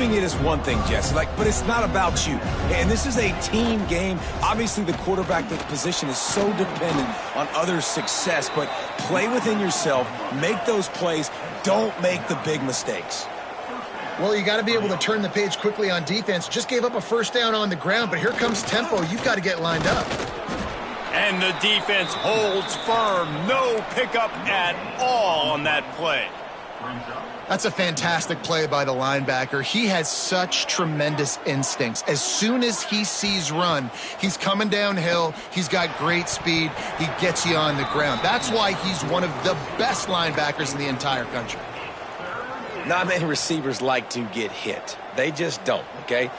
moving it is one thing, Jesse, but it's not about you. And this is a team game. Obviously, the quarterback position is so dependent on others' success, but play within yourself, make those plays, don't make the big mistakes. Well, you got to be able to turn the page quickly on defense. Just gave up a first down on the ground, but here comes tempo. You've got to get lined up. And the defense holds firm. No pickup at all on that play. That's a fantastic play by the linebacker. He has such tremendous instincts. As soon as he sees run, he's coming downhill. He's got great speed. He gets you on the ground. That's why he's one of the best linebackers in the entire country. Not many receivers like to get hit. They just don't, okay?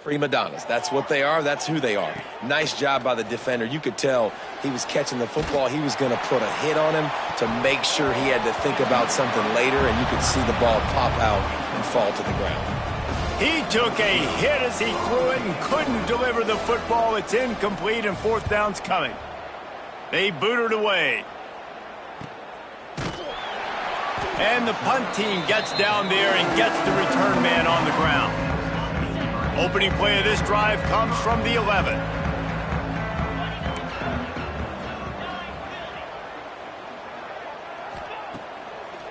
Prima donnas. That's what they are. That's who they are. Nice job by the defender. You could tell he was catching the football. He was going to put a hit on him to make sure he had to think about something later, and you could see the ball pop out and fall to the ground. He took a hit as he threw it and couldn't deliver the football. It's incomplete and fourth down's coming. They boot it away. And the punt team gets down there and gets the return man on the ground. Opening play of this drive comes from the 11.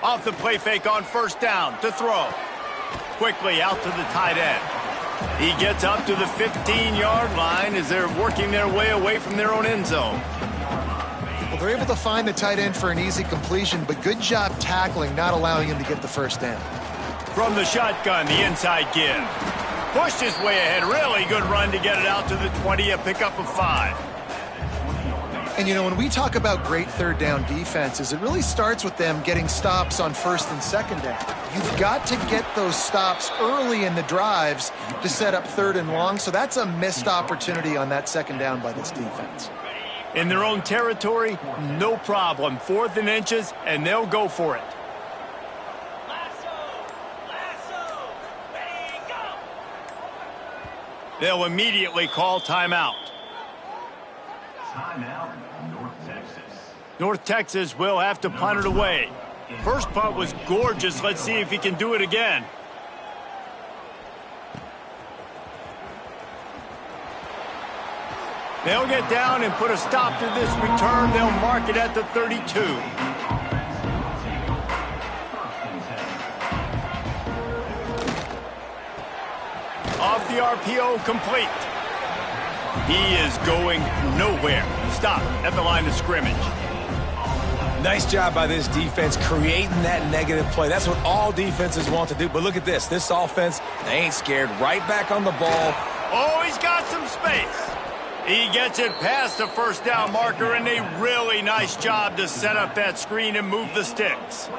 Off the play fake on first down to throw. Quickly out to the tight end. He gets up to the 15-yard line as they're working their way away from their own end zone. Well, they're able to find the tight end for an easy completion, but good job tackling, not allowing him to get the first down. From the shotgun, the inside give. Pushed his way ahead. Really good run to get it out to the 20, a pickup of 5. And, you know, when we talk about great third down defenses, it really starts with them getting stops on first and second down. You've got to get those stops early in the drives to set up third and long, so that's a missed opportunity on that second down by this defense. In their own territory, no problem. 4th and inches, and they'll go for it. They'll immediately call timeout. Timeout, North Texas. North Texas will have to punt it away. First punt was gorgeous. Let's see if he can do it again. They'll get down and put a stop to this return. They'll mark it at the 32. Off the RPO, complete. He is going nowhere. Stop at the line of scrimmage. Nice job by this defense creating that negative play. That's what all defenses want to do. But look at this. This offense, they ain't scared. Right back on the ball. Oh, he's got some space. He gets it past the first down marker, and a really nice job to set up that screen and move the sticks.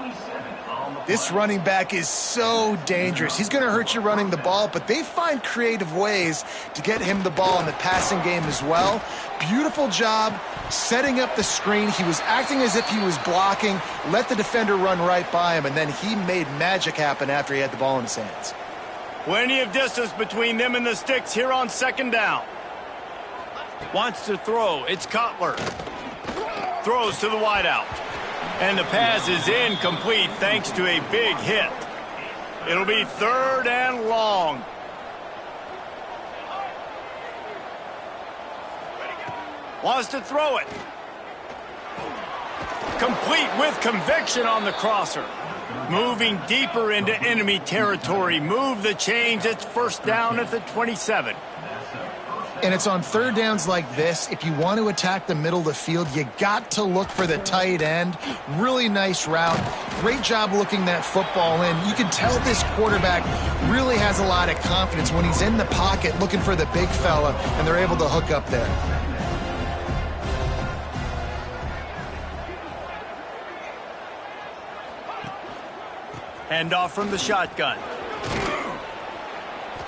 This running back is so dangerous. He's going to hurt you running the ball, but they find creative ways to get him the ball in the passing game as well. Beautiful job setting up the screen. He was acting as if he was blocking, let the defender run right by him, and then he made magic happen after he had the ball in his hands. Plenty of distance between them and the sticks here on second down. Wants to throw. It's Cutler. Throws to the wideout. And the pass is incomplete thanks to a big hit. It'll be third and long. Wants to throw it. Complete with conviction on the crosser. Moving deeper into enemy territory. Move the chains. It's first down at the 27. And it's on third downs like this. If you want to attack the middle of the field, you got to look for the tight end. Really nice route. Great job looking that football in. You can tell this quarterback really has a lot of confidence when he's in the pocket looking for the big fella, and they're able to hook up there. Handoff from the shotgun.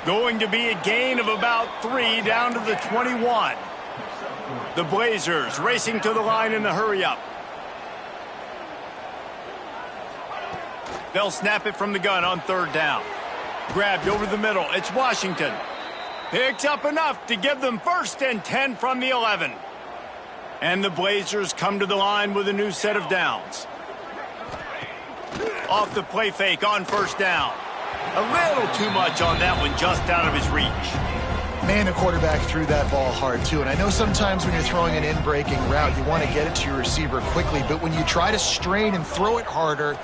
Going to be a gain of about 3 down to the 21. The Blazers racing to the line in the hurry-up. They'll snap it from the gun on third down. Grabbed over the middle. It's Washington. Picks up enough to give them 1st and 10 from the 11. And the Blazers come to the line with a new set of downs. Off the play fake on 1st down. A little too much on that one, just out of his reach. Man, the quarterback threw that ball hard, too. And I know sometimes when you're throwing an in-breaking route, you want to get it to your receiver quickly. But when you try to strain and throw it harder,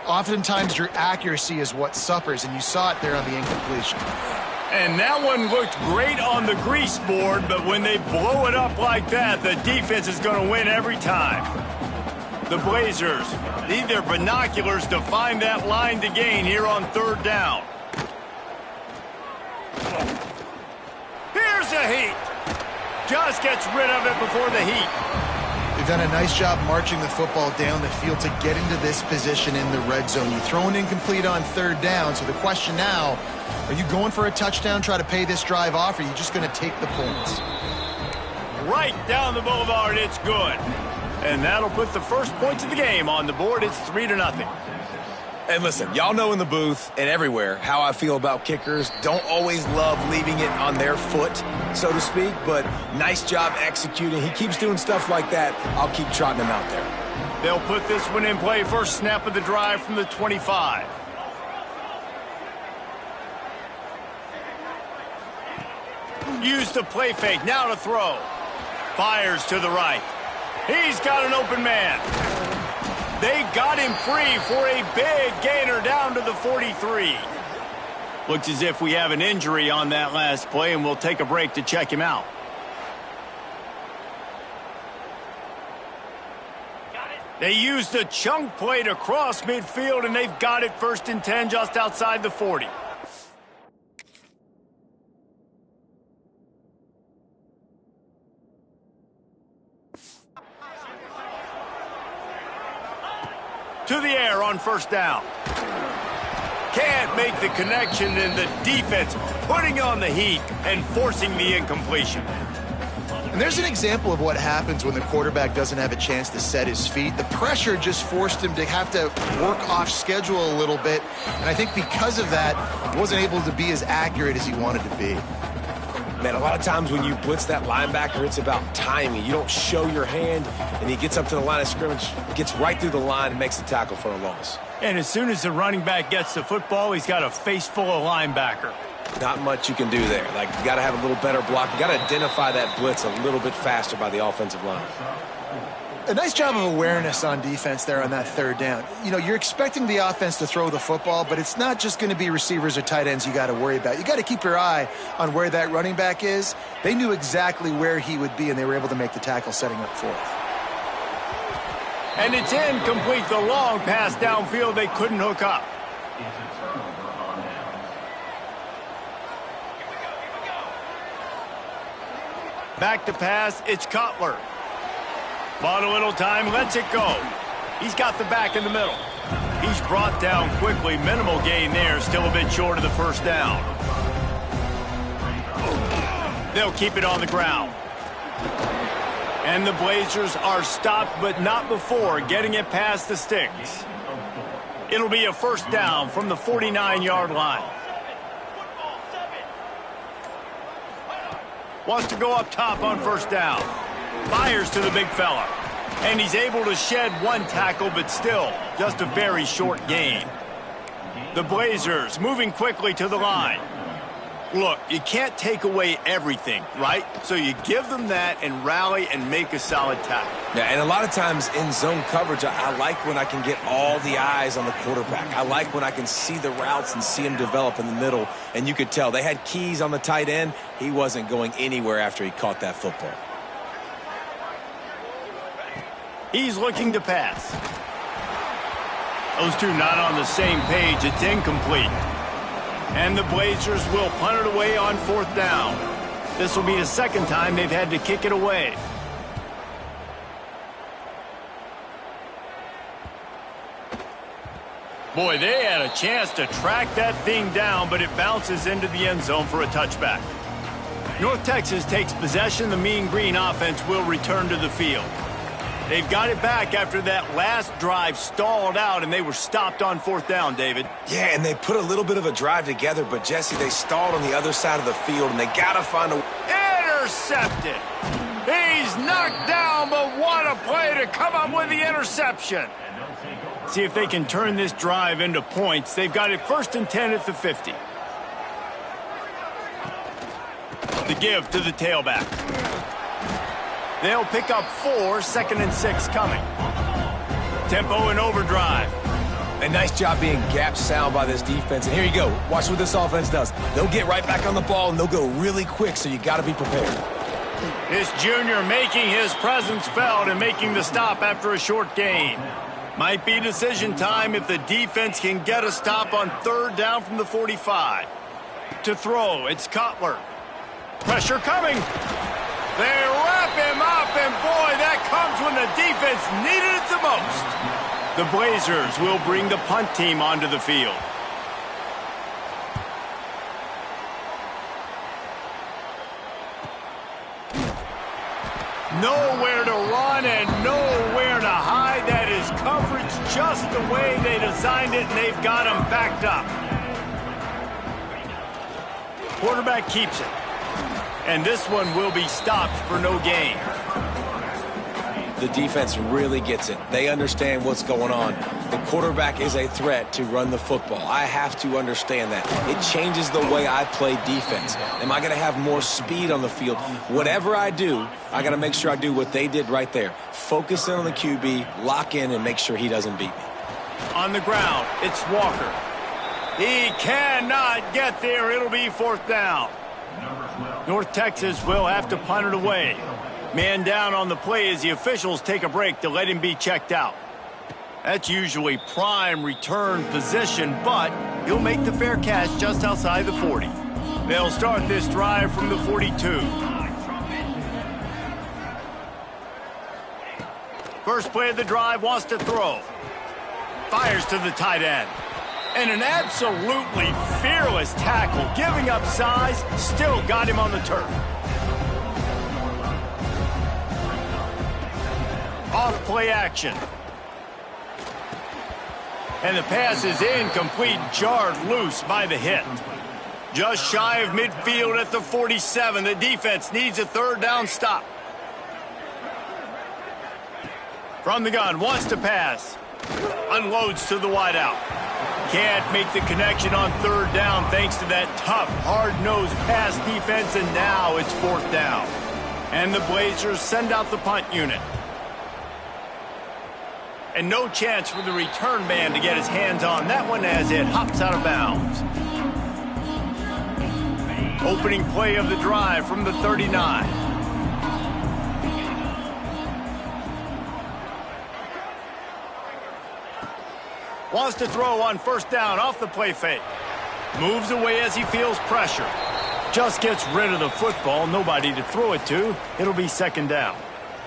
oftentimes your accuracy is what suffers. And you saw it there on the incompletion. And that one looked great on the grease board, but when they blow it up like that, the defense is going to win every time. The Blazers need their binoculars to find that line to gain here on 3rd down. Here's a heat. Just gets rid of it before the heat. They've done a nice job marching the football down the field to get into this position in the red zone. You throw an incomplete on 3rd down, so the question now, are you going for a touchdown, try to pay this drive off, or are you just going to take the points? Right down the boulevard, it's good. And that'll put the first points of the game on the board. It's 3-0. And listen, y'all know in the booth and everywhere how I feel about kickers. Don't always love leaving it on their foot, so to speak, but nice job executing. He keeps doing stuff like that. I'll keep trotting him out there. They'll put this one in play. First snap of the drive from the 25. Use the play fake. Now to throw. Fires to the right. He's got an open man. They got him free for a big gainer down to the 43. Looks as if we have an injury on that last play, and we'll take a break to check him out. They used a chunk play to cross midfield, and they've got it 1st and 10 just outside the 40. To the air on 1st down. Can't make the connection, and the defense putting on the heat and forcing the incompletion. And there's an example of what happens when the quarterback doesn't have a chance to set his feet. The pressure just forced him to have to work off schedule a little bit. And I think because of that, he wasn't able to be as accurate as he wanted to be. Man, a lot of times when you blitz that linebacker, it's about timing. You don't show your hand, and he gets up to the line of scrimmage, gets right through the line, and makes the tackle for a loss. And as soon as the running back gets the football, he's got a face full of linebacker. Not much you can do there. Like, you got to have a little better block. You got to identify that blitz a little bit faster by the offensive line. A nice job of awareness on defense there on that 3rd down. You know, you're expecting the offense to throw the football, but it's not just going to be receivers or tight ends you got to worry about. You got to keep your eye on where that running back is. They knew exactly where he would be, and they were able to make the tackle setting up 4th. And it's incomplete. The long pass downfield, they couldn't hook up. Back to pass, it's Cutler. Bought a little time, lets it go. He's got the back in the middle. He's brought down quickly. Minimal gain there, still a bit short of the 1st down. They'll keep it on the ground. And the Blazers are stopped, but not before getting it past the sticks. It'll be a 1st down from the 49-yard line. Wants to go up top on 1st down. Fires to the big fella. And he's able to shed one tackle, but still just a very short gain. The Blazers moving quickly to the line. Look, you can't take away everything, right? So you give them that and rally and make a solid tackle. Yeah, and a lot of times in zone coverage, I like when I can get all the eyes on the quarterback. I like when I can see the routes and see him develop in the middle. And you could tell they had keys on the tight end. He wasn't going anywhere after he caught that football. He's looking to pass. Those two not on the same page. It's incomplete. And the Blazers will punt it away on 4th down. This will be the 2nd time they've had to kick it away. Boy, they had a chance to track that thing down, but it bounces into the end zone for a touchback. North Texas takes possession. The Mean Green offense will return to the field. They've got it back after that last drive stalled out, and they were stopped on 4th down, David. Yeah, and they put a little bit of a drive together, but, Jesse, they stalled on the other side of the field, and they got to find a... Intercepted. He's knocked down, but what a play to come up with the interception. See if they can turn this drive into points. They've got it 1st and 10 at the 50. The give to the tailback. They'll pick up 4, 2nd and 6 coming. Tempo and overdrive. A nice job being gap sound by this defense. And here you go. Watch what this offense does. They'll get right back on the ball, and they'll go really quick, so you got to be prepared. This junior making his presence felt and making the stop after a short gain. Might be decision time if the defense can get a stop on 3rd down from the 45. To throw, it's Cutler. Pressure coming. They wrap him up, and boy, that comes when the defense needed it the most. The Blazers will bring the punt team onto the field. Nowhere to run and nowhere to hide. That is coverage just the way they designed it, and they've got him backed up. Quarterback keeps it. And this one will be stopped for no gain. The defense really gets it. They understand what's going on. The quarterback is a threat to run the football. I have to understand that. It changes the way I play defense. Am I going to have more speed on the field? Whatever I do, I got to make sure I do what they did right there. Focus in on the QB, lock in, and make sure he doesn't beat me. On the ground, it's Walker. He cannot get there. It'll be 4th down. North Texas will have to punt it away. Man down on the play as the officials take a break to let him be checked out. That's usually prime return position, but he'll make the fair catch just outside the 40. They'll start this drive from the 42. First play of the drive, wants to throw. Fires to the tight end. And an absolutely fearless tackle, giving up size, still got him on the turf. Off play action. And the pass is incomplete, jarred loose by the hit. Just shy of midfield at the 47. The defense needs a 3rd down stop. From the gun, wants to pass. Unloads to the wideout. Can't make the connection on 3rd down thanks to that tough, hard-nosed pass defense, and now it's 4th down. And the Blazers send out the punt unit. And no chance for the return man to get his hands on that one as it hops out of bounds. Opening play of the drive from the 39. Wants to throw on 1st down off the play fake. Moves away as he feels pressure. Just gets rid of the football. Nobody to throw it to. It'll be 2nd down.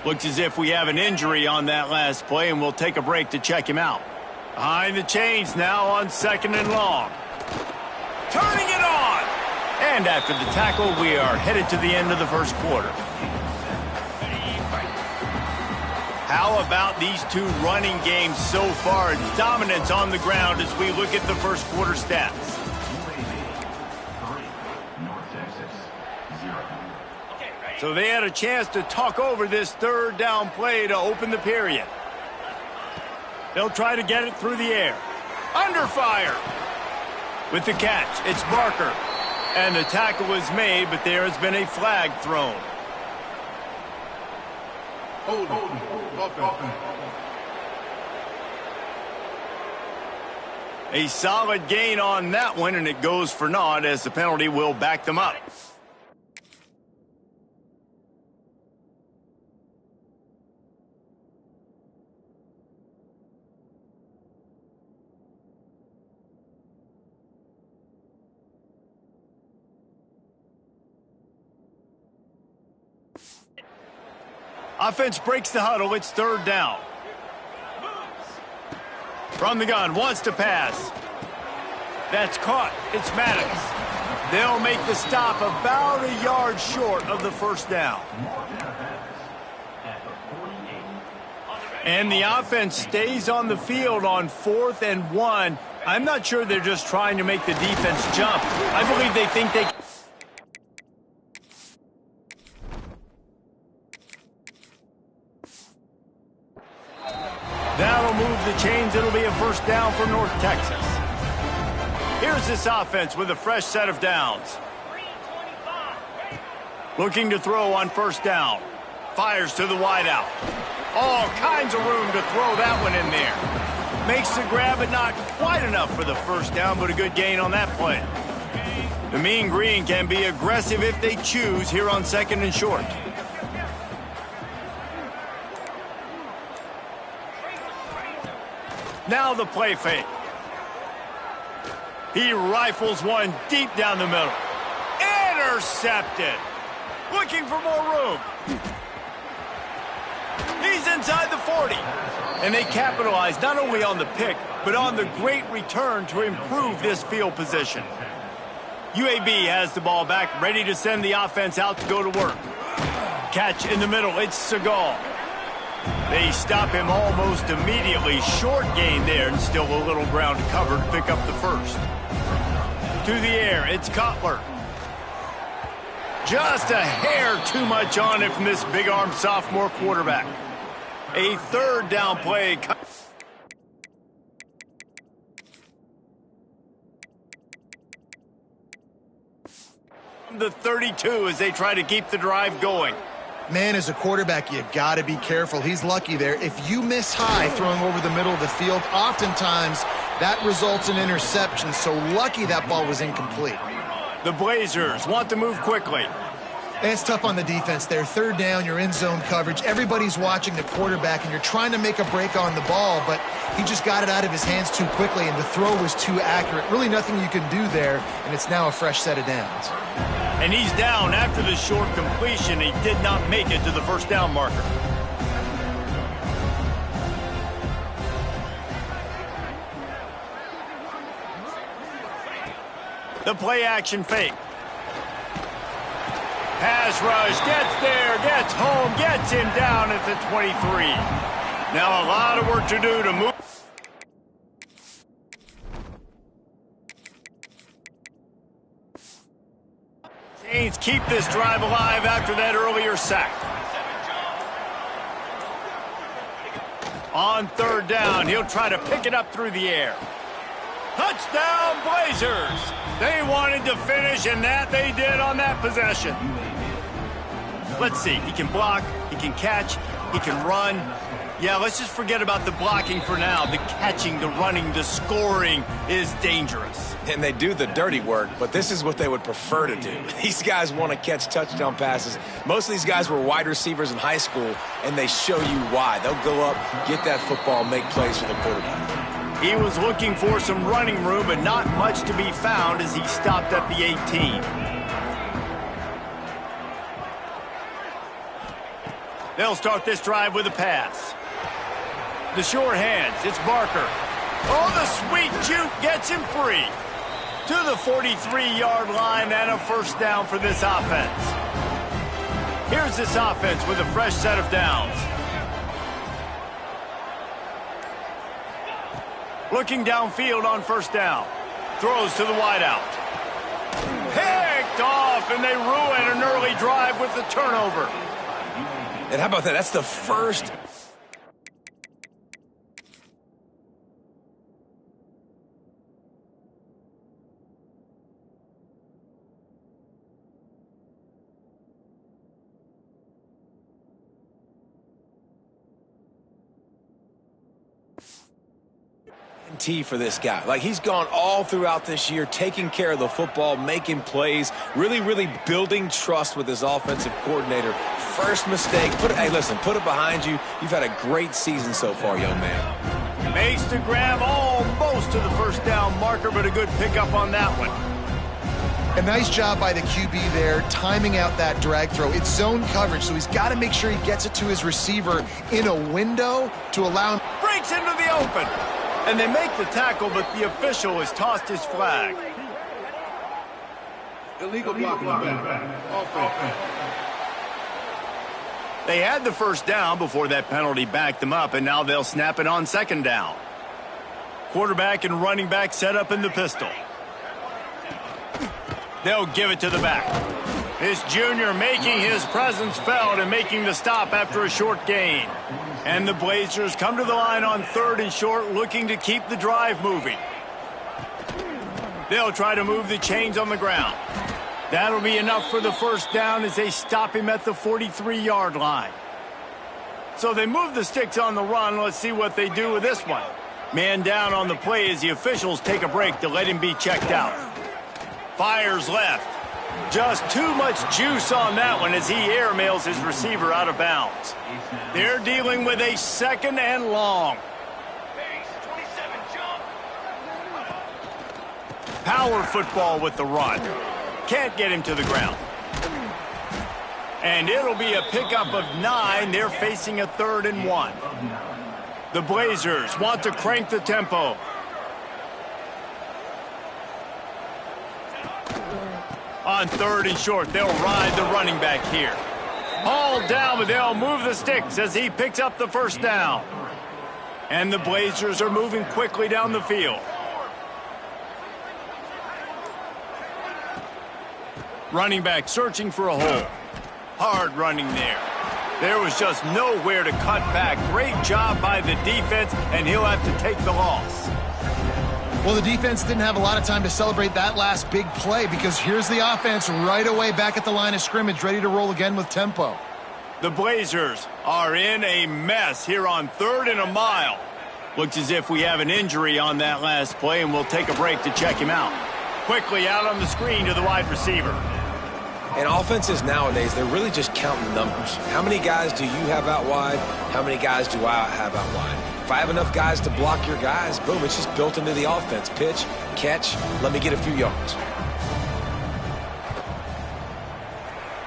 Looks as if we have an injury on that last play, and we'll take a break to check him out. Behind the chains now on 2nd and long. Turning it on! And after the tackle, we are headed to the end of the 1st quarter. How about these two running games so far? Dominance on the ground as we look at the 1st quarter stats. So they had a chance to talk over this 3rd down play to open the period. They'll try to get it through the air. Under fire. With the catch, it's Barker. And the tackle was made, but there has been a flag thrown. A solid gain on that one, and it goes for naught as the penalty will back them up. Offense breaks the huddle. It's 3rd down. From the gun, wants to pass. That's caught. It's Maddox. They'll make the stop about a yard short of the 1st down. And the offense stays on the field on 4th and 1. I'm not sure they're just trying to make the defense jump. I believe they think they... That'll move the chains. It'll be a first down for North Texas. Here's this offense with a fresh set of downs. Looking to throw on first down. Fires to the wideout. All kinds of room to throw that one in there. Makes the grab, but not quite enough for the first down, but a good gain on that play. The Mean Green can be aggressive if they choose here on 2nd and short. Now the play fake. He rifles one deep down the middle. Intercepted. Looking for more room. He's inside the 40. And they capitalize not only on the pick, but on the great return to improve this field position. UAB has the ball back, ready to send the offense out to go to work. Catch in the middle. It's Segal. They stop him almost immediately. Short gain there, and still a little ground to cover to pick up the first. To the air, it's Cutler. Just a hair too much on it from this big-armed sophomore quarterback. A 3rd down play. The 32 as they try to keep the drive going. Man, as a quarterback, you got to be careful. He's lucky there. If you miss high throwing over the middle of the field, oftentimes that results in interception. So lucky that ball was incomplete. The Blazers want to move quickly. And it's tough on the defense there. 3rd down, you're in zone coverage. Everybody's watching the quarterback, and you're trying to make a break on the ball, but he just got it out of his hands too quickly, and the throw was too accurate. Really nothing you can do there, and it's now a fresh set of downs. And he's down after the short completion. He did not make it to the first down marker. The play action fake. Pass rush, gets there, gets home, gets him down at the 23. Now a lot of work to do to move. Saints keep this drive alive after that earlier sack. On 3rd down, he'll try to pick it up through the air. Touchdown, Blazers! They wanted to finish, and that they did on that possession. Let's see. He can block, he can catch, he can run. Yeah, let's just forget about the blocking for now. The catching, the running, the scoring is dangerous. And they do the dirty work, but this is what they would prefer to do. These guys want to catch touchdown passes. Most of these guys were wide receivers in high school, and they show you why. They'll go up, get that football, make plays for the quarterback. He was looking for some running room, but not much to be found as he stopped at the 18. They'll start this drive with a pass. The short hands, it's Barker. Oh, the sweet juke gets him free. To the 43-yard line and a first down for this offense. Here's this offense with a fresh set of downs. Looking downfield on first down. Throws to the wideout. Picked off, and they ruin an early drive with the turnover. And how about that? That's the first... for this guy. Like, he's gone all throughout this year, taking care of the football, making plays, really building trust with his offensive coordinator. First mistake, hey, listen, put it behind you. You've had a great season so far, young man. Makes the grab almost to the first down marker, but a good pickup on that one. A nice job by the QB there, timing out that drag throw. It's zone coverage, so he's got to make sure he gets it to his receiver in a window to allow him. Breaks into the open. And they make the tackle, but the official has tossed his flag. Illegal blocking the back. Offense. They had the first down before that penalty backed them up, and now they'll snap it on second down. Quarterback and running back set up in the pistol. They'll give it to the back. This junior making his presence felt and making the stop after a short gain. And the Blazers come to the line on 3rd and short, looking to keep the drive moving. They'll try to move the chains on the ground. That'll be enough for the first down as they stop him at the 43-yard line. So they move the sticks on the run. Let's see what they do with this one. Man down on the play as the officials take a break to let him be checked out. Fires left. Just too much juice on that one as he airmails his receiver out of bounds. They're dealing with a 2nd and long. Power football with the run. Can't get him to the ground. And it'll be a pickup of 9. They're facing a 3rd and 1. The Blazers want to crank the tempo. On 3rd and short, they'll ride the running back here. Hauled down, but they'll move the sticks as he picks up the first down. And the Blazers are moving quickly down the field. Running back searching for a hole. Hard running there. There was just nowhere to cut back. Great job by the defense, and he'll have to take the loss. Well, the defense didn't have a lot of time to celebrate that last big play because here's the offense right away back at the line of scrimmage, ready to roll again with tempo. The Blazers are in a mess here on 3rd and a mile. Looks as if we have an injury on that last play, and we'll take a break to check him out. Quickly out on the screen to the wide receiver. And offenses nowadays, they're really just counting numbers. How many guys do you have out wide? How many guys do I have out wide? If I have enough guys to block your guys, boom, it's just built into the offense. Pitch, catch, let me get a few yards.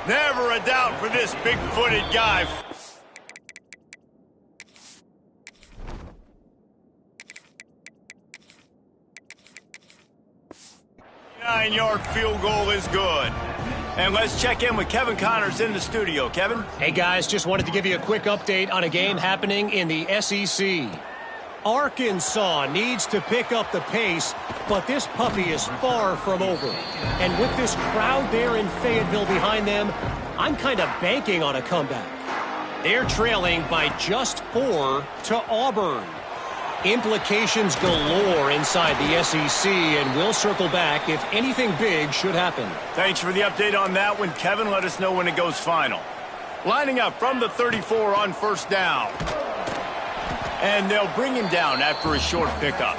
Never a doubt for this big-footed guy. Nine-yard field goal is good. And let's check in with Kevin Connors in the studio. Kevin? Hey, guys, just wanted to give you a quick update on a game happening in the SEC. Arkansas needs to pick up the pace, but this puppy is far from over. And with this crowd there in Fayetteville behind them, I'm kind of banking on a comeback. They're trailing by just 4 to Auburn. Implications galore inside the SEC, and we'll circle back if anything big should happen. Thanks for the update on that one, Kevin. Let us know when it goes final. Lining up from the 34 on first down. And they'll bring him down after a short pickup.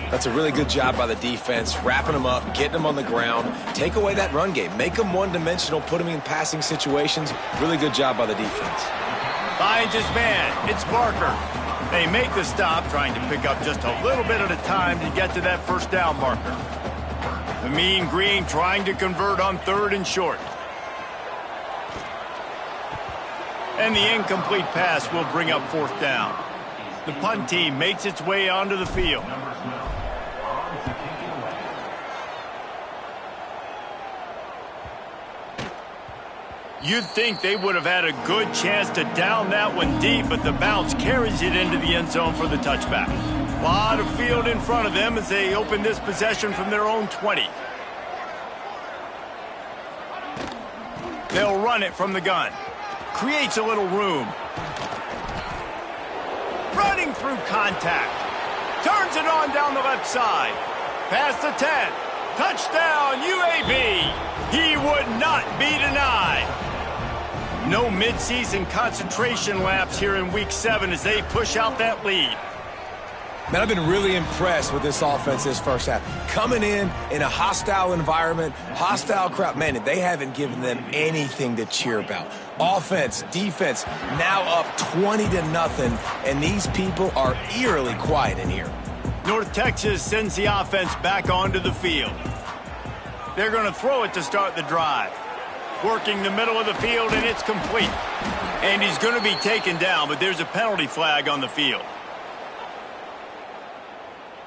That's a really good job by the defense, wrapping them up, getting them on the ground. Take away that run game. Make them one-dimensional, put them in passing situations. Really good job by the defense. Finds his man. It's Barker. They make the stop, trying to pick up just a little bit at a time to get to that first down marker. The Mean Green trying to convert on 3rd and short. And the incomplete pass will bring up 4th down. The punt team makes its way onto the field. You'd think they would have had a good chance to down that one deep, but the bounce carries it into the end zone for the touchback. A lot of field in front of them as they open this possession from their own 20. They'll run it from the gun. Creates a little room. Running through contact. Turns it on down the left side. Past the 10. Touchdown, UAB. He would not be denied. No midseason concentration laps here in Week 7 as they push out that lead. Man, I've been really impressed with this offense this first half. Coming in a hostile environment, hostile crowd. Man, they haven't given them anything to cheer about. Offense, defense, now up 20-0, and these people are eerily quiet in here. North Texas sends the offense back onto the field. They're going to throw it to start the drive. Working the middle of the field, and it's complete. And he's going to be taken down, but there's a penalty flag on the field.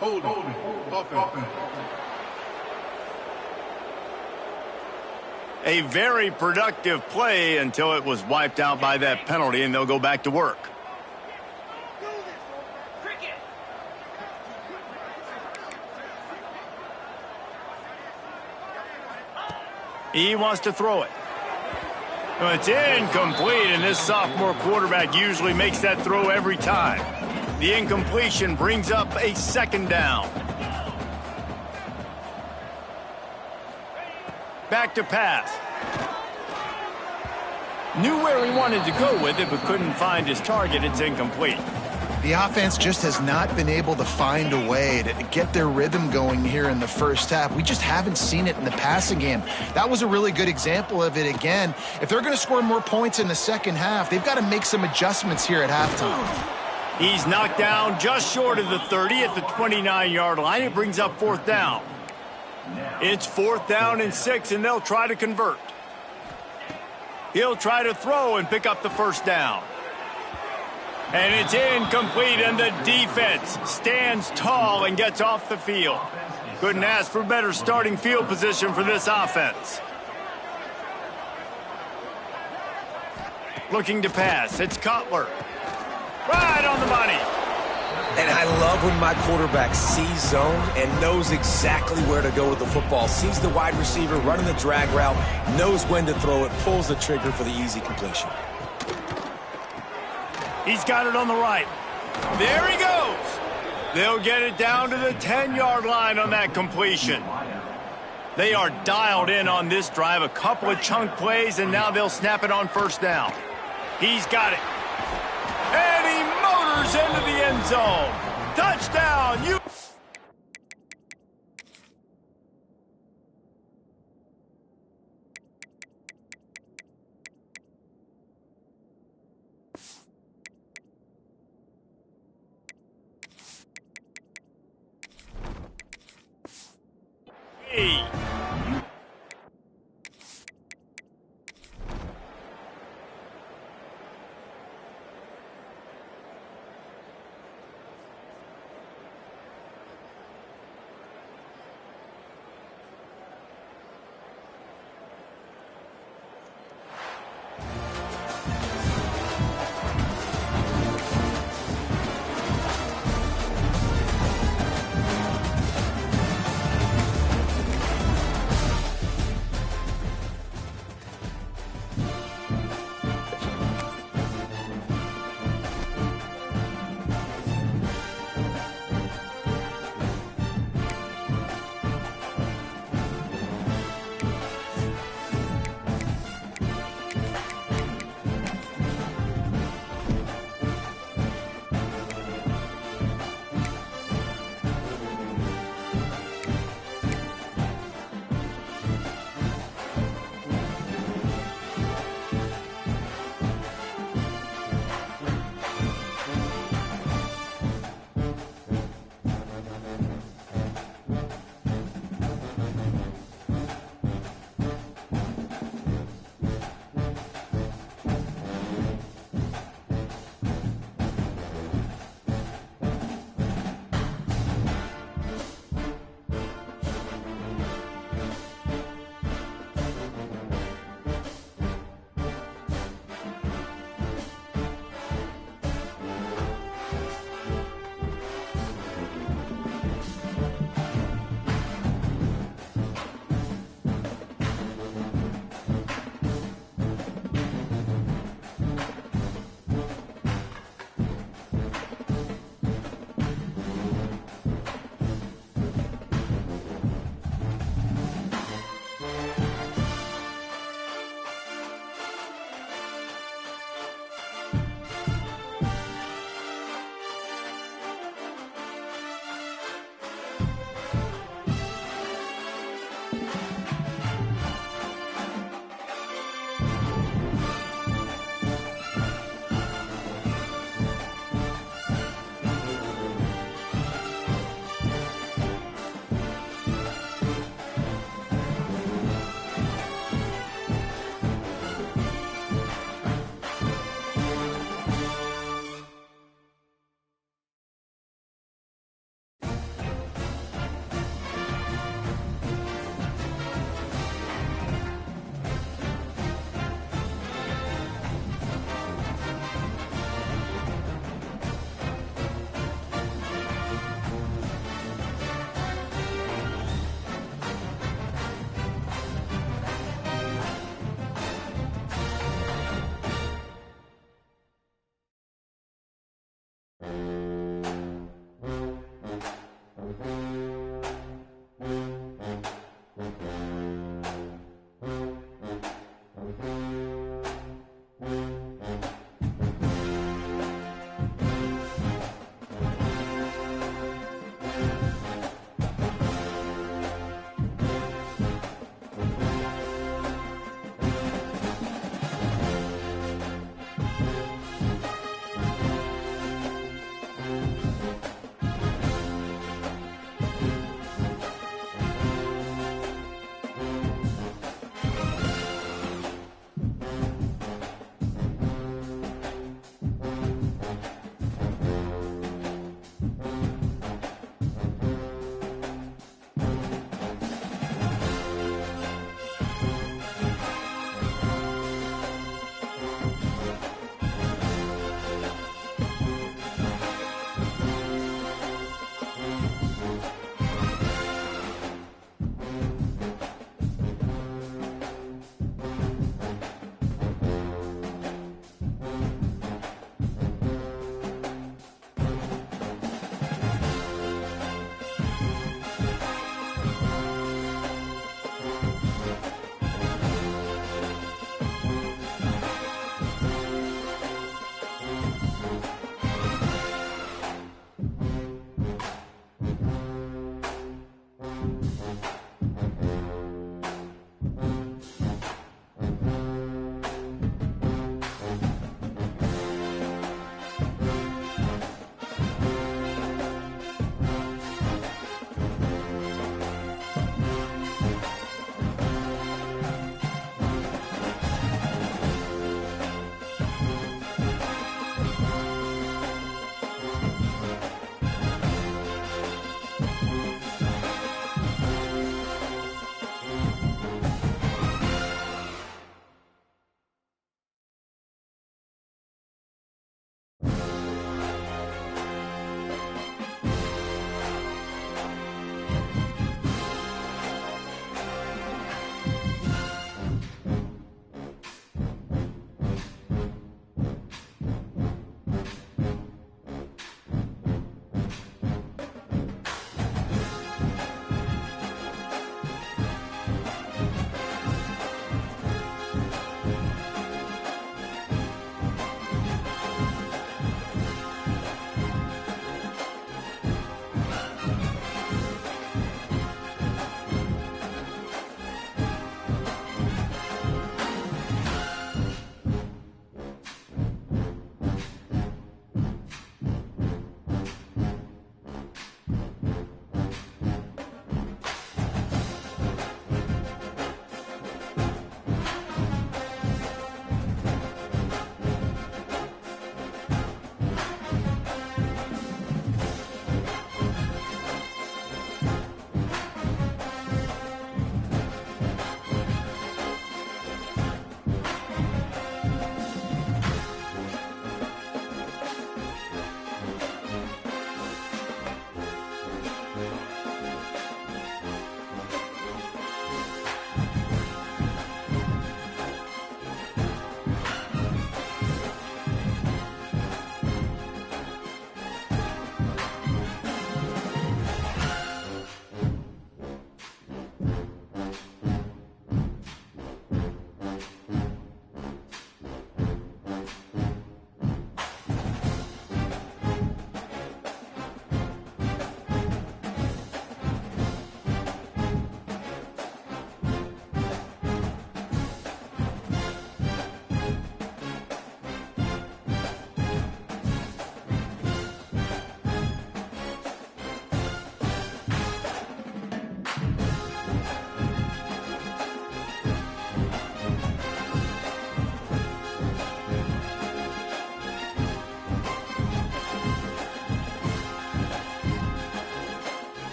Hold it. A very productive play until it was wiped out by that penalty, and they'll go back to work. He wants to throw it. Well, it's incomplete, and this sophomore quarterback usually makes that throw every time. The incompletion brings up a second down. Back to pass. Knew where he wanted to go with it, but couldn't find his target. It's incomplete. The offense just has not been able to find a way to get their rhythm going here in the first half. We just haven't seen it in the passing game. That was a really good example of it again. If they're going to score more points in the second half, they've got to make some adjustments here at halftime. He's knocked down just short of the 30 at the 29-yard line. It brings up fourth down. It's 4th down and 6, and they'll try to convert. He'll try to throw and pick up the first down. And it's incomplete, and the defense stands tall and gets off the field. Couldn't ask for better starting field position for this offense. Looking to pass. It's Cutler. Right on the money. And I love when my quarterback sees zone and knows exactly where to go with the football. Sees the wide receiver running the drag route, knows when to throw it, pulls the trigger for the easy completion. He's got it on the right. There he goes. They'll get it down to the 10-yard line on that completion. They are dialed in on this drive. A couple of chunk plays, and now they'll snap it on first down. He's got it. And he motors into the end zone. Touchdown.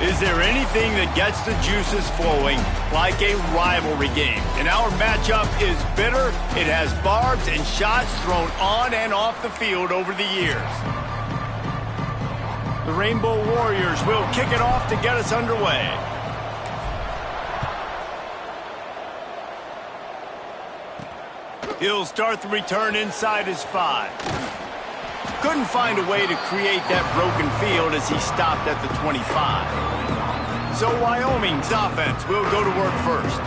Is there anything that gets the juices flowing like a rivalry game? And our matchup is bitter. It has barbs and shots thrown on and off the field over the years. The Rainbow Warriors will kick it off to get us underway. He'll start the return inside his 5. Couldn't find a way to create that broken field as he stopped at the 25. So Wyoming's offense will go to work first.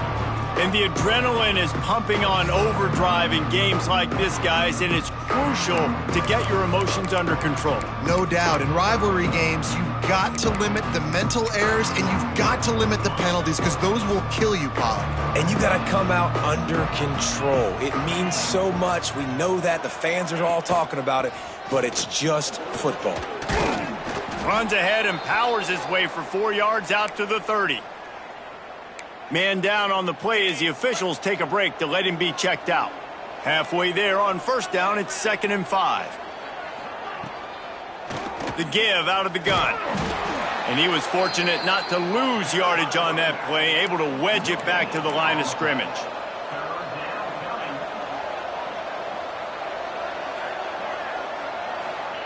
And the adrenaline is pumping on overdrive in games like this, guys, and it's crucial to get your emotions under control. No doubt. In rivalry games, you've got to limit the mental errors and you've got to limit the penalties because those will kill you, Pollard. And you got to come out under control. It means so much. We know that. The fans are all talking about it, but it's just football. Runs ahead and powers his way for 4 yards out to the 30. Man down on the play as the officials take a break to let him be checked out. Halfway there on first down, it's 2nd and 5. The give out of the gun. And he was fortunate not to lose yardage on that play, able to wedge it back to the line of scrimmage.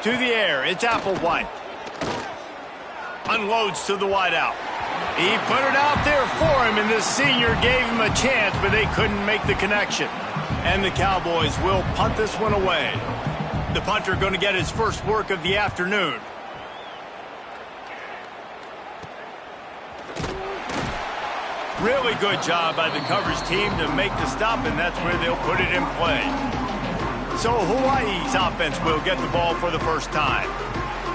To the air, it's Applewhite. Unloads to the wideout. He put it out there for him, and the senior gave him a chance, but they couldn't make the connection. And the Cowboys will punt this one away. The punter going to get his first work of the afternoon. Really good job by the coverage team to make the stop, and that's where they'll put it in play. So Hawaii's offense will get the ball for the first time.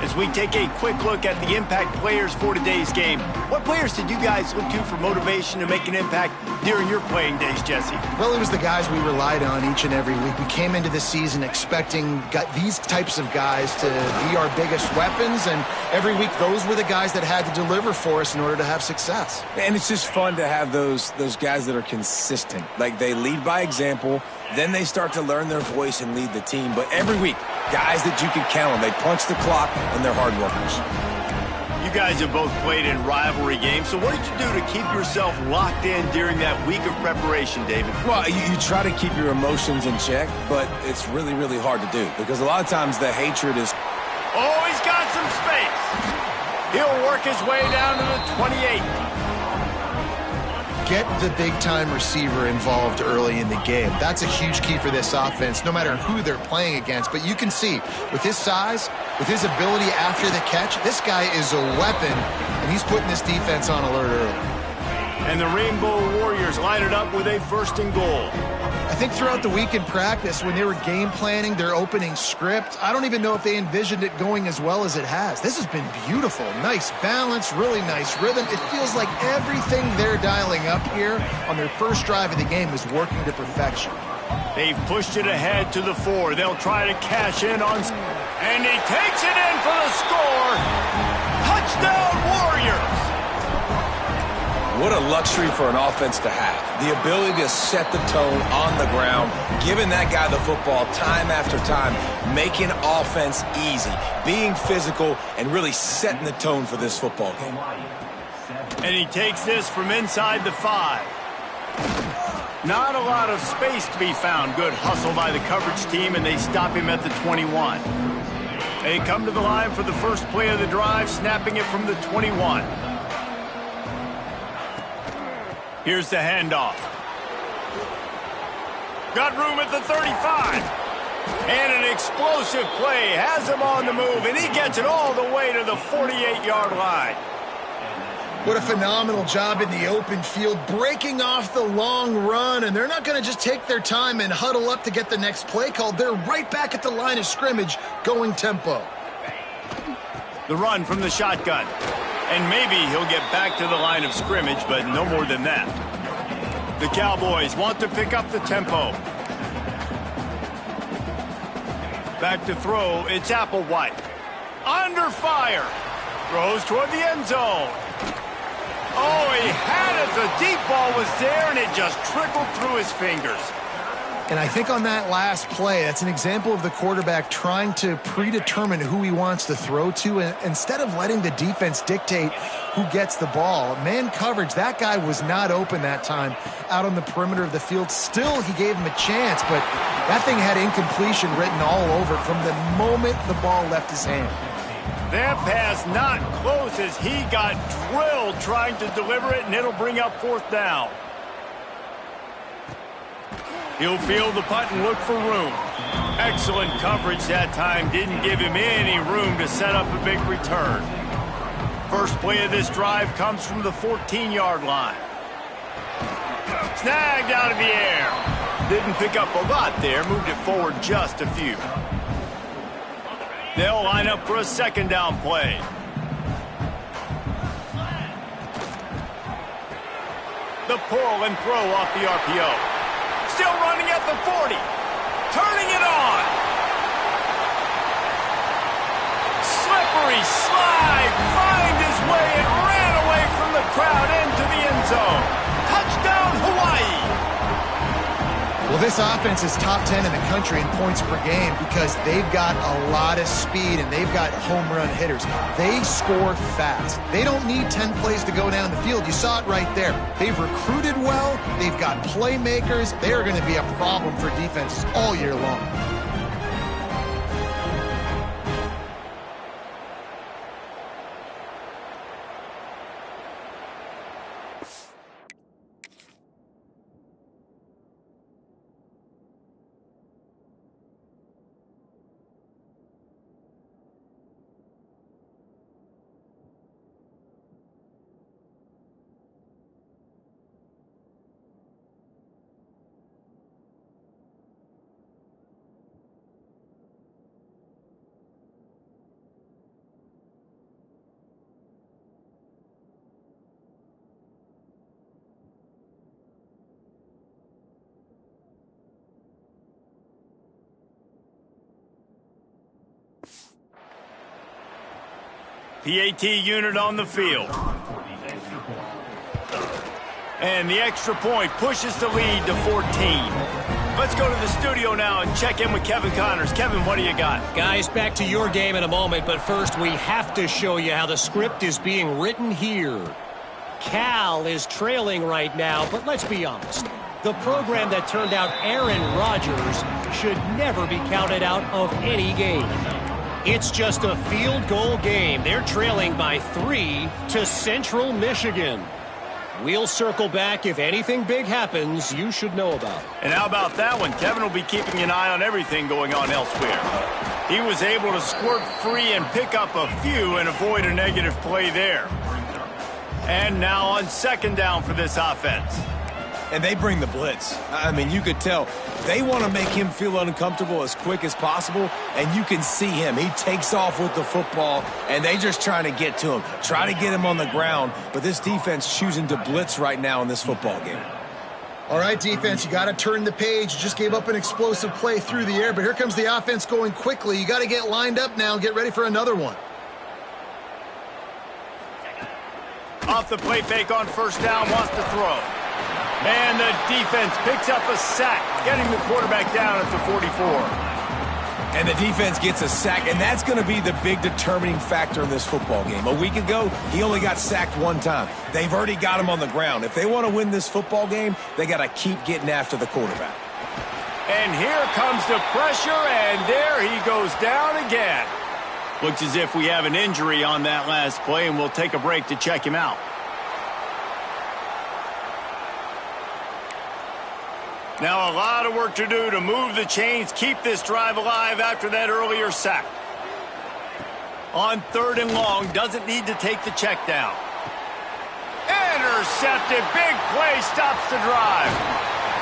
As we take a quick look at the impact players for today's game, what players did you guys look to for motivation to make an impact during your playing days, Jesse? Well, it was the guys we relied on each and every week. We came into the season expecting these types of guys to be our biggest weapons, and every week those were the guys that had to deliver for us in order to have success. And it's just fun to have those guys that are consistent. Like, they lead by example, then they start to learn their voice and lead the team. But every week, guys that you can count on. They punch the clock, and they're hard workers. You guys have both played in rivalry games, so what did you do to keep yourself locked in during that week of preparation, David? Well, you try to keep your emotions in check, but it's really, really hard to do because a lot of times the hatred is... Oh, he's got some space. He'll work his way down to the 28. Get the big-time receiver involved early in the game. That's a huge key for this offense, no matter who they're playing against. But you can see, with his size, with his ability after the catch, this guy is a weapon, and he's putting this defense on alert early. And the Rainbow Warriors line it up with a 1st and goal. I think throughout the week in practice, when they were game planning their opening script, I don't even know if they envisioned it going as well as it has. This has been beautiful. Nice balance, really nice rhythm. It feels like everything they're dialing up here on their first drive of the game is working to perfection. They've pushed it ahead to the 4. They'll try to cash in on... And he takes it in for the score. Touchdown, Warriors! What a luxury for an offense to have. The ability to set the tone on the ground, giving that guy the football time after time, making offense easy, being physical, and really setting the tone for this football game. And he takes this from inside the 5. Not a lot of space to be found. Good hustle by the coverage team, and they stop him at the 21. They come to the line for the first play of the drive, snapping it from the 21. Here's the handoff. Got room at the 35. And an explosive play has him on the move, and he gets it all the way to the 48-yard line. What a phenomenal job in the open field, breaking off the long run, and they're not going to just take their time and huddle up to get the next play called. They're right back at the line of scrimmage, going tempo. The run from the shotgun. And maybe he'll get back to the line of scrimmage, but no more than that. The Cowboys want to pick up the tempo. Back to throw, it's Applewhite. Under fire. Throws toward the end zone. Oh, he had it. The deep ball was there, and it just trickled through his fingers. And I think on that last play, that's an example of the quarterback trying to predetermine who he wants to throw to, and instead of letting the defense dictate who gets the ball. Man coverage, that guy was not open that time out on the perimeter of the field. Still, he gave him a chance, but that thing had incompletion written all over it from the moment the ball left his hand. That pass not close as he got drilled trying to deliver it, and it'll bring up 4th down. He'll field the punt and look for room. Excellent coverage that time. Didn't give him any room to set up a big return. First play of this drive comes from the 14-yard line. Snagged out of the air. Didn't pick up a lot there. Moved it forward just a few. They'll line up for a 2nd down play. The pull and throw off the RPO. Still running at the 40. Turning it on. Slippery slide. Find his way and ran away from the crowd into the end zone. Touchdown, Hawaii. Well, this offense is top 10 in the country in points per game because they've got a lot of speed and they've got home run hitters. They score fast. They don't need 10 plays to go down the field. You saw it right there. They've recruited well. They've got playmakers. They are going to be a problem for defenses all year long. PAT unit on the field. And the extra point pushes the lead to 14. Let's go to the studio now and check in with Kevin Connors. Kevin, what do you got? Guys, back to your game in a moment, but first we have to show you how the script is being written here. Cal is trailing right now, but let's be honest. The program that turned out Aaron Rodgers should never be counted out of any game. It's just a field goal game. They're trailing by 3 to Central Michigan. We'll circle back if anything big happens you should know about. And how about that one? Kevin will be keeping an eye on everything going on elsewhere. He was able to squirt free and pick up a few and avoid a negative play there. And now on 2nd down for this offense. And they bring the blitz. I mean, you could tell they want to make him feel uncomfortable as quick as possible, and you can see him. He takes off with the football, and they just trying to get to him, try to get him on the ground, but this defense choosing to blitz right now in this football game. All right, defense, you got to turn the page. You just gave up an explosive play through the air, but here comes the offense going quickly. You got to get lined up now and get ready for another one. Off the play fake on 1st down, wants to throw. And the defense picks up a sack, getting the quarterback down at the 44. And the defense gets a sack, and that's going to be the big determining factor in this football game. A week ago, he only got sacked 1 time. They've already got him on the ground. If they want to win this football game, they got to keep getting after the quarterback. And here comes the pressure, and there he goes down again. Looks as if we have an injury on that last play, and we'll take a break to check him out. Now a lot of work to do to move the chains, keep this drive alive after that earlier sack. On 3rd and long, doesn't need to take the check down. Intercepted, big play, stops the drive.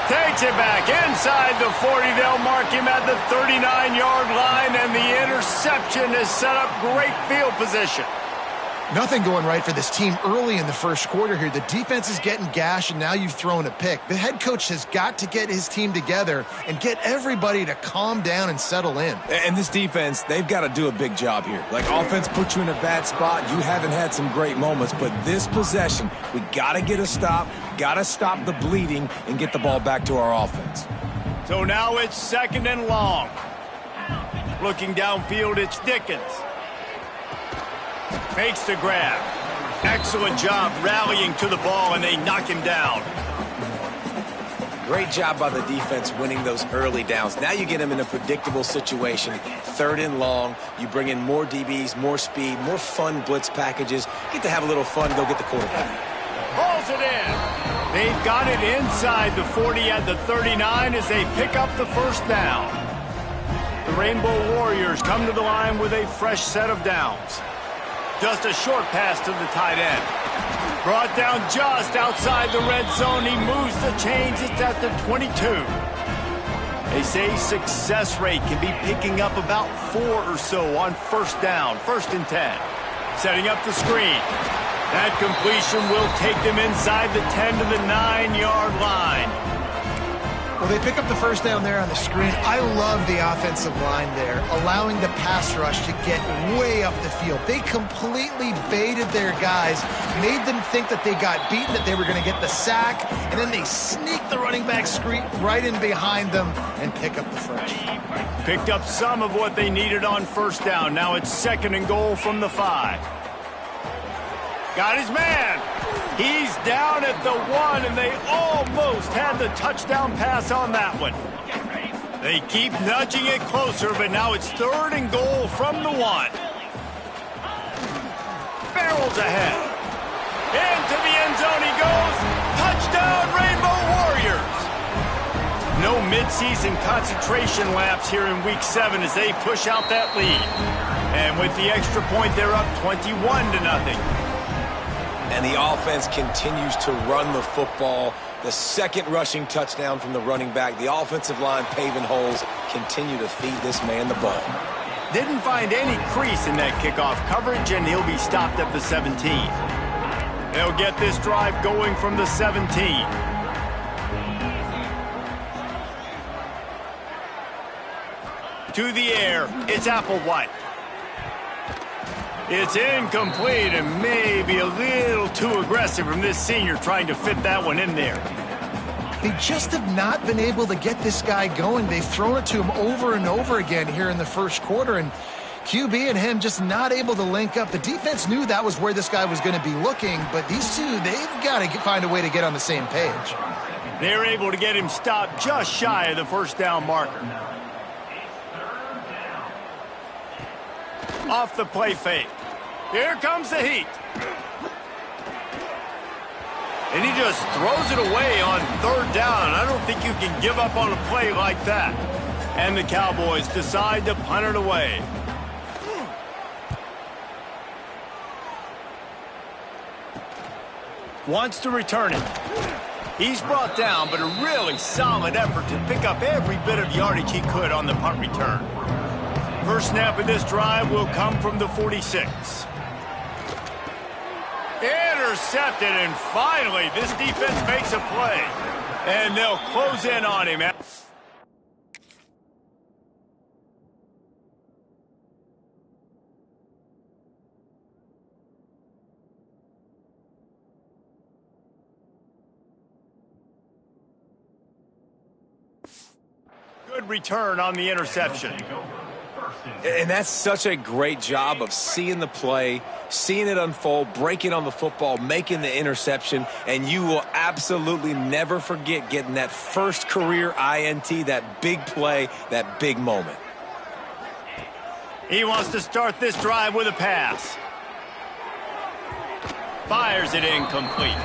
Takes it back inside the 40. They'll mark him at the 39-yard line, and the interception has set up great field position. Nothing going right for this team early in the first quarter here. The defense is getting gashed, and now you've thrown a pick. The head coach has got to get his team together and get everybody to calm down and settle in. And this defense, they've got to do a big job here. Like, offense put you in a bad spot. You haven't had some great moments, but this possession, we got to get a stop, got to stop the bleeding, and get the ball back to our offense. So now it's 2nd and long. Looking downfield, it's Dickens. Makes the grab. Excellent job rallying to the ball, and they knock him down. Great job by the defense winning those early downs. Now you get them in a predictable situation. 3rd and long. You bring in more DBs, more speed, more fun blitz packages. Get to have a little fun, go get the quarterback. Hauls it in. They've got it inside the 40 at the 39 as they pick up the first down. The Rainbow Warriors come to the line with a fresh set of downs. Just a short pass to the tight end. Brought down just outside the red zone. He moves the chains. It's at the 22. They say success rate can be picking up about 4 or so on first down, 1st and 10. Setting up the screen. That completion will take them inside the 10 to the 9-yard line. Well, they pick up the first down there on the screen. I love the offensive line there, allowing the pass rush to get way up the field. They completely baited their guys, made them think that they got beaten, that they were going to get the sack, and then they sneak the running back screen right in behind them and pick up the first. Picked up some of what they needed on first down. Now it's 2nd and goal from the 5. Got his man. He's down at the 1, and they almost had the touchdown pass on that one. They keep nudging it closer, but now it's 3rd and goal from the 1. Barrels ahead. Into the end zone he goes. Touchdown, Rainbow Warriors. No midseason concentration lapse here in Week 7 as they push out that lead. And with the extra point, they're up 21-0. And the offense continues to run the football. The 2nd rushing touchdown from the running back. The offensive line paving holes. Continue to feed this man the ball. Didn't find any crease in that kickoff coverage, and he'll be stopped at the 17. They'll get this drive going from the 17. To the air, it's Applewhite. It's incomplete and maybe a little too aggressive from this senior trying to fit that one in there. They just have not been able to get this guy going. They've thrown it to him over and over again here in the first quarter, and QB and him just not able to link up. The defense knew that was where this guy was going to be looking, but these two, they've got to find a way to get on the same page. They're able to get him stopped just shy of the first down marker. Off the play fake. Here comes the heat. And he just throws it away on 3rd down. I don't think you can give up on a play like that. And the Cowboys decide to punt it away. Wants to return it. He's brought down, but a really solid effort to pick up every bit of yardage he could on the punt return. First snap of this drive will come from the 46. Intercepted, and finally this defense makes a play. And they'll close in on him. Good return on the interception. And that's such a great job of seeing the play, seeing it unfold, breaking on the football, making the interception, and you will absolutely never forget getting that first career INT, that big play, that big moment. He wants to start this drive with a pass. Fires it incomplete.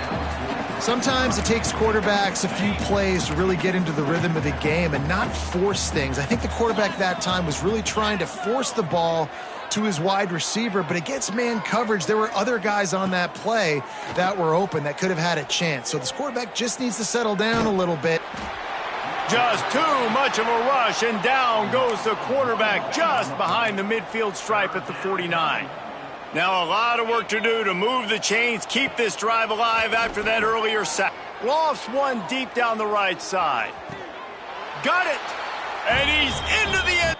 Sometimes it takes quarterbacks a few plays to really get into the rhythm of the game and not force things. I think the quarterback that time was really trying to force the ball to his wide receiver, but against man coverage, there were other guys on that play that were open that could have had a chance. So this quarterback just needs to settle down a little bit. Just too much of a rush, and down goes the quarterback just behind the midfield stripe at the 49. Now a lot of work to do to move the chains, keep this drive alive after that earlier sack. Lofts one deep down the right side. Got it! And he's into the end.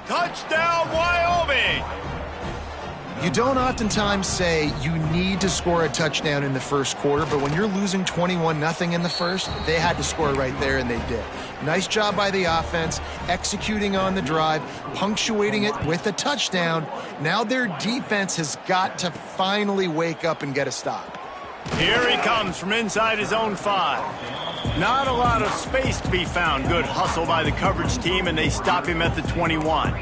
Touchdown, Wyoming! You don't oftentimes say you need to score a touchdown in the first quarter, but when you're losing 21-0 in the first, they had to score right there, and they did. Nice job by the offense, executing on the drive, punctuating it with a touchdown. Now their defense has got to finally wake up and get a stop. Here he comes from inside his own 5. Not a lot of space to be found. Good hustle by the coverage team, and they stop him at the 21.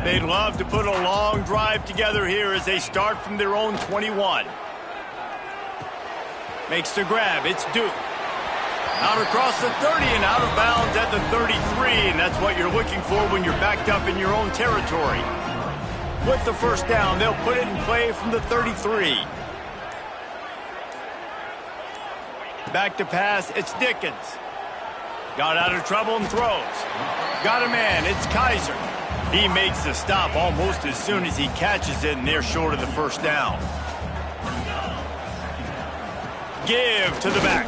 They'd love to put a long drive together here as they start from their own 21. Makes the grab. It's Duke. Out across the 30 and out of bounds at the 33, and that's what you're looking for when you're backed up in your own territory. With the first down, they'll put it in play from the 33. Back to pass, it's Dickens. Got out of trouble and throws. Got a man, it's Kaiser. He makes the stop almost as soon as he catches it, and they're short of the first down. Give to the back.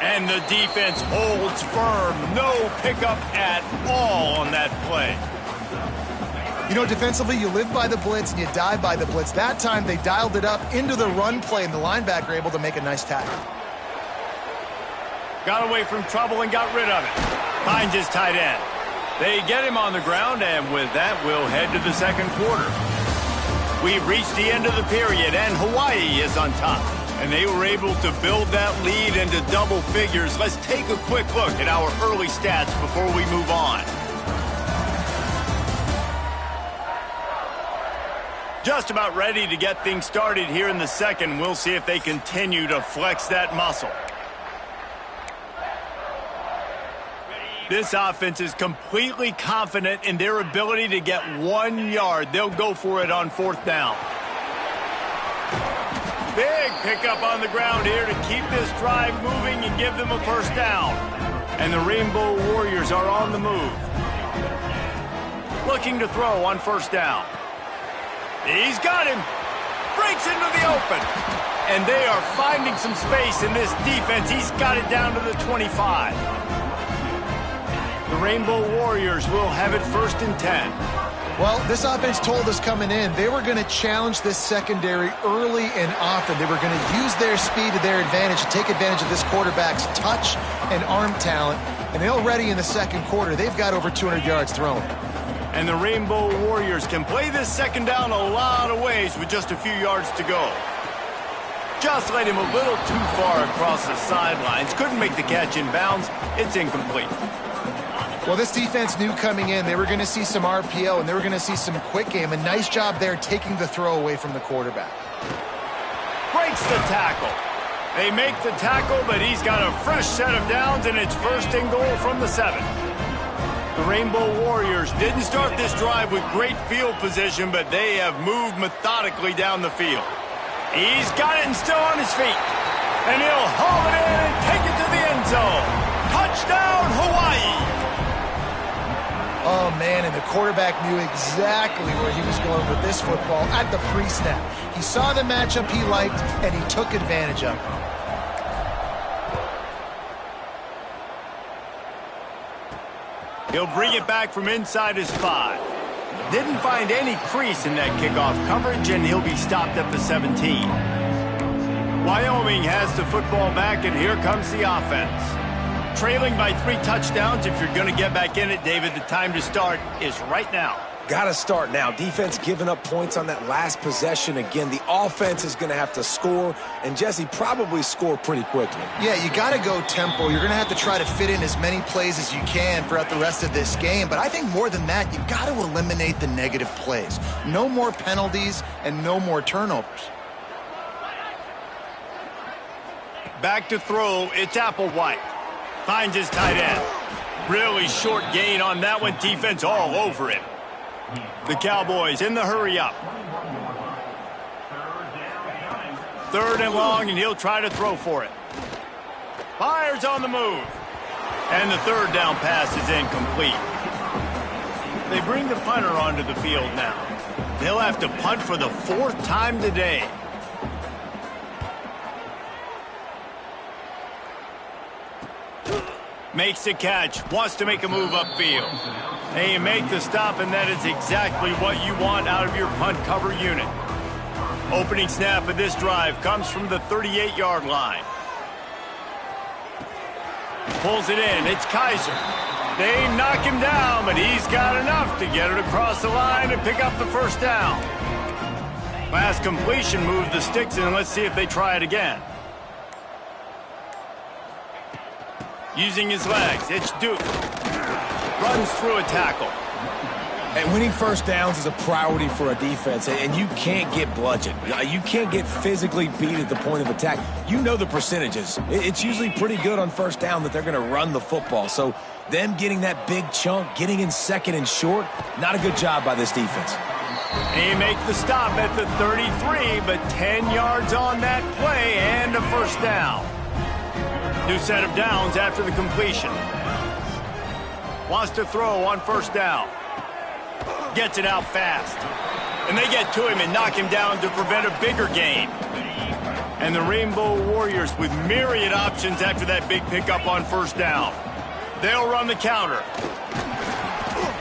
And the defense holds firm. No pickup at all on that play. You know, defensively, you live by the blitz and you die by the blitz. That time, they dialed it up into the run play, and the linebacker able to make a nice tackle. Got away from trouble and got rid of it. Finds his tight end. They get him on the ground, and with that, we'll head to the second quarter. We've reached the end of the period, and Hawaii is on top. And they were able to build that lead into double figures. Let's take a quick look at our early stats before we move on. Just about ready to get things started here in the second. We'll see if they continue to flex that muscle. This offense is completely confident in their ability to get 1 yard. They'll go for it on fourth down. Big pickup on the ground here to keep this drive moving and give them a first down. And the Rainbow Warriors are on the move. Looking to throw on first down. He's got him. Breaks into the open. And they are finding some space in this defense. He's got it down to the 25. The Rainbow Warriors will have it 1st and 10. Well, this offense told us coming in they were going to challenge this secondary early and often. They were going to use their speed to their advantage and take advantage of this quarterback's touch and arm talent. And already in the second quarter, they've got over 200 yards thrown. And the Rainbow Warriors can play this second down a lot of ways with just a few yards to go. Just let him a little too far across the sidelines. Couldn't make the catch in bounds. It's incomplete. Well, this defense knew coming in they were going to see some RPO and they were going to see some quick game. A nice job there taking the throw away from the quarterback. Breaks the tackle. They make the tackle, but he's got a fresh set of downs, and it's 1st and goal from the 7. The Rainbow Warriors didn't start this drive with great field position, but they have moved methodically down the field. He's got it and still on his feet. And he'll haul it in and take it to the end zone. Touchdown, Hawaii! Oh, man, and the quarterback knew exactly where he was going with this football at the pre-snap. He saw the matchup he liked, and he took advantage of it. He'll bring it back from inside his 5. Didn't find any crease in that kickoff coverage, and he'll be stopped at the 17. Wyoming has the football back, and here comes the offense. Trailing by 3 touchdowns. If you're going to get back in it, David, the time to start is right now. Got to start now. Defense giving up points on that last possession. Again, the offense is going to have to score, and Jesse probably score pretty quickly. Yeah, you got to go tempo. You're going to have to try to fit in as many plays as you can throughout the rest of this game. But I think more than that, you got to eliminate the negative plays. No more penalties and no more turnovers. Back to throw. It's Applewhite. Finds his tight end. Really short gain on that one. Defense all over him. The Cowboys in the hurry up. 3rd and long, and he'll try to throw for it. Fires on the move. And the 3rd down pass is incomplete. They bring the punter onto the field now. They'll have to punt for the 4th time today. Makes the catch, wants to make a move upfield. And you make the stop, and that is exactly what you want out of your punt cover unit. Opening snap of this drive comes from the 38-yard line. Pulls it in. It's Kaiser. They knock him down, but he's got enough to get it across the line and pick up the first down. Last completion moved the sticks in. Let's see if they try it again. Using his legs, it's Duke. Runs through a tackle. And winning first downs is a priority for a defense, and you can't get bludgeoned. You can't get physically beat at the point of attack. You know the percentages. It's usually pretty good on first down that they're going to run the football. So them getting that big chunk, getting in second and short, not a good job by this defense. They make the stop at the 33, but 10 yards on that play and a first down. New set of downs after the completion. Wants to throw on first down. Gets it out fast. And they get to him and knock him down to prevent a bigger gain. And the Rainbow Warriors with myriad options after that big pickup on first down. They'll run the counter.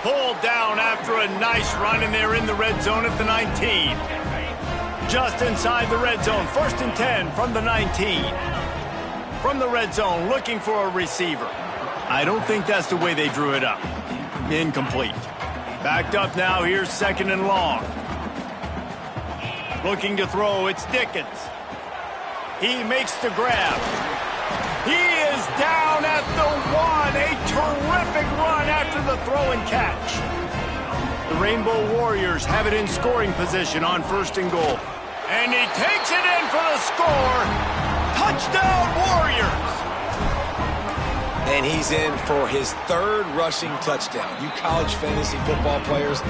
Pulled down after a nice run, and they're in the red zone at the 19. Just inside the red zone, 1st and 10 from the 19. From the red zone, looking for a receiver. I don't think that's the way they drew it up. Incomplete. Backed up now, here's 2nd and long. Looking to throw, it's Dickens. He makes the grab. He is down at the 1. A terrific run after the throw and catch. The Rainbow Warriors have it in scoring position on 1st and goal. And he takes it in for the score. Touchdown, Warriors! And he's in for his 3rd rushing touchdown. You college fantasy football players,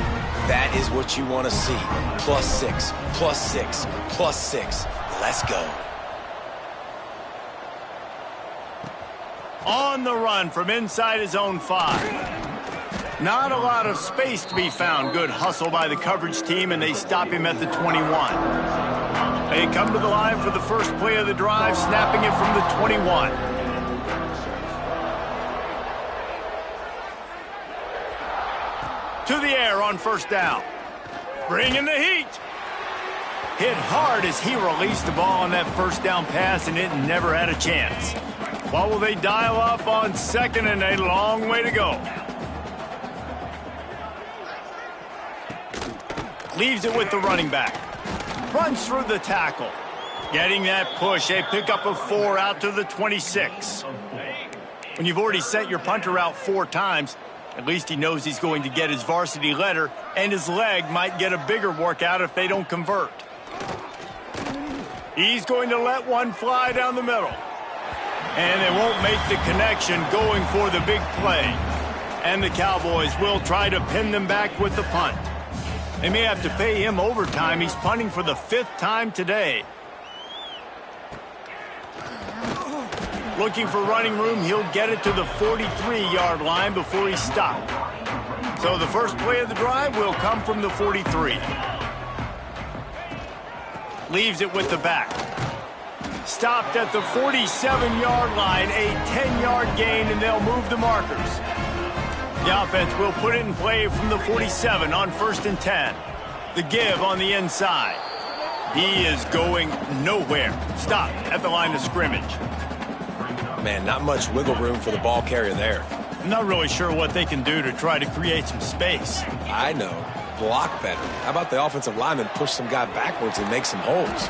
that is what you want to see. +6, +6, +6. Let's go. On the run from inside his own 5. Not a lot of space to be found. Good hustle by the coverage team, and they stop him at the 21. They come to the line for the first play of the drive, snapping it from the 21. To the air on first down. Bringing the heat. Hit hard as he released the ball on that first down pass, and it never had a chance. What will they dial up on 2nd and a long way to go? Leaves it with the running back. Runs through the tackle. Getting that push, a pickup of 4 out to the 26. When you've already sent your punter out 4 times, at least he knows he's going to get his varsity letter, and his leg might get a bigger workout if they don't convert. He's going to let one fly down the middle. And they won't make the connection going for the big play. And the Cowboys will try to pin them back with the punt. They may have to pay him overtime. He's punting for the 5th time today. Looking for running room, he'll get it to the 43-yard line before he's stopped. So the first play of the drive will come from the 43. Leaves it with the back. Stopped at the 47-yard line, a 10-yard gain, and they'll move the markers. The offense will put it in play from the 47 on 1st and 10. The give on the inside. He is going nowhere. Stopped at the line of scrimmage. Man, not much wiggle room for the ball carrier there. I'm not really sure what they can do to try to create some space. I know. Block better. How about the offensive lineman push some guy backwards and make some holes?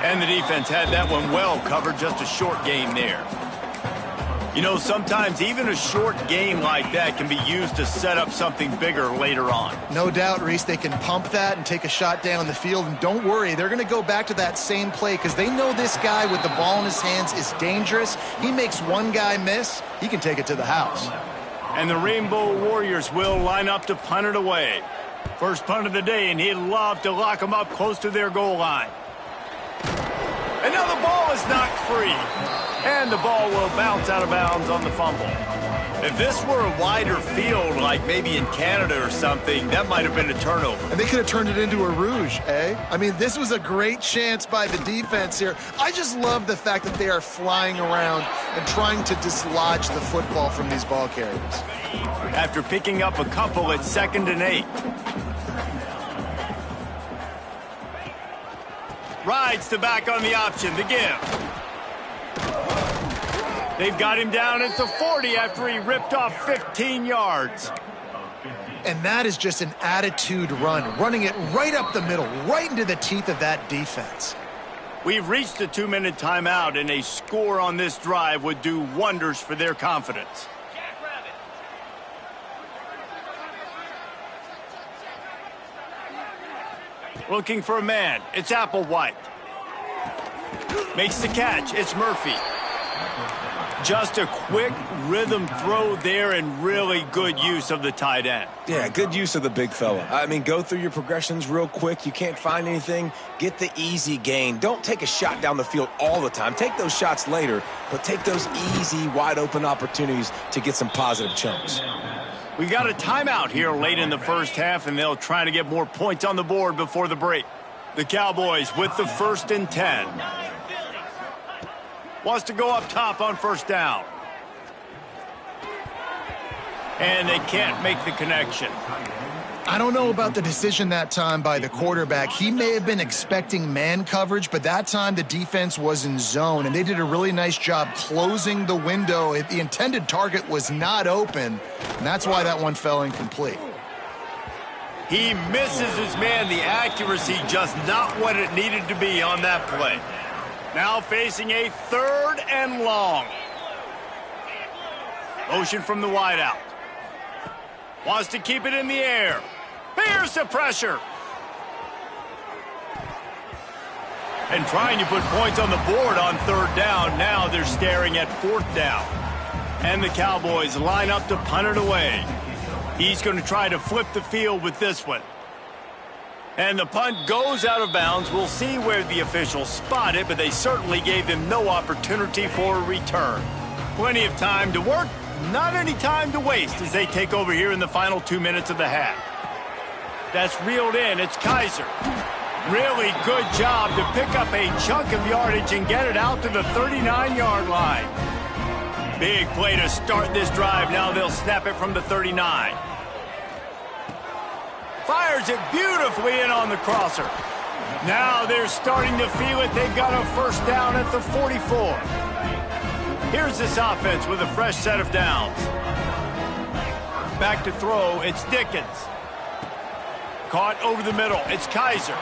And the defense had that one well covered, just a short game there. You know, sometimes even a short game like that can be used to set up something bigger later on. No doubt, Reese, they can pump that and take a shot down the field. And don't worry, they're going to go back to that same play because they know this guy with the ball in his hands is dangerous. He makes one guy miss, he can take it to the house. And the Rainbow Warriors will line up to punt it away. First punt of the day, and he'd love to lock them up close to their goal line. And now the ball is knocked free. And the ball will bounce out of bounds on the fumble. If this were a wider field, like maybe in Canada or something, that might have been a turnover. And they could have turned it into a rouge, eh? I mean, this was a great chance by the defense here. I just love the fact that they are flying around and trying to dislodge the football from these ball carriers. after picking up a couple at 2nd and 8. Rides the back on the option, the give. They've got him down at the 40 after he ripped off 15 yards. And that is just an attitude run, running it right up the middle, right into the teeth of that defense. We've reached the 2-minute timeout, and a score on this drive would do wonders for their confidence. Looking for a man. It's Applewhite. Makes the catch. It's Murphy. Just a quick rhythm throw there and really good use of the tight end. Yeah, good use of the big fella. I mean, go through your progressions real quick. You can't find anything. Get the easy gain. Don't take a shot down the field all the time. Take those shots later, but take those easy, wide-open opportunities to get some positive chunks. We got a timeout here late in the first half, and they'll try to get more points on the board before the break. The Cowboys with the 1st and 10. Wants to go up top on 1st down. And they can't make the connection. I don't know about the decision that time by the quarterback. He may have been expecting man coverage, but that time the defense was in zone, and they did a really nice job closing the window. The intended target was not open, and that's why that one fell incomplete. He misses his man. The accuracy just not what it needed to be on that play. Now facing a 3rd and long. Motion from the wideout. Wants to keep it in the air. Here's the pressure. And trying to put points on the board on 3rd down. Now they're staring at 4th down. And the Cowboys line up to punt it away. He's going to try to flip the field with this one. And the punt goes out of bounds. We'll see where the officials spot it, but they certainly gave him no opportunity for a return. Plenty of time to work, not any time to waste as they take over here in the final 2 minutes of the half. That's reeled in. It's Kaiser. Really good job to pick up a chunk of yardage and get it out to the 39-yard line. Big play to start this drive. Now they'll snap it from the 39. Fires it beautifully in on the crosser. Now they're starting to feel it. They've got a 1st down at the 44. Here's this offense with a fresh set of downs. Back to throw. It's Dickens. Caught over the middle. It's Kaiser.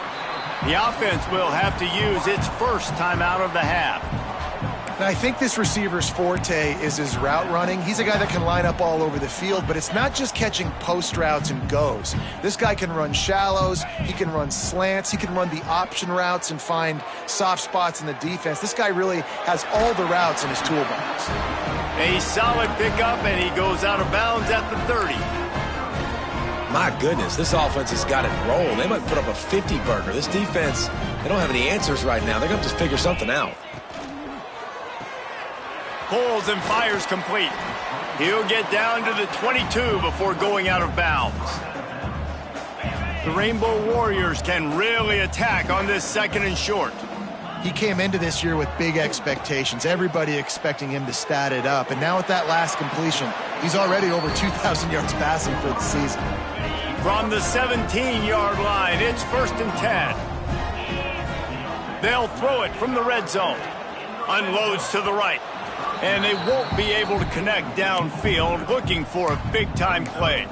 The offense will have to use its first timeout of the half. And I think this receiver's forte is his route running. He's a guy that can line up all over the field, but it's not just catching post routes and goes. This guy can run shallows, he can run slants, he can run the option routes and find soft spots in the defense. This guy really has all the routes in his toolbox. A solid pickup, and he goes out of bounds at the 30. My goodness, this offense has got it rolling. They might put up a 50-burger. This defense, they don't have any answers right now. They're going to just figure something out. Pulls and fires complete. He'll get down to the 22 before going out of bounds. The Rainbow Warriors can really attack on this 2nd and short. He came into this year with big expectations. Everybody expecting him to stat it up. And now with that last completion, he's already over 2,000 yards passing for the season. From the 17-yard line, it's 1st and 10. They'll throw it from the red zone. Unloads to the right. And they won't be able to connect downfield, looking for a big-time play.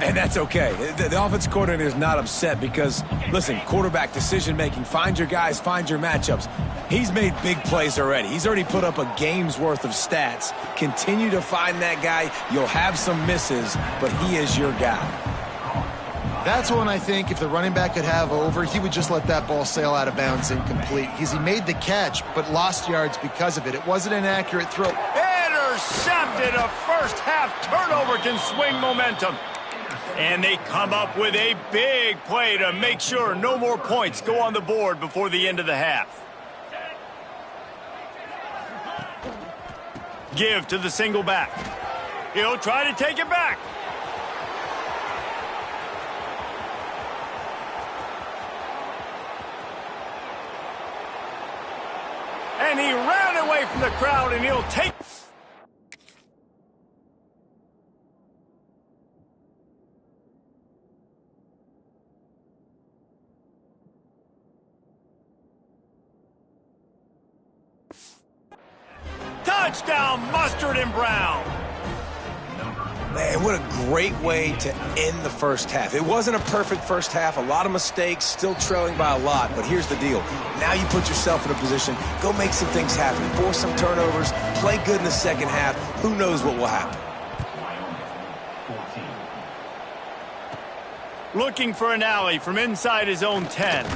And that's okay. The offensive coordinator is not upset because, listen, quarterback decision-making, find your guys, find your matchups. He's made big plays already. He's already put up a game's worth of stats. Continue to find that guy. You'll have some misses, but he is your guy. That's one I think if the running back could have over, he would just let that ball sail out of bounds incomplete. He made the catch, but lost yards because of it. It wasn't an accurate throw. Intercepted. A first-half turnover can swing momentum. And they come up with a big play to make sure no more points go on the board before the end of the half. Give to the single back. He'll try to take it back. And he ran away from the crowd, and he'll take... Touchdown, Mustard and Brown. Man, what a great way to end the first half. It wasn't a perfect first half, a lot of mistakes, still trailing by a lot, but here's the deal. Now you put yourself in a position, go make some things happen, force some turnovers, play good in the second half. Who knows what will happen? Looking for an alley from inside his own 10.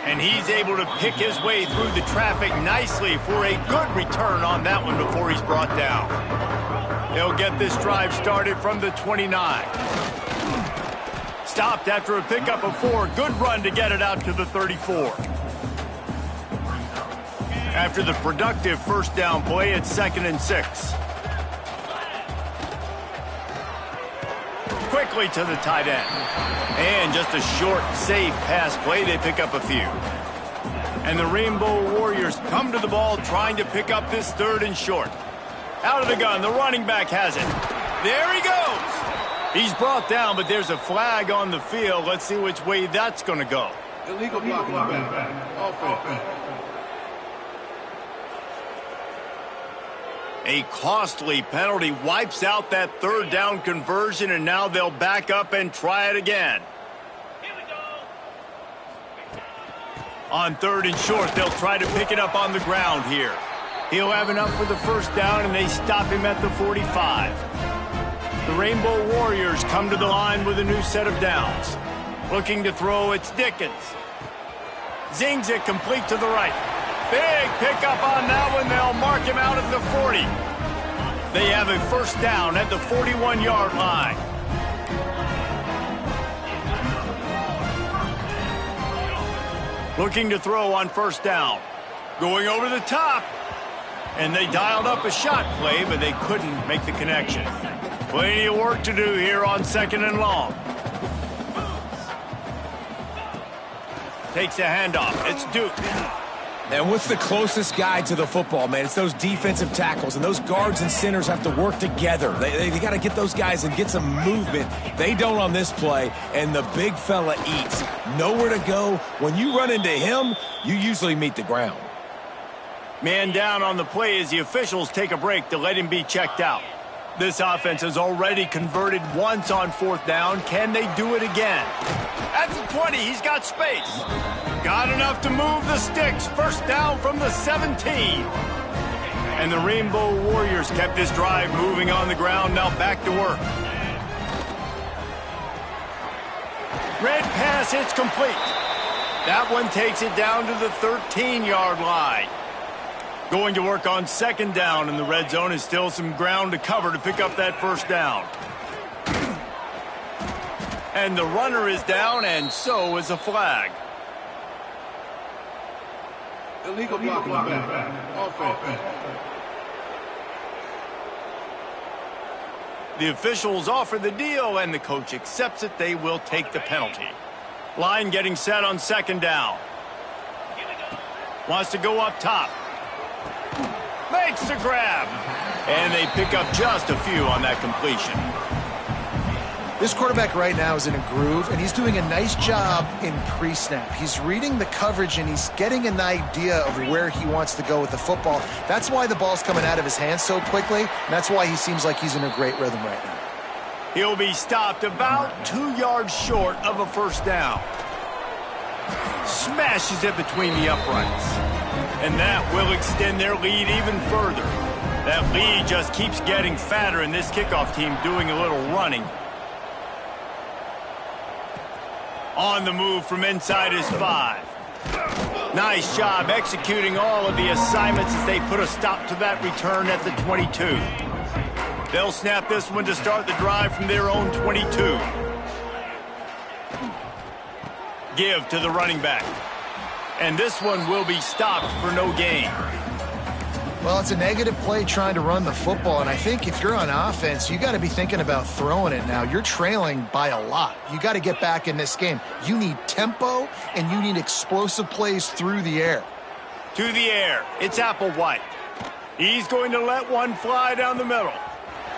And he's able to pick his way through the traffic nicely for a good return on that one before he's brought down. They'll get this drive started from the 29. Stopped after a pickup of 4. Good run to get it out to the 34. After the productive first down play, it's 2nd and 6. Quickly to the tight end. And just a short, safe pass play. They pick up a few. And the Rainbow Warriors come to the ball trying to pick up this 3rd and short. Out of the gun, the running back has it. There he goes. He's brought down, but there's a flag on the field. Let's see which way that's going to go. Illegal blocking back. Offense. A costly penalty wipes out that 3rd down conversion, and now they'll back up and try it again. Here we go. On 3rd and short, they'll try to pick it up on the ground here. He'll have enough for the first down, and they stop him at the 45. The Rainbow Warriors come to the line with a new set of downs. Looking to throw, it's Dickens. Zings it complete to the right. Big pickup on that one. They'll mark him out at the 40. They have a first down at the 41-yard line. Looking to throw on first down. Going over the top. And they dialed up a shot play, but they couldn't make the connection. Plenty of work to do here on 2nd and long. Takes a handoff. It's Duke. And what's the closest guy to the football, man? It's those defensive tackles, and those guards and centers have to work together. They got to get those guys and get some movement. They don't on this play, and the big fella eats. Nowhere to go. When you run into him, you usually meet the ground. Man down on the play as the officials take a break to let him be checked out. This offense has already converted once on 4th down. Can they do it again? At the 20, he's got space. Got enough to move the sticks. First down from the 17. And the Rainbow Warriors kept this drive moving on the ground. Now back to work. Red pass, it's complete. That one takes it down to the 13-yard line. Going to work on 2nd down, and the red zone is still some ground to cover to pick up that first down. And the runner is down, and so is a flag. Illegal blocking back. Offense. The officials offer the deal, and the coach accepts it. They will take the penalty. Line getting set on 2nd down. Wants to go up top. Makes the grab. And they pick up just a few on that completion. This quarterback right now is in a groove, and he's doing a nice job in pre-snap. He's reading the coverage, and he's getting an idea of where he wants to go with the football. That's why the ball's coming out of his hands so quickly, and that's why he seems like he's in a great rhythm right now. He'll be stopped about 2 yards short of a first down. Smashes it between the uprights. And that will extend their lead even further. That lead just keeps getting fatter, and this kickoff team doing a little running. On the move from inside his 5. Nice job executing all of the assignments as they put a stop to that return at the 22. They'll snap this one to start the drive from their own 22. Give to the running back. And this one will be stopped for no gain. Well, it's a negative play trying to run the football, and I think if you're on offense, you got to be thinking about throwing it now. You're trailing by a lot. You got to get back in this game. You need tempo, and you need explosive plays through the air. To the air, it's Applewhite. He's going to let one fly down the middle.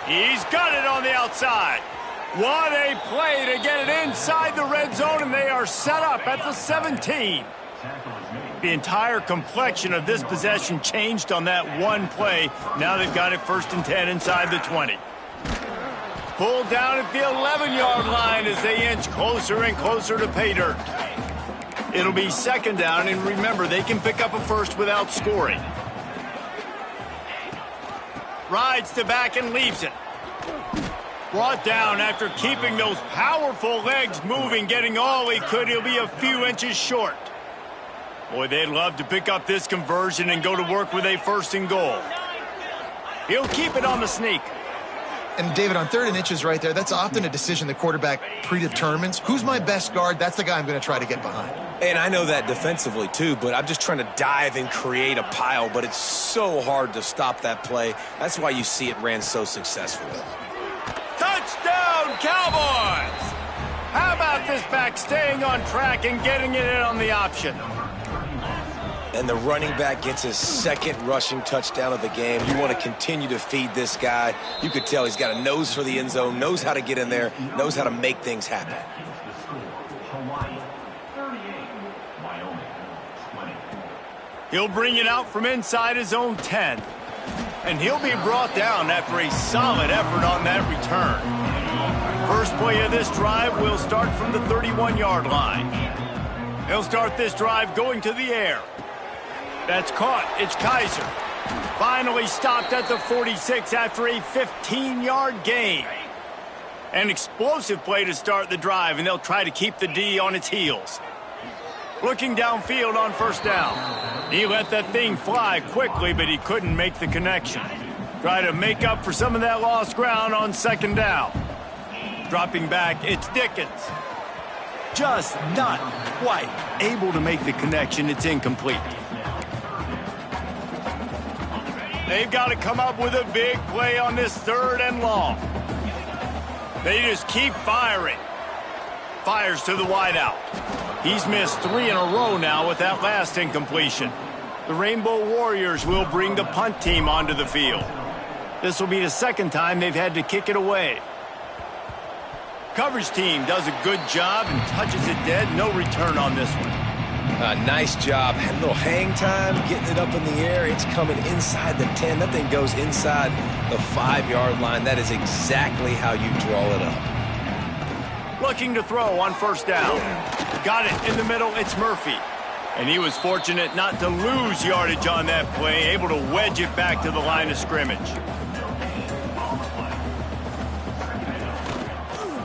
He's got it on the outside. What a play to get it inside the red zone, and they are set up at the 17. The entire complexion of this possession changed on that one play. Now they've got it 1st and 10 inside the 20. Pulled down at the 11-yard line as they inch closer and closer to pay dirt. It'll be 2nd down, and remember, they can pick up a first without scoring. Rides to back and leaves it. Brought down after keeping those powerful legs moving, getting all he could. He'll be a few inches short. Boy, they'd love to pick up this conversion and go to work with a 1st and goal. He'll keep it on the sneak. And David, on 3rd and inches right there, that's often a decision the quarterback predetermines. Who's my best guard? That's the guy I'm going to try to get behind. And I know that defensively, too, but I'm just trying to dive and create a pile, but it's so hard to stop that play. That's why you see it ran so successfully. Touchdown, Cowboys! How about this back staying on track and getting it in on the option? And the running back gets his 2nd rushing touchdown of the game. You want to continue to feed this guy. You could tell he's got a nose for the end zone, knows how to get in there, knows how to make things happen. He'll bring it out from inside his own 10. And he'll be brought down after a solid effort on that return. First play of this drive will start from the 31-yard line. He'll start this drive going to the air. That's caught. It's Kaiser. Finally stopped at the 46 after a 15-yard gain. An explosive play to start the drive, and they'll try to keep the D on its heels. Looking downfield on 1st down. He let that thing fly quickly, but he couldn't make the connection. Try to make up for some of that lost ground on 2nd down. Dropping back, it's Dickens. Just not quite able to make the connection. It's incomplete. They've got to come up with a big play on this 3rd and long. They just keep firing. Fires to the wideout. He's missed 3 in a row now with that last incompletion. The Rainbow Warriors will bring the punt team onto the field. This will be the 2nd time they've had to kick it away. Coverage team does a good job and touches it dead. No return on this one. Nice job. A little hang time, getting it up in the air. It's coming inside the 10. That thing goes inside the 5-yard line. That is exactly how you draw it up. Looking to throw on 1st down. Got it in the middle. It's Murphy. And he was fortunate not to lose yardage on that play, able to wedge it back to the line of scrimmage.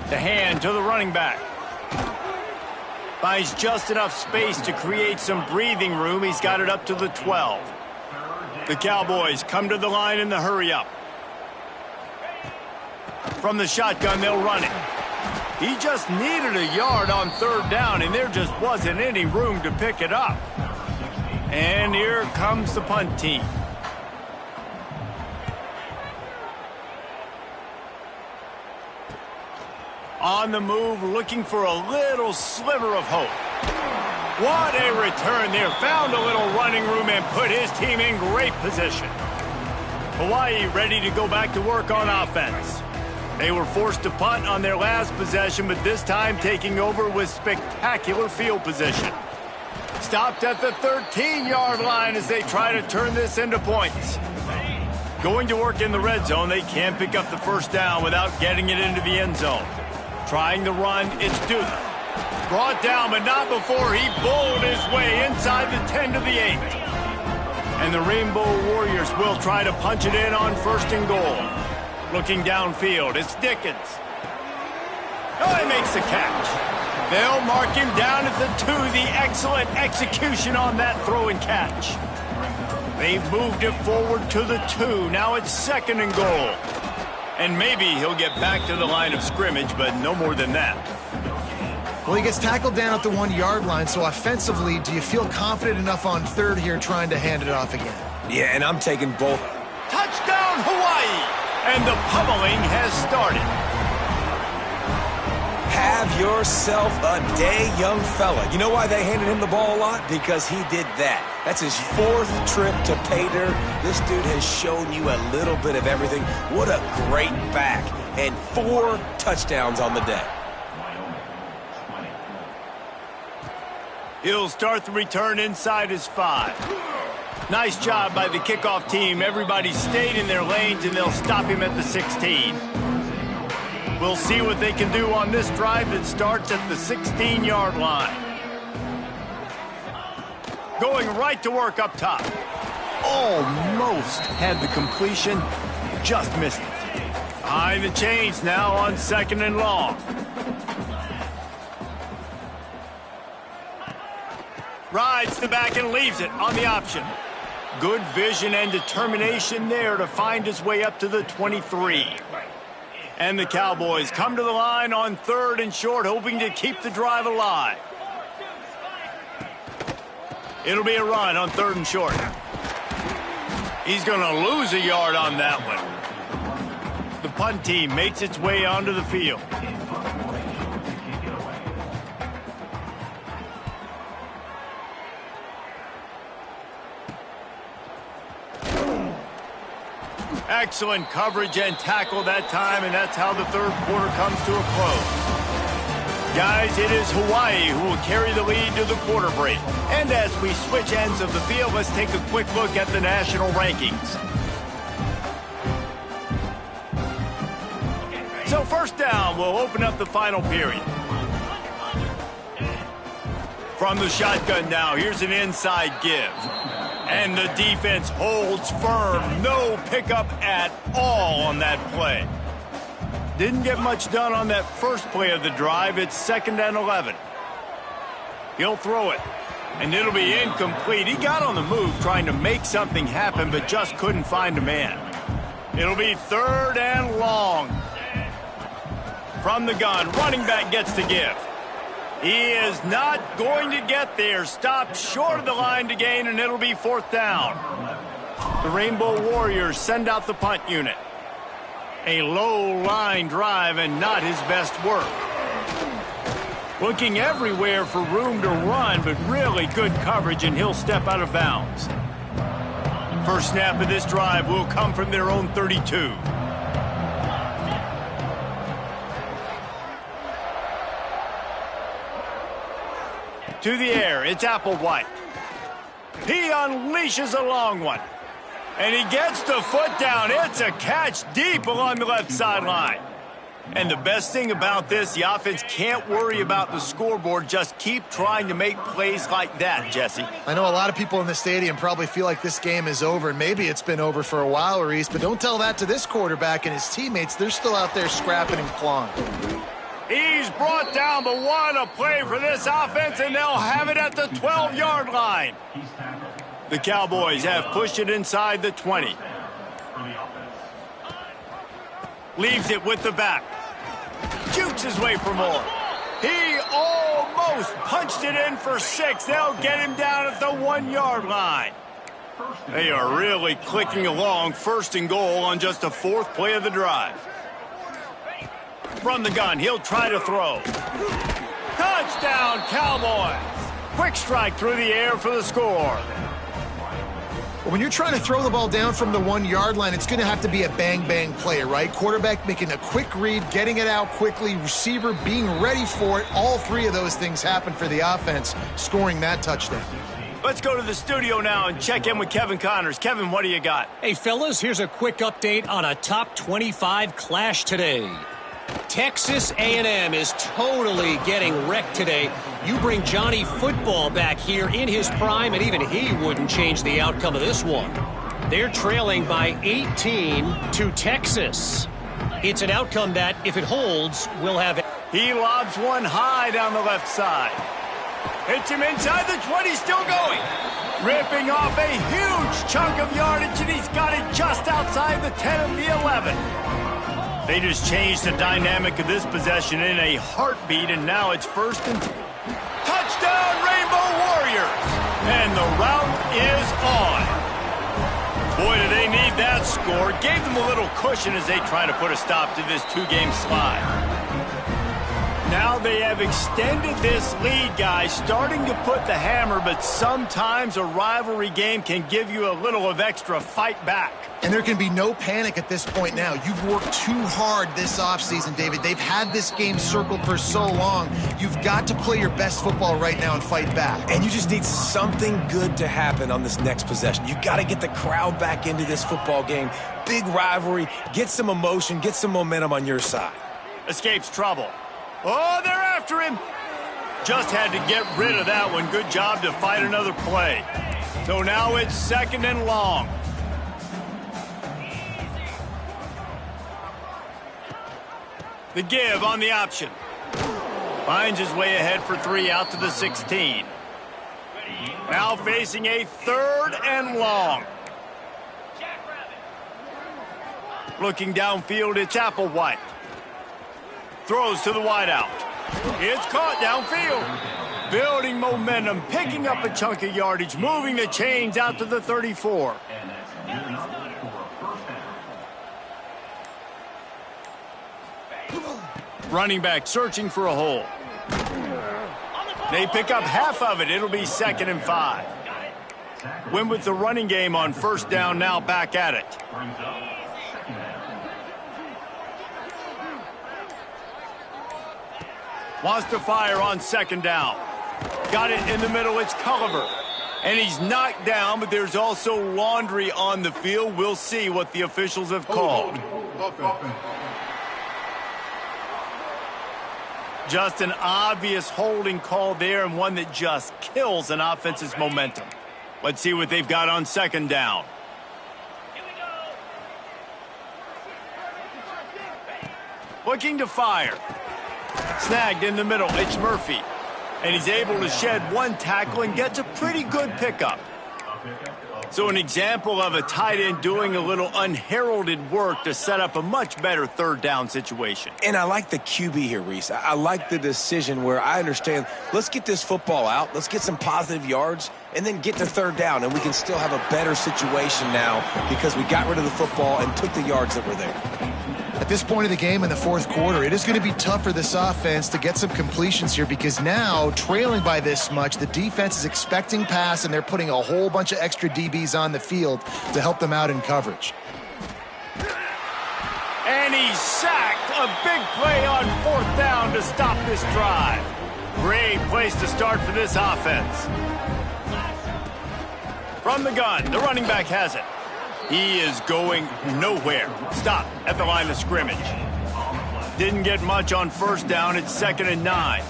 The hand to the running back. Finds just enough space to create some breathing room. He's got it up to the 12. The Cowboys come to the line in the hurry-up. From the shotgun, they'll run it. He just needed a yard on 3rd down, and there just wasn't any room to pick it up. And here comes the punt team. On the move, looking for a little sliver of hope. What a return there. Found a little running room and put his team in great position. Hawaii ready to go back to work on offense. They were forced to punt on their last possession, but this time taking over with spectacular field position. Stopped at the 13-yard line as they try to turn this into points. Going to work in the red zone, they can't pick up the 1st down without getting it into the end zone. Trying to run, it's Duke. Brought down, but not before he bowled his way inside the 10 to the 8. And the Rainbow Warriors will try to punch it in on 1st and goal. Looking downfield, it's Dickens. Oh, he makes the catch. They'll mark him down at the 2. The excellent execution on that throw and catch. They've moved it forward to the 2. Now it's 2nd and goal. And maybe he'll get back to the line of scrimmage, but no more than that. Well, he gets tackled down at the 1-yard line, so offensively, do you feel confident enough on 3rd here trying to hand it off again? Yeah, and I'm taking both. Touchdown, Hawaii! And the pummeling has started. Have yourself a day, young fella. You know why they handed him the ball a lot? Because he did that. That's his 4th trip to pay dirt. This dude has shown you a little bit of everything. What a great back. And 4 touchdowns on the day. He'll start the return inside his 5. Nice job by the kickoff team. Everybody stayed in their lanes, and they'll stop him at the 16. We'll see what they can do on this drive that starts at the 16-yard line. Going right to work up top. Almost had the completion, just missed it. Behind the chains now on 2nd and long. Rides the back and leaves it on the option. Good vision and determination there to find his way up to the 23. And the Cowboys come to the line on 3rd and short, hoping to keep the drive alive. It'll be a run on 3rd and short. He's going to lose a yard on that one. The punt team makes its way onto the field. Excellent coverage and tackle that time, and that's how the 3rd quarter comes to a close. Guys, it is Hawaii who will carry the lead to the quarter break. And as we switch ends of the field, let's take a quick look at the national rankings. So 1st down, we'll open up the final period. From the shotgun now, here's an inside give. And the defense holds firm. No pickup at all on that play. Didn't get much done on that first play of the drive. It's 2nd and 11. He'll throw it, and it'll be incomplete. He got on the move trying to make something happen, but just couldn't find a man. It'll be 3rd and long. From the gun, running back gets to give. He is not going to get there. Stopped short of the line to gain, and it'll be 4th down. The Rainbow Warriors send out the punt unit. A low-line drive and not his best work. Looking everywhere for room to run, but really good coverage, and he'll step out of bounds. First snap of this drive will come from their own 32. To the air, it's Applewhite. He unleashes a long one. And he gets the foot down. It's a catch deep along the left sideline. And the best thing about this, the offense can't worry about the scoreboard. Just keep trying to make plays like that, Jesse. I know a lot of people in the stadium probably feel like this game is over. Maybe it's been over for a while, Reese, but don't tell that to this quarterback and his teammates. They're still out there scrapping and clawing. He's brought down, but what a play for this offense, and they'll have it at the 12-yard line. The Cowboys have pushed it inside the 20. Leaves it with the back. Jukes his way for more. He almost punched it in for 6. They'll get him down at the 1-yard line. They are really clicking along. 1st and goal on just the 4th play of the drive. From the gun, he'll try to throw. Touchdown, Cowboys! Quick strike through the air for the score. When you're trying to throw the ball down from the 1-yard line, it's going to have to be a bang-bang play, right? Quarterback making a quick read, getting it out quickly, receiver being ready for it. All 3 of those things happen for the offense, scoring that touchdown. Let's go to the studio now and check in with Kevin Connors. Kevin, what do you got? Hey, fellas, here's a quick update on a top 25 clash today. Texas A&M is totally getting wrecked today. You bring Johnny Football back here in his prime, and even he wouldn't change the outcome of this one. They're trailing by 18 to Texas. It's an outcome that, if it holds, will have... He lobs one high down the left side. Hits him inside the 20, still going. Ripping off a huge chunk of yardage, and he's got it just outside the 10 of the 11. They just changed the dynamic of this possession in a heartbeat, and now it's 1st and... Touchdown, Rainbow Warriors! And the route is on. Boy, do they need that score. Gave them a little cushion as they try to put a stop to this 2-game slide. Now they have extended this lead, guys, starting to put the hammer, but sometimes a rivalry game can give you a little of extra fight back. And there can be no panic at this point now. You've worked too hard this offseason, David. They've had this game circled for so long. You've got to play your best football right now and fight back. And you just need something good to happen on this next possession. You got to get the crowd back into this football game. Big rivalry. Get some emotion. Get some momentum on your side. Escapes trouble. Oh, they're after him. Just had to get rid of that one. Good job to fight another play. So now it's 2nd and long. The give on the option. Finds his way ahead for 3 out to the 16. Now facing a 3rd and long. Looking downfield, it's Applewhite. Throws to the wideout. It's caught downfield. Building momentum, picking up a chunk of yardage, moving the chains out to the 34. Running back searching for a hole. They pick up half of it. It'll be 2nd and 5. Win with the running game on 1st down, now back at it. Wants to fire on 2nd down. Got it in the middle. It's Culliver. And he's knocked down, but there's also laundry on the field. We'll see what the officials have called. Just an obvious holding call there, and one that just kills an offense's momentum. Let's see what they've got on 2nd down. Looking to fire. Snagged in the middle, it's Murphy. And he's able to shed one tackle and gets a pretty good pickup. So an example of a tight end doing a little unheralded work to set up a much better 3rd down situation. And I like the QB here, Reese. I like the decision where I understand, let's get this football out, let's get some positive yards, and then get to 3rd down, and we can still have a better situation now because we got rid of the football and took the yards that were there. At this point of the game in the 4th quarter, it is going to be tough for this offense to get some completions here because now, trailing by this much, the defense is expecting pass, and they're putting a whole bunch of extra DBs on the field to help them out in coverage. And he's sacked. A big play on 4th down to stop this drive. Great place to start for this offense. From the gun, the running back has it. He is going nowhere. Stop at the line of scrimmage. Didn't get much on 1st down. It's 2nd and 9.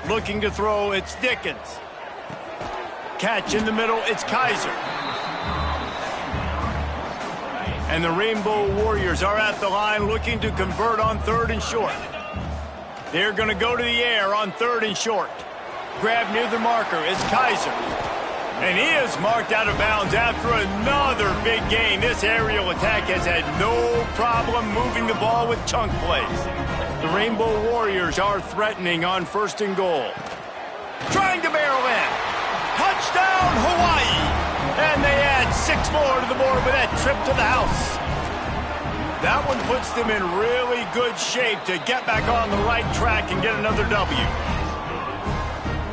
Looking to throw, it's Dickens. Catch in the middle, it's Kaiser. And the Rainbow Warriors are at the line looking to convert on 3rd and short. They're going to go to the air on 3rd and short. Grab near the marker, it's Kaiser. And he is marked out of bounds after another big gain. This aerial attack has had no problem moving the ball with chunk plays. The Rainbow Warriors are threatening on 1st and goal. Trying to barrel in. Touchdown, Hawaii. And they add 6 more to the board with that trip to the house. That one puts them in really good shape to get back on the right track and get another W.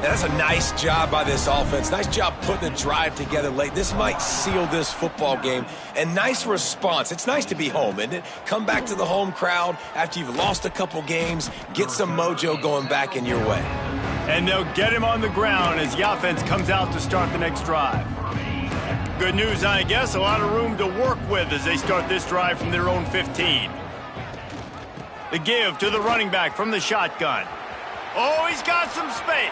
That's a nice job by this offense. Nice job putting a drive together late. This might seal this football game. And nice response. It's nice to be home, isn't it? Come back to the home crowd after you've lost a couple games. Get some mojo going back in your way. And they'll get him on the ground as the offense comes out to start the next drive. Good news, I guess. A lot of room to work with as they start this drive from their own 15. The give to the running back from the shotgun. Oh, he's got some space.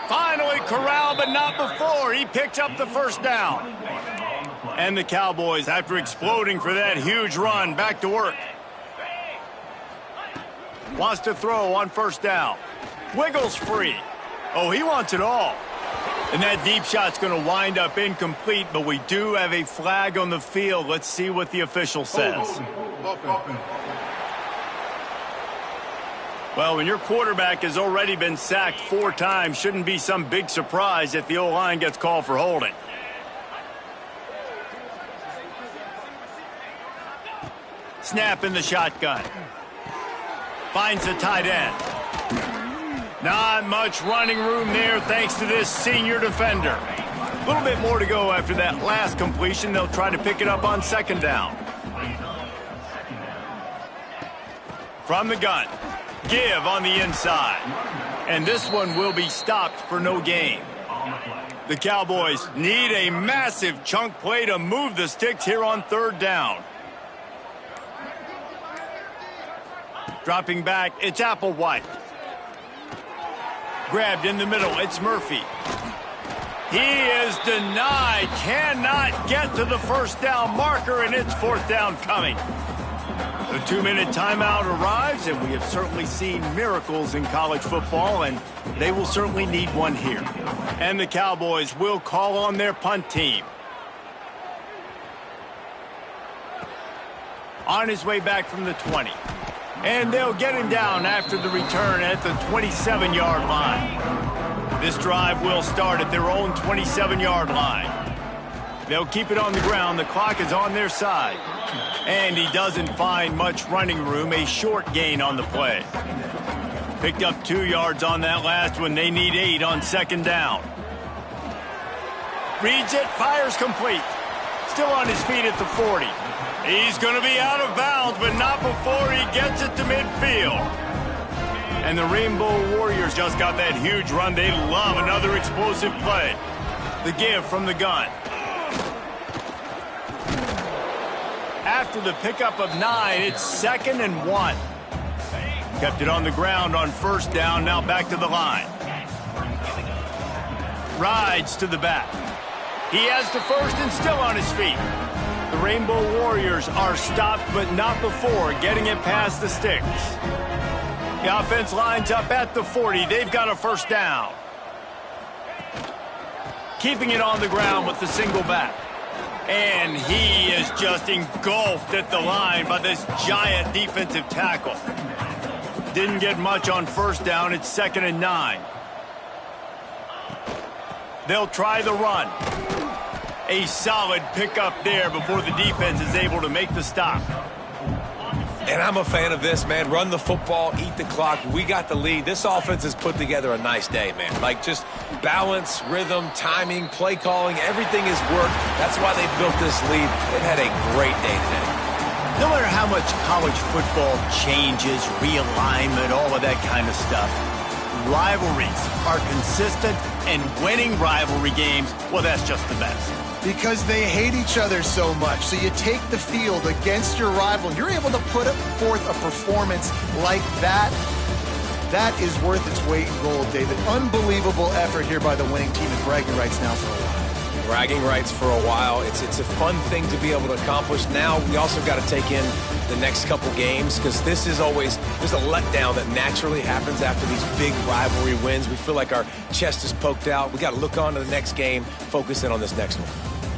Finally corralled, but not before. He picks up the 1st down. And the Cowboys, after exploding for that huge run, back to work. Wants to throw on 1st down. Wiggles free. Oh, he wants it all. And that deep shot's going to wind up incomplete, but we do have a flag on the field. Let's see what the official says. Well, when your quarterback has already been sacked 4 times, shouldn't be some big surprise if the O-line gets called for holding. Snap in the shotgun. Finds the tight end. Not much running room there thanks to this senior defender. A little bit more to go after that last completion. They'll try to pick it up on second down. From the gun, give on the inside. And this one will be stopped for no gain. The Cowboys need a massive chunk play to move the sticks here on third down. Dropping back, it's Applewhite. Grabbed in the middle, it's Murphy. He is denied, cannot get to the first down marker, and it's fourth down coming. The 2-minute timeout arrives, and we have certainly seen miracles in college football, and they will certainly need one here. And the Cowboys will call on their punt team. On his way back from the 20. And they'll get him down after the return at the 27-yard line. This drive will start at their own 27-yard line. They'll keep it on the ground. The clock is on their side. And he doesn't find much running room. A short gain on the play. Picked up 2 yards on that last one. They need 8 on second down. Reads it, fires complete. Still on his feet at the 40. He's going to be out of bounds, but not before he gets it to midfield. And the Rainbow Warriors just got that huge run. They love another explosive play. The give from the gun. After the pickup of 9, it's 2nd and 1. Kept it on the ground on first down, now back to the line. Rides to the back. He has the first and still on his feet. The Rainbow Warriors are stopped, but not before getting it past the sticks. The offense lines up at the 40. They've got a first down. Keeping it on the ground with the single back. And he is just engulfed at the line by this giant defensive tackle. Didn't get much on first down. It's 2nd and 9. They'll try the run. A solid pickup there before the defense is able to make the stop. And I'm a fan of this, man. Run the football, eat the clock. We got the lead. This offense has put together a nice day, man. Like just balance, rhythm, timing, play calling, everything has worked. That's why they built this lead. They've had a great day today. No matter how much college football changes, realignment, all of that kind of stuff, rivalries are consistent, and winning rivalry games, well, that's just the best. Because they hate each other so much. So you take the field against your rival. You're able to put forth a performance like that. That is worth its weight in gold, David. Unbelievable effort here by the winning team, and bragging rights now for a while. Bragging rights for a while. It's a fun thing to be able to accomplish. Now we also got to take in the next couple games, because this is always, there's a letdown that naturally happens after these big rivalry wins. We feel like our chest is poked out. We got to look on to the next game, focus in on this next one.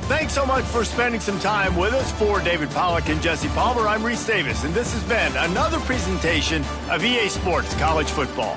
Thanks so much for spending some time with us. For David Pollack and Jesse Palmer, I'm Reese Davis, and this has been another presentation of EA Sports College Football.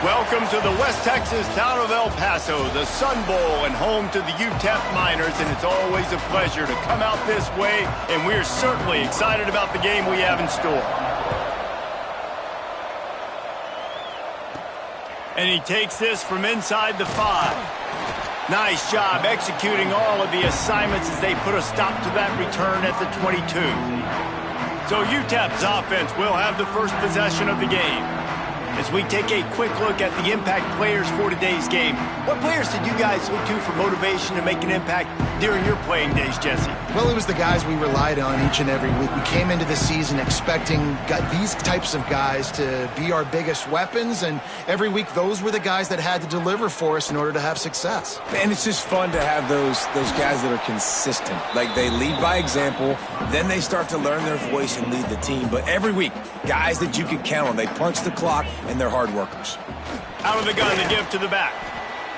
Welcome to the West Texas town of El Paso, the Sun Bowl, and home to the UTEP Miners, and it's always a pleasure to come out this way, and we're certainly excited about the game we have in store. And he takes this from inside the 5. Nice job executing all of the assignments as they put a stop to that return at the 22. So UTEP's offense will have the first possession of the game. As we take a quick look at the impact players for today's game, what players did you guys look to for motivation to make an impact during your playing days, Jesse? Well, it was the guys we relied on each and every week. We came into the season expecting these types of guys to be our biggest weapons, and every week those were the guys that had to deliver for us in order to have success. And it's just fun to have those guys that are consistent. Like, they lead by example, then they start to learn their voice and lead the team. But every week, guys that you can count on. They punch the clock, and they're hard workers. Out of the gun to give to the back.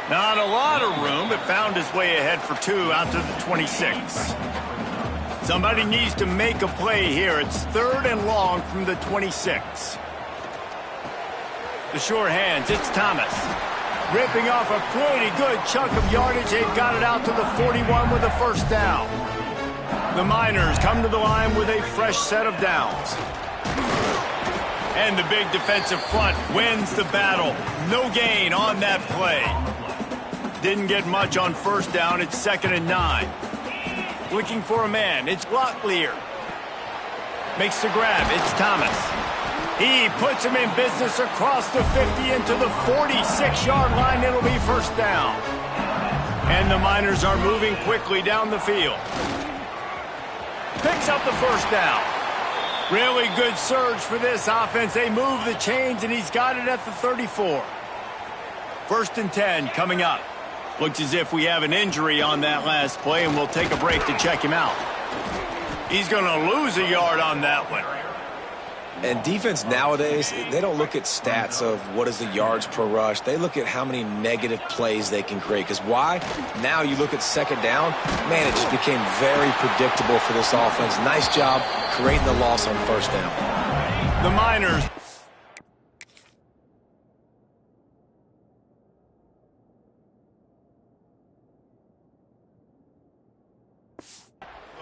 Not a lot of room, but found his way ahead for 2 out to the 26. Somebody needs to make a play here. It's 3rd and long from the 26. The sure hands, it's Thomas. Ripping off a pretty good chunk of yardage. They've got it out to the 41 with a first down. The Miners come to the line with a fresh set of downs. And the big defensive front wins the battle. No gain on that play. Didn't get much on first down. It's 2nd and 9. Looking for a man. It's Locklear. Makes the grab. It's Thomas. He puts him in business across the 50 into the 46-yard line. It'll be first down. And the Miners are moving quickly down the field. Picks up the first down. Really good surge for this offense. They move the chains, and he's got it at the 34. 1st and 10 coming up. Looks as if we have an injury on that last play, and we'll take a break to check him out. He's going to lose a yard on that one. And defense nowadays, they don't look at stats of what is the yards per rush. They look at how many negative plays they can create. Because why? Now you look at 2nd down, man, it just became very predictable for this offense. Nice job creating the loss on 1st down. The Miners.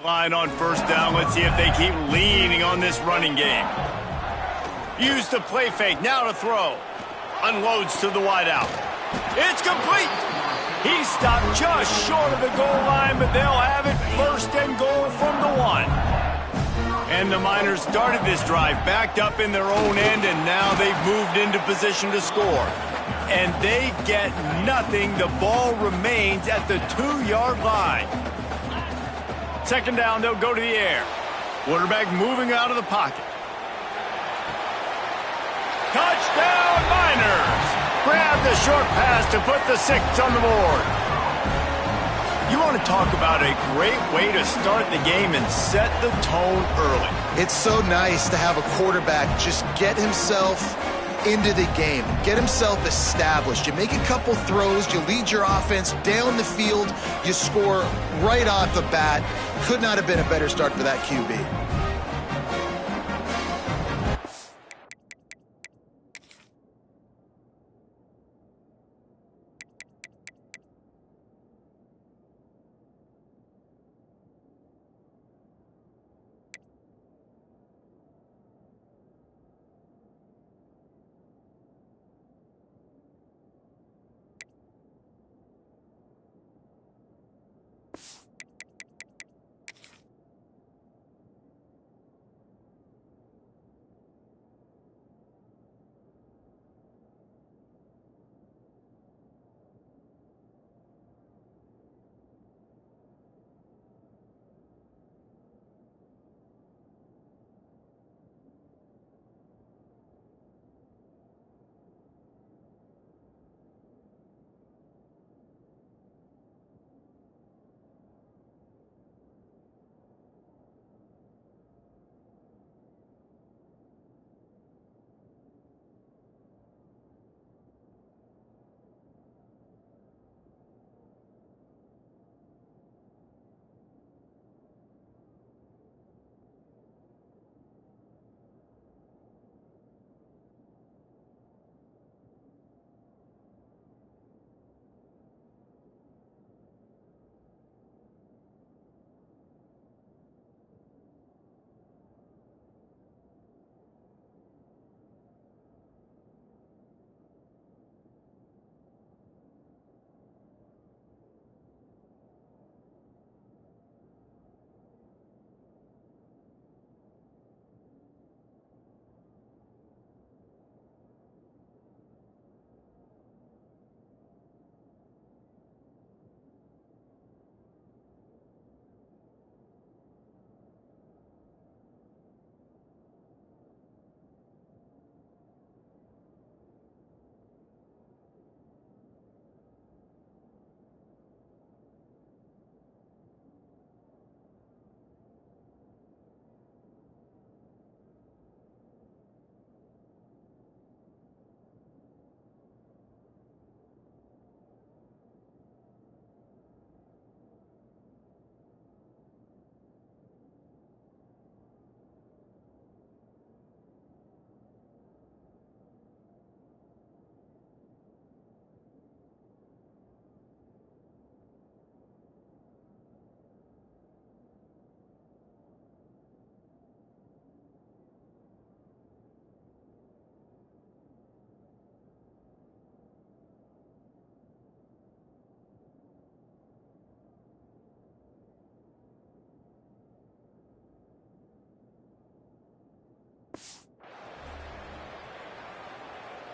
Line on 1st down. Let's see if they keep leaning on this running game. Use the play fake. Now to throw. Unloads to the wideout. It's complete. He stopped just short of the goal line, but they'll have it 1st and goal from the 1. And the Miners started this drive backed up in their own end, and now they've moved into position to score. And they get nothing. The ball remains at the 2-yard line. 2nd down, they'll go to the air. Quarterback moving out of the pocket. Touchdown, Miners! Grab the short pass to put the 6 on the board. You want to talk about a great way to start the game and set the tone early. It's so nice to have a quarterback just get himself into the game, get himself established. You make a couple throws, you lead your offense down the field, you score right off the bat. Could not have been a better start for that QB.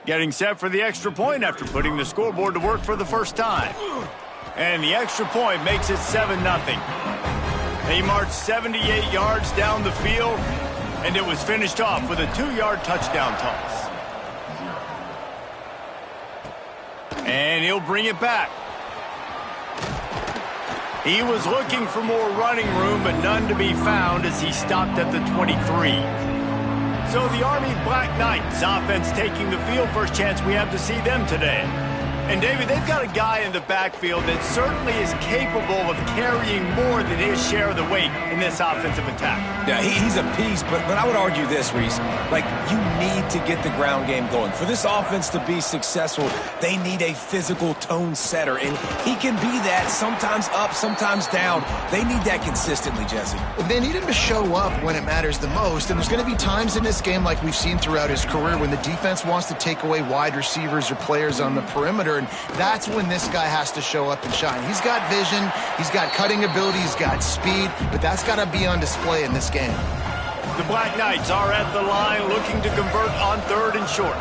Getting set for the extra point after putting the scoreboard to work for the first time. And the extra point makes it 7-0. They marched 78 yards down the field, and it was finished off with a 2-yard touchdown toss. And he'll bring it back. He was looking for more running room, but none to be found as he stopped at the 23. So the Army Black Knights offense taking the field. First chance we have to see them today. And, David, they've got a guy in the backfield that certainly is capable of carrying more than his share of the weight in this offensive attack. Yeah, he's a piece, but I would argue this, Reese. Like, you need to get the ground game going. For this offense to be successful, they need a physical tone setter, and he can be that, sometimes up, sometimes down. They need that consistently, Jesse. They need him to show up when it matters the most, and there's going to be times in this game like we've seen throughout his career when the defense wants to take away wide receivers or players on the perimeter, and that's when this guy has to show up and shine. He's got vision, he's got cutting ability, he's got speed, but that's got to be on display in this game. The Black Knights are at the line looking to convert on 3rd and short.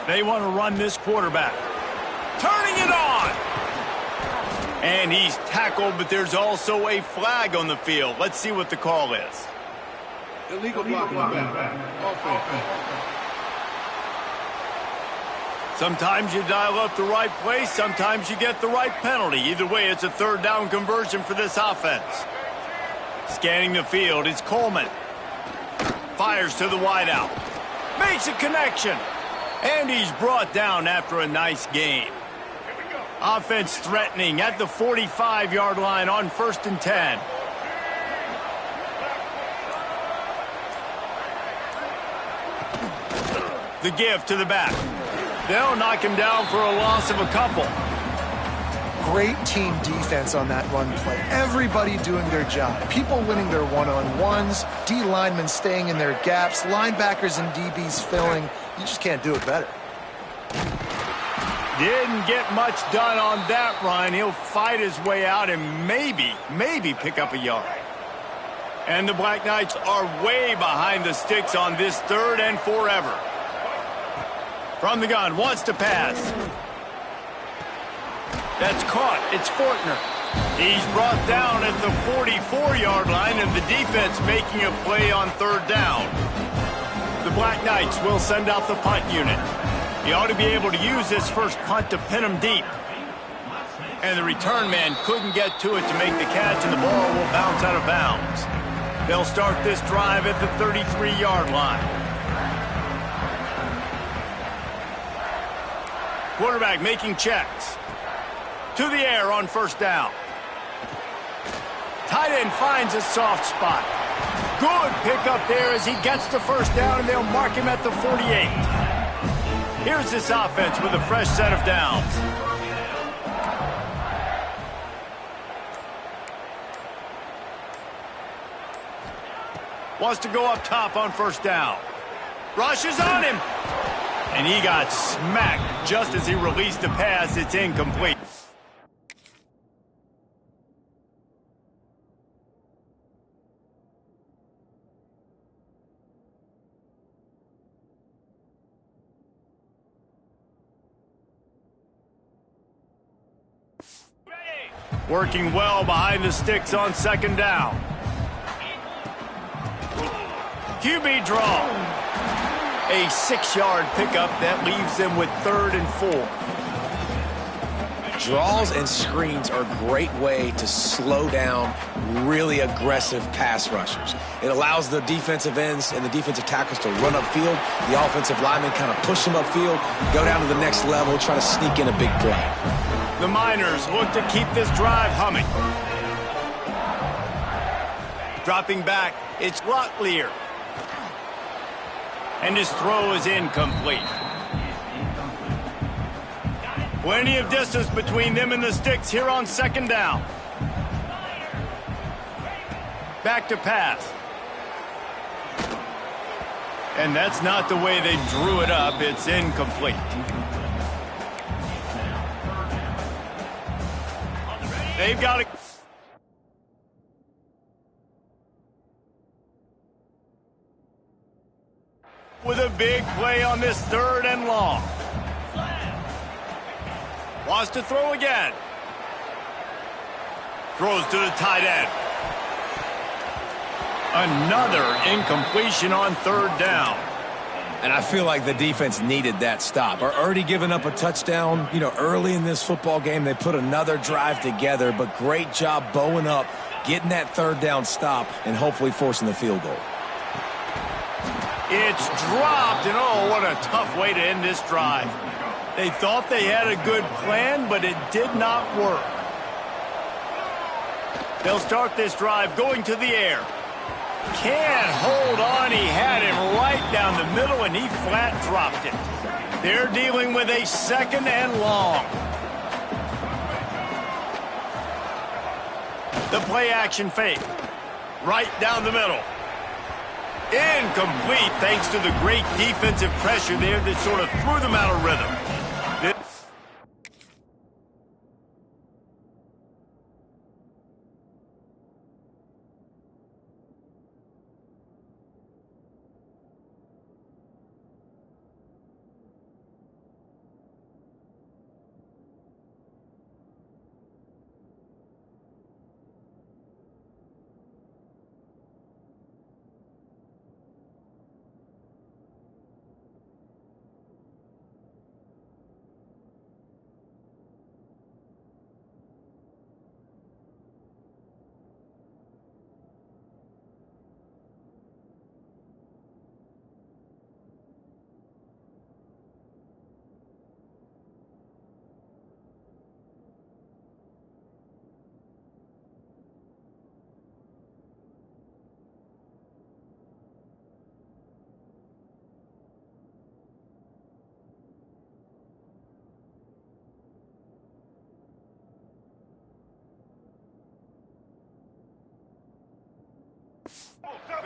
They want to run this quarterback. Turning it on! And he's tackled, but there's also a flag on the field. Let's see what the call is. Illegal blocking back. Offense. Sometimes you dial up the right place, sometimes you get the right penalty. Either way, it's a 3rd down conversion for this offense. Scanning the field, it's Coleman. Fires to the wideout. Makes a connection. And he's brought down after a nice gain. Offense threatening at the 45-yard line on 1st and 10. The give to the back. They'll knock him down for a loss of a couple. Great team defense on that run play. Everybody doing their job. People winning their one-on-ones, D linemen staying in their gaps, linebackers and DBs filling. You just can't do it better. Didn't get much done on that run. He'll fight his way out and maybe pick up a yard. And the Black Knights are way behind the sticks on this 3rd and forever. From the gun, wants to pass. That's caught. It's Fortner. He's brought down at the 44-yard line, and the defense making a play on 3rd down. The Black Knights will send out the punt unit. He ought to be able to use this first punt to pin him deep. And the return man couldn't get to it to make the catch, and the ball will bounce out of bounds. They'll start this drive at the 33-yard line. Quarterback making checks. To the air on 1st down. Tight end finds a soft spot. Good pickup there as he gets the 1st down, and they'll mark him at the 48. Here's this offense with a fresh set of downs. Wants to go up top on 1st down. Rushes on him. And he got smacked just as he released the pass. It's incomplete. Working well behind the sticks on 2nd down. QB draw. A 6-yard pickup that leaves them with 3rd and 4. Draws and screens are a great way to slow down really aggressive pass rushers. It allows the defensive ends and the defensive tackles to run upfield. The offensive linemen kind of push them upfield, go down to the next level, try to sneak in a big play. The Miners look to keep this drive humming. Dropping back, it's Locklear. And his throw is incomplete. Plenty of distance between them and the sticks here on 2nd down. Back to pass. And that's not the way they drew it up. It's incomplete. They've got it. with a big play on this 3rd and long. Wants to throw again. Throws to the tight end. Another incompletion on 3rd down. And I feel like the defense needed that stop. Are already giving up a touchdown, early in this football game. They put another drive together, but great job bowing up, getting that 3rd down stop, and hopefully forcing the field goal. It's dropped, and oh, what a tough way to end this drive. They thought they had a good plan, but it did not work. They'll start this drive going to the air. Can't hold on. He had him right down the middle, and he flat dropped it. They're dealing with a 2nd and long. The play action fake. Right down the middle. Incomplete thanks to the great defensive pressure there that sort of threw them out of rhythm.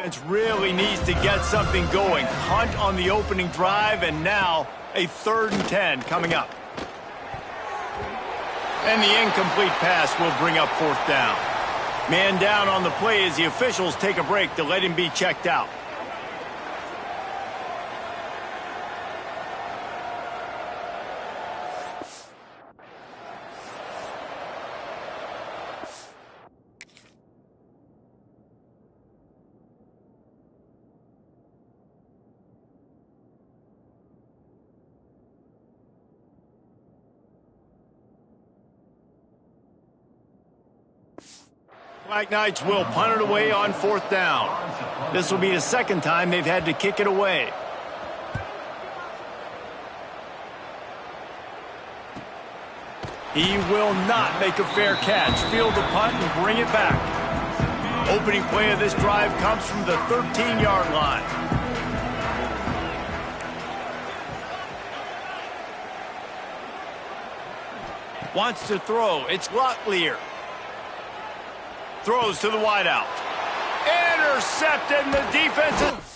Defense really needs to get something going. Hunt on the opening drive, and now a 3rd and 10 coming up. And the incomplete pass will bring up 4th down. Man down on the play as the officials take a break to let him be checked out. Black Knights will punt it away on 4th down. This will be the 2nd time they've had to kick it away. He will not make a fair catch. Field the punt and bring it back. Opening play of this drive comes from the 13-yard line. Wants to throw. It's Locklear. Throws to the wideout. Intercepted, and the defense.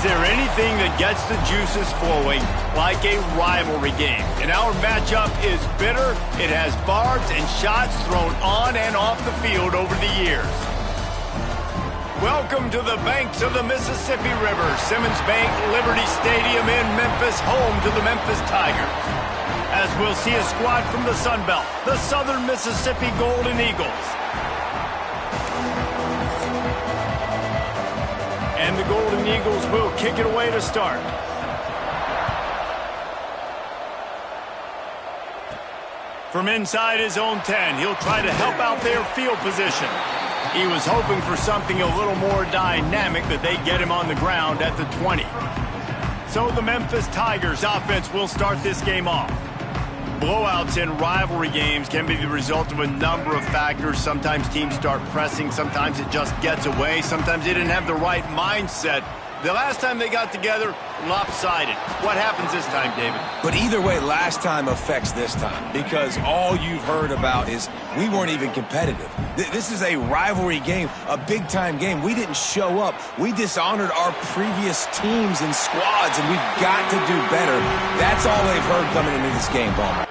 Is there anything that gets the juices flowing like a rivalry game? And our matchup is bitter. It has barbs and shots thrown on and off the field over the years. Welcome to the banks of the Mississippi River, Simmons Bank Liberty Stadium in Memphis, home to the Memphis Tigers. As we'll see a squad from the Sun Belt, the Southern Mississippi Golden Eagles. And the Golden Eagles will kick it away to start. From inside his own 10, he'll try to help out their field position. He was hoping for something a little more dynamic, that they get him on the ground at the 20. So the Memphis Tigers offense will start this game off. Blowouts in rivalry games can be the result of a number of factors. Sometimes teams start pressing. Sometimes it just gets away. Sometimes they didn't have the right mindset. The last time they got together, lopsided. What happens this time, David? But either way, last time affects this time, because all you've heard about is we weren't even competitive. This is a rivalry game, a big-time game. We didn't show up. We dishonored our previous teams and squads, and we've got to do better. That's all they've heard coming into this game, Palmer.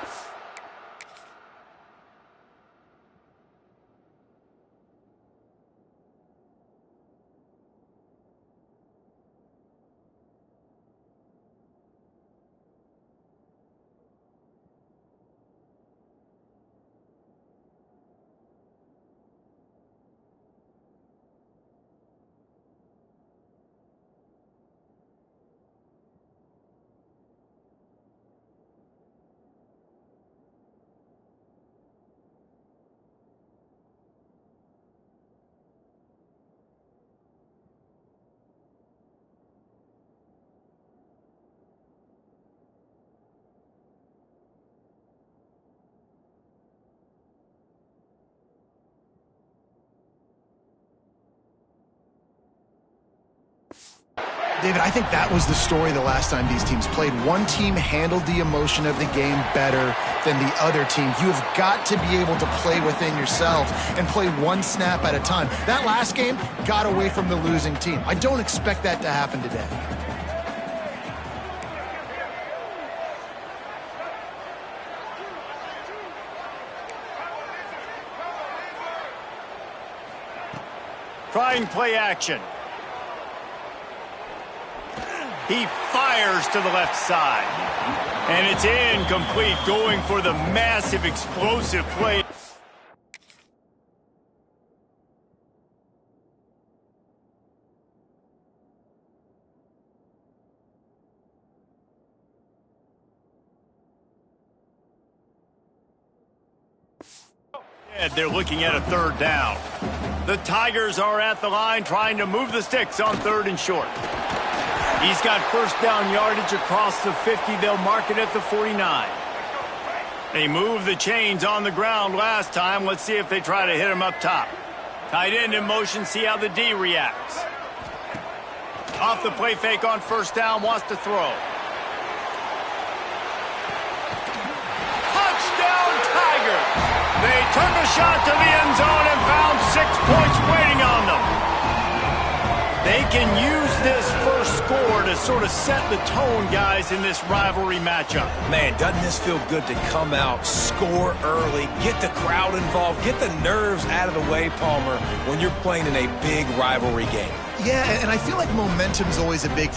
David, I think that was the story the last time these teams played. One team handled the emotion of the game better than the other team. You have got to be able to play within yourself and play one snap at a time. That last game got away from the losing team. I don't expect that to happen today. Trying play action. He fires to the left side. And it's incomplete, going for the massive explosive play. They're looking at a third down. The Tigers are at the line trying to move the sticks on 3rd and short. He's got first down yardage across the 50. They'll mark it at the 49. They moved the chains on the ground last time. Let's see if they try to hit him up top. Tight end in motion, see how the D reacts. Off the play fake on first down, wants to throw. Touchdown Tigers! They took a shot to the end zone and found 6 points waiting on them. They can use this first score to sort of set the tone, guys, in this rivalry matchup. Man, doesn't this feel good to come out, score early, get the crowd involved, get the nerves out of the way, Palmer, when you're playing in a big rivalry game? Yeah, and I feel like momentum's always a big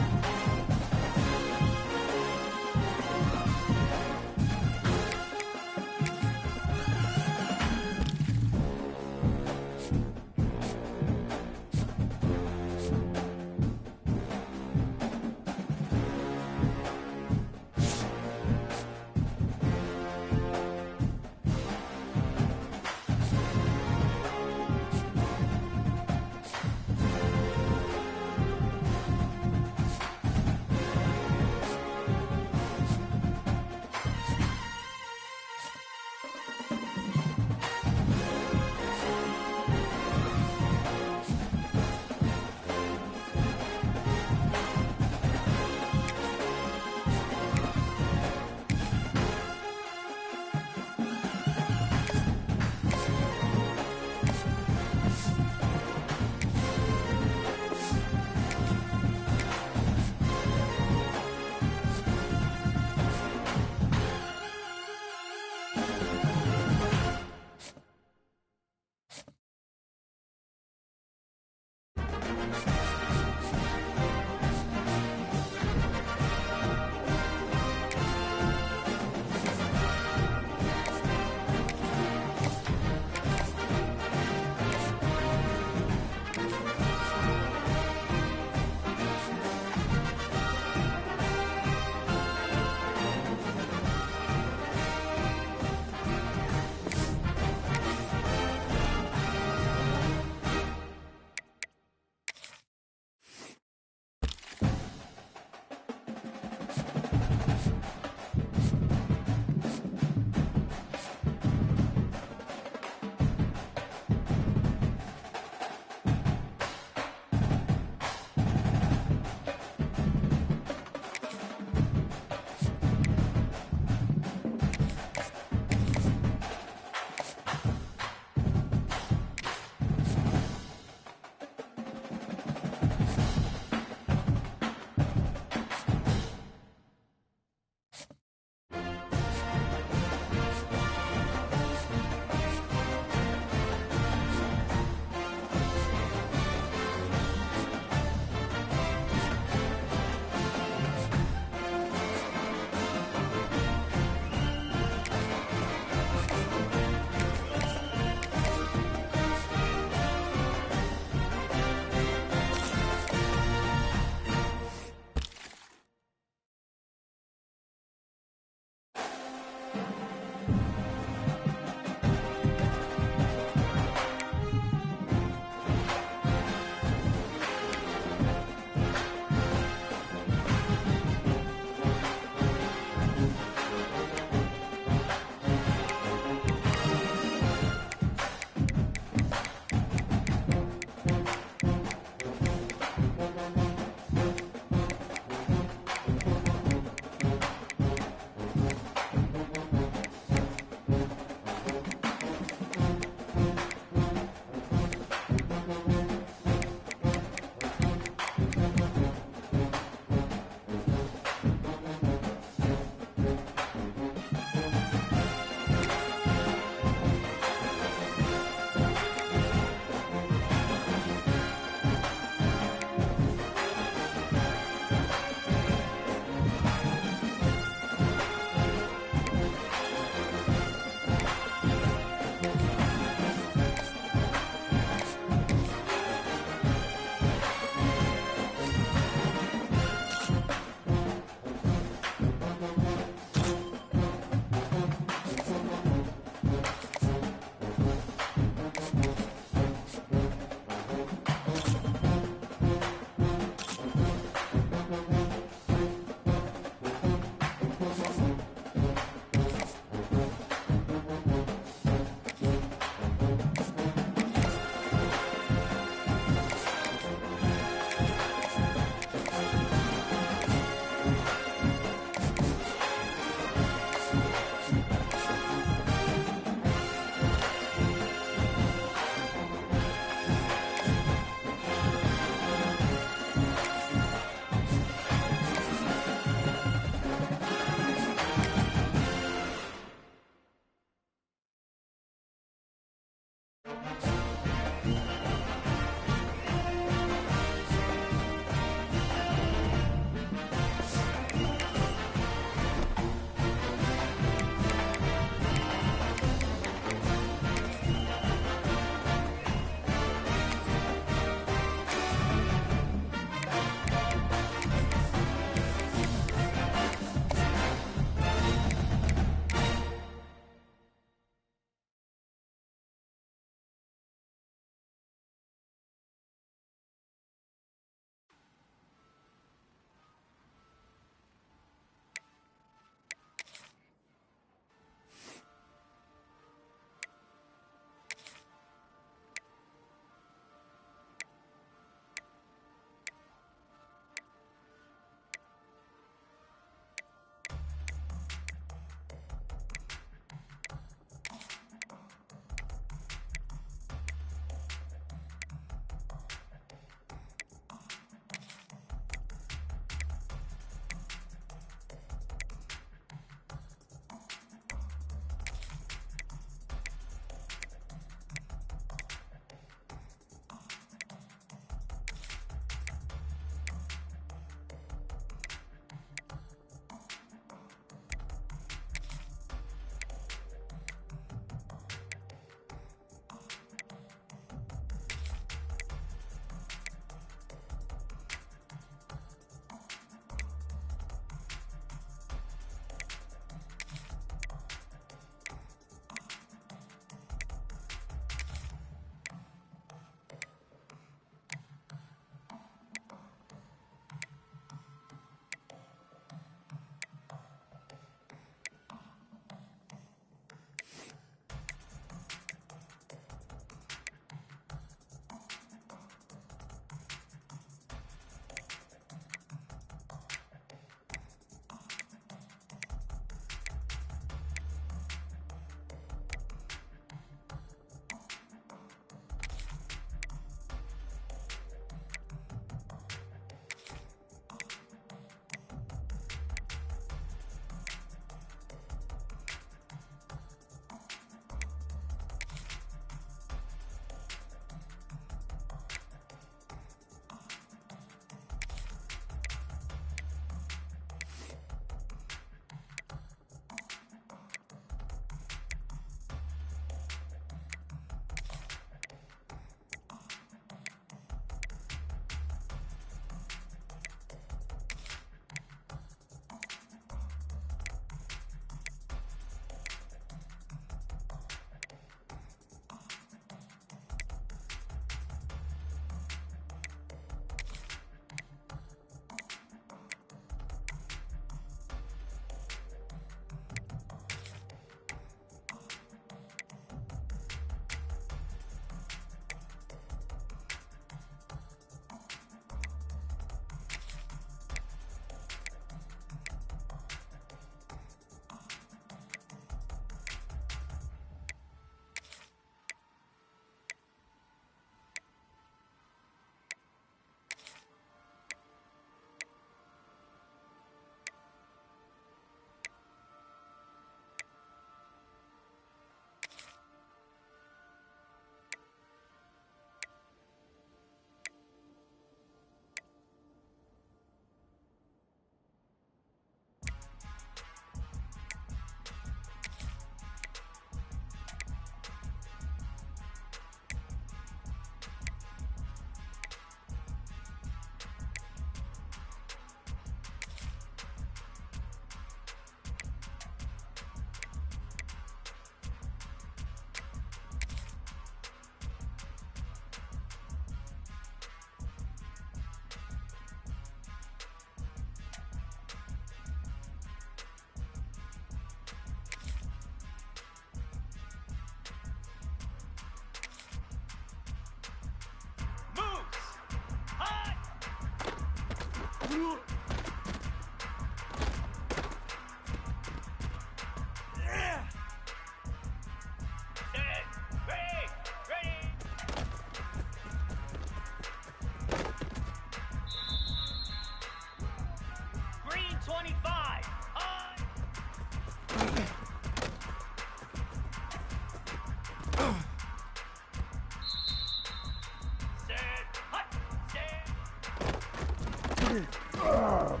Pound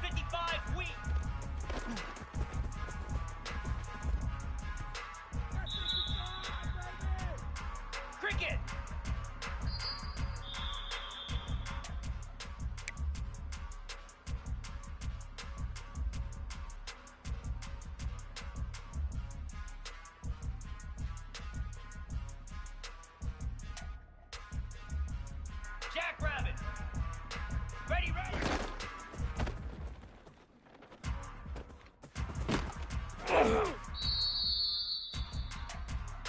55 weak. Cricket. Jackrabbit. Ready, ready.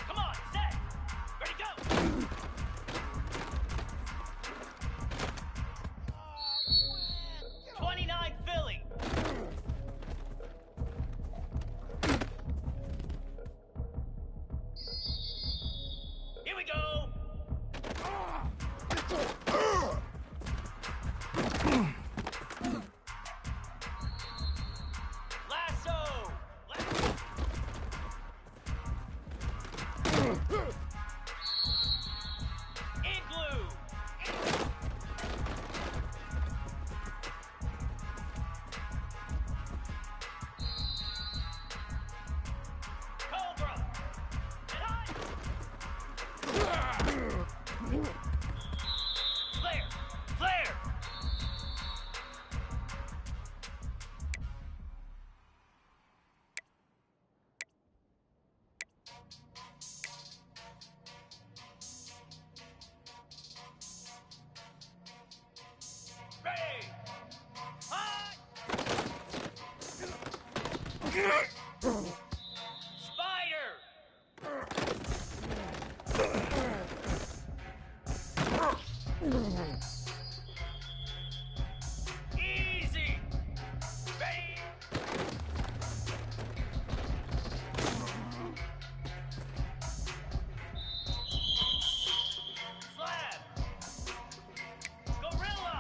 Come on, set. Ready, go. 29 Philly. Here we go. Lasso. Igloo. Cobra. And high. Flare. Flare. Ready. High. Spider. Easy. Ready. Slab. Gorilla.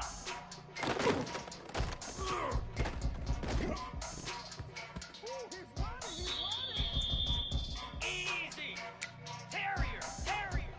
Easy. Terrier. Terrier.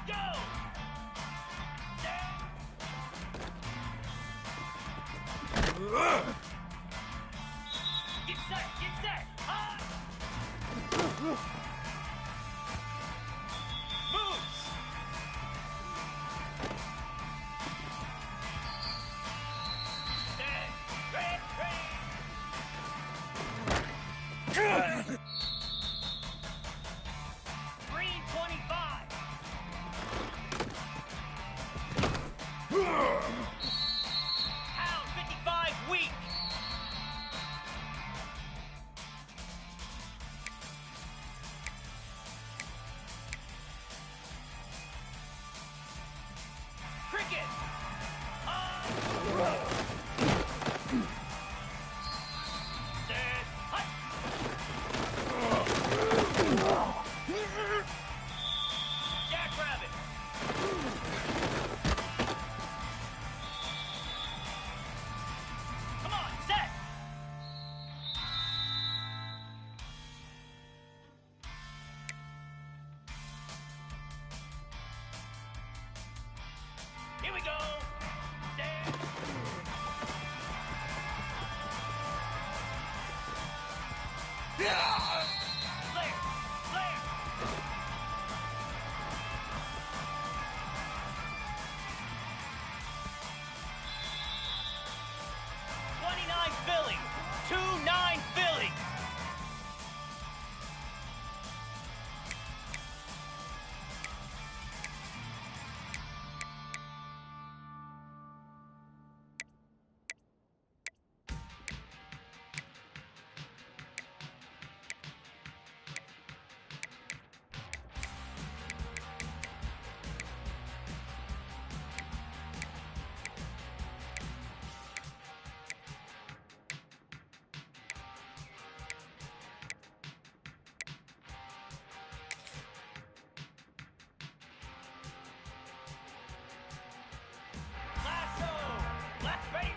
Go! Set. Get set, get set! Hot! Moves! Set, ready! Green 25! Pound 55 weak! Cricket! Set! Hut! Jackrabbit! Come on, set! Here we go! Set! Flare! Flare! 29 Philly! 2-9 Philly! Lasso! Left, ready,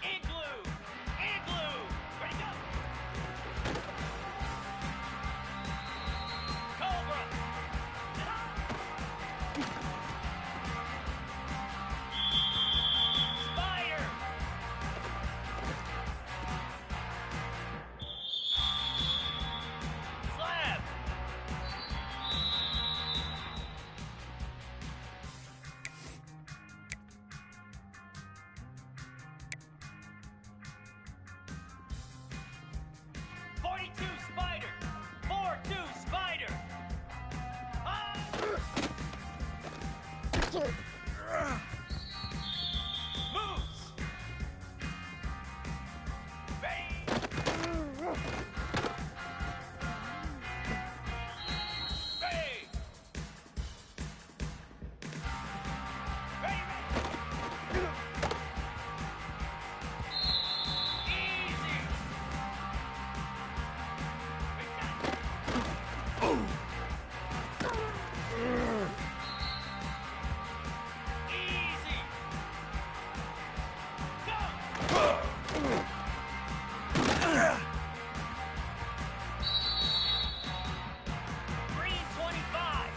Igloo! Igloo! Ready, go! Cobra! Spider! Slab! Spider! 4-2 Spider! Moves! Ready! Ready! Ready, Easy! Easy! Go! Green 25!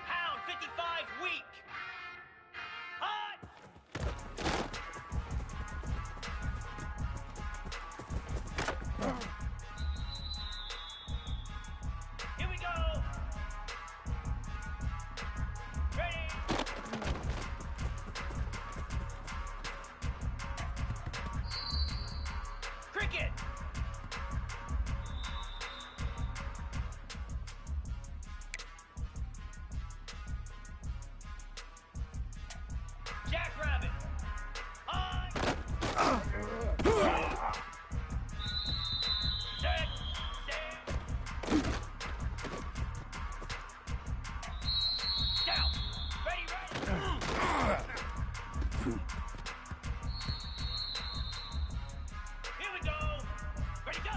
Pound 55 weak! Hot! Here we go! Ready! Cricket! Jackrabbit! On! Set! Stand! Down! Ready, Here we go! Ready, go!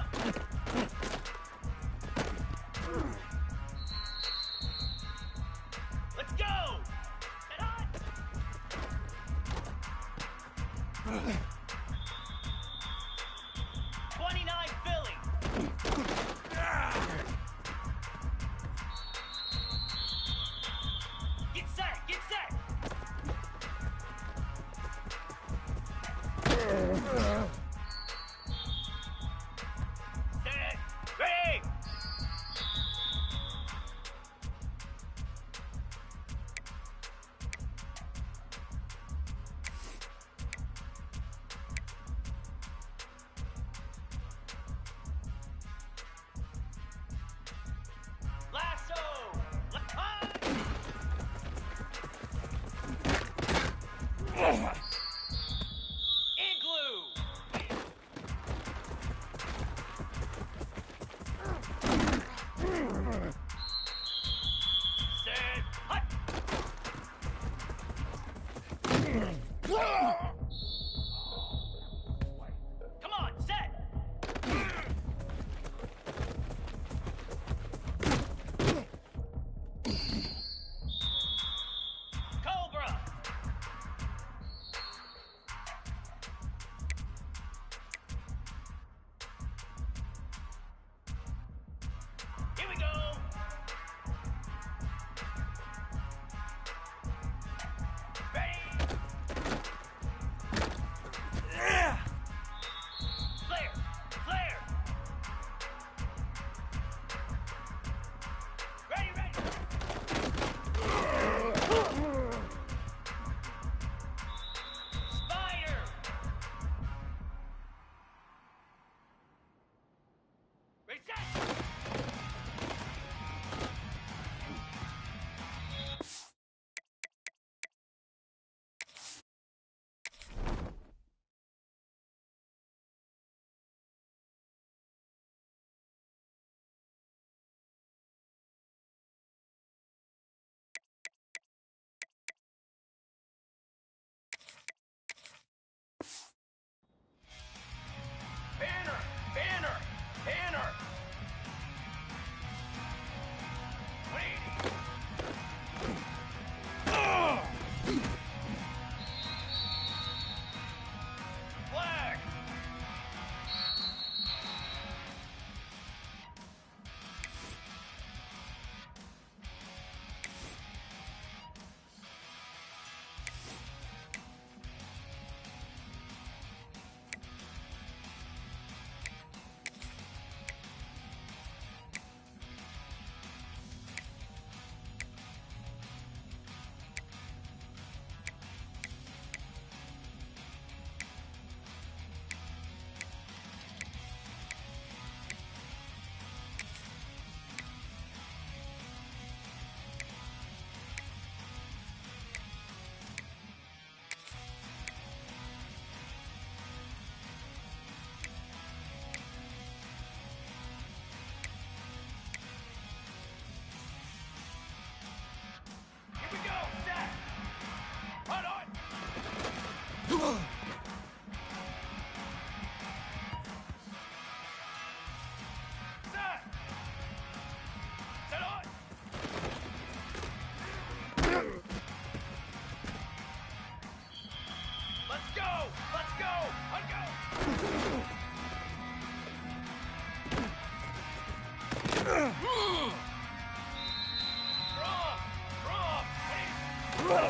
Stronghold.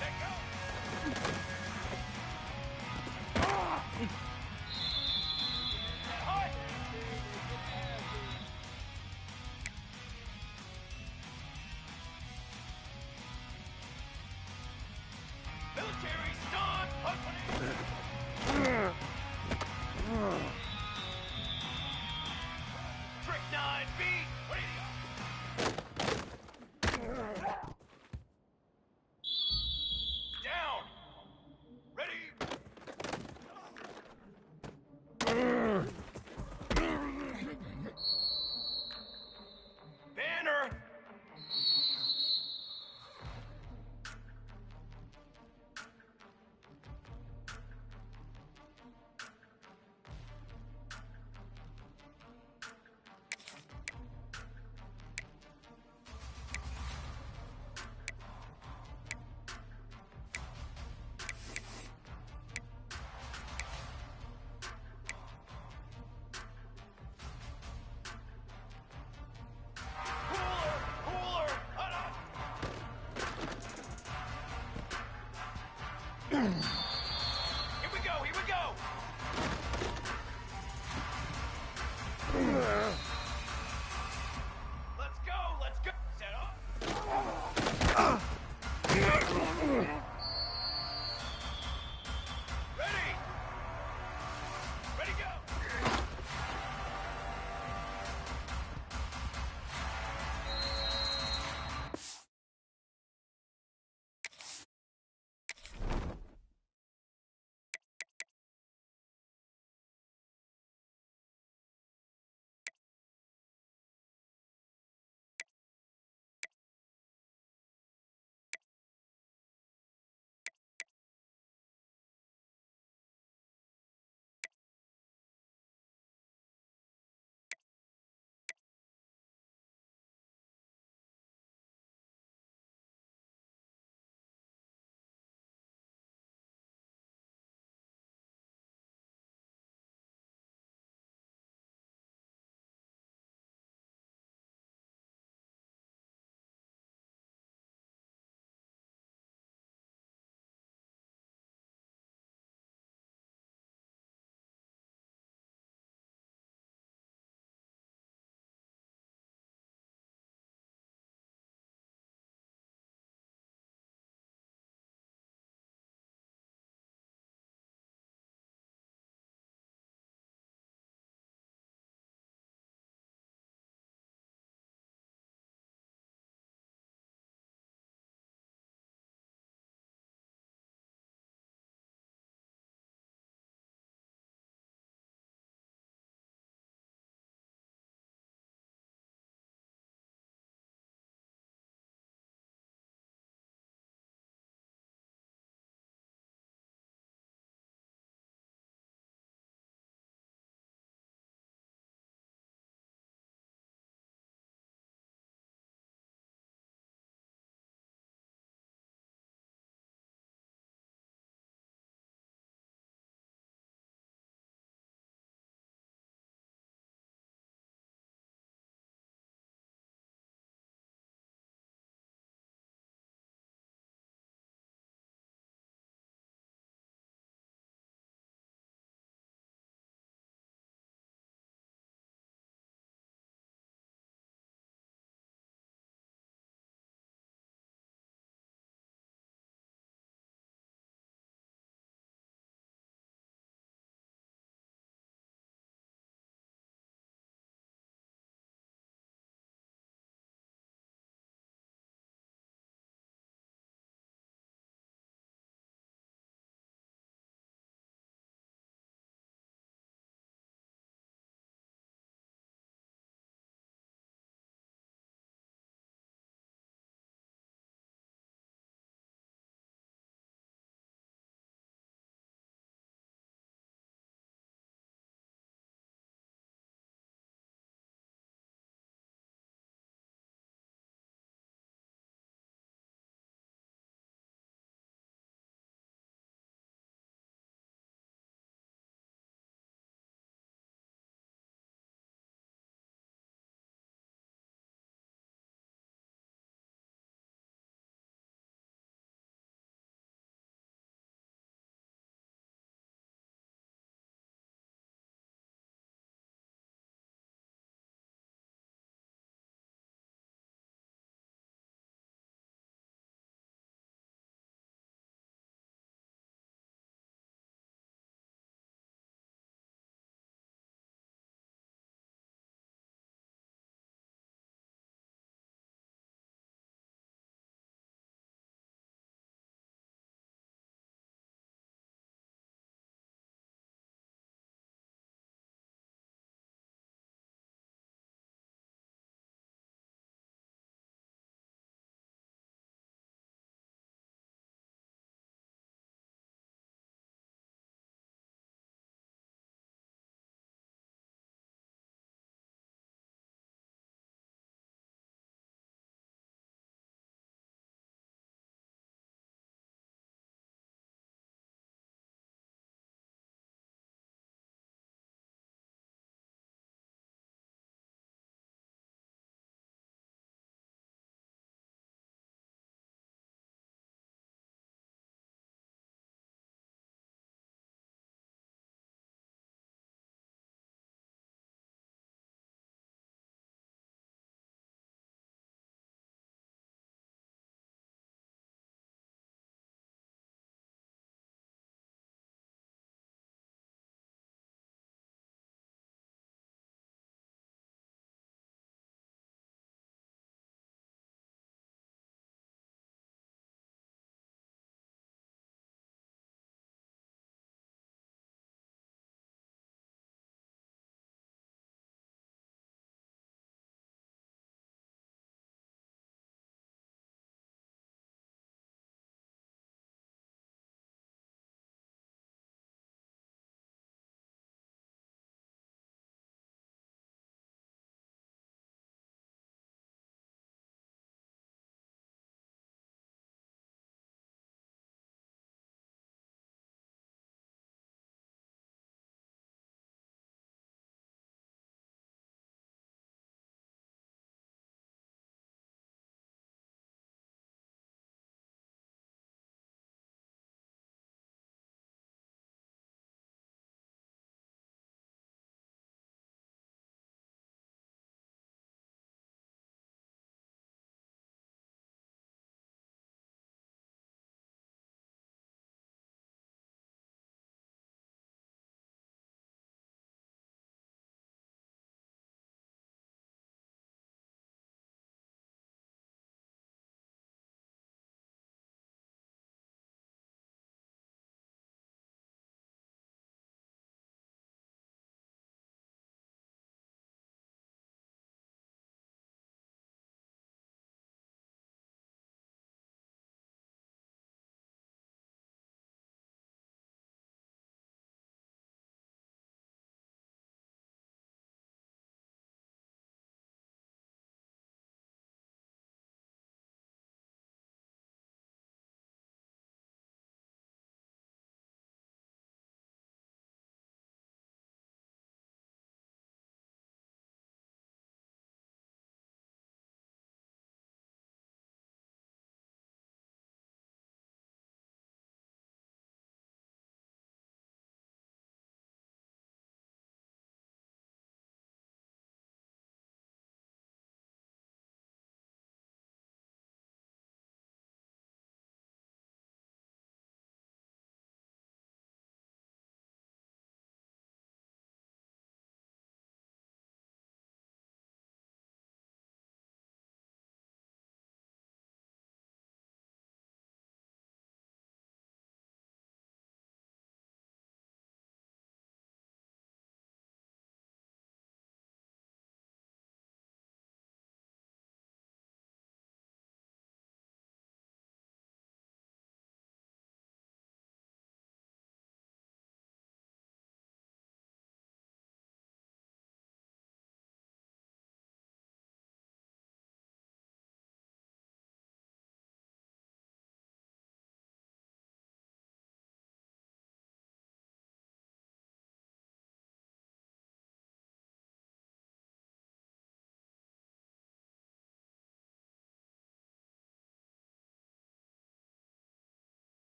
Let go. Hut. Military stun. Trick 9 feet. Down. Ready. Banner. Cooler. Here we go. Let's go. Set up.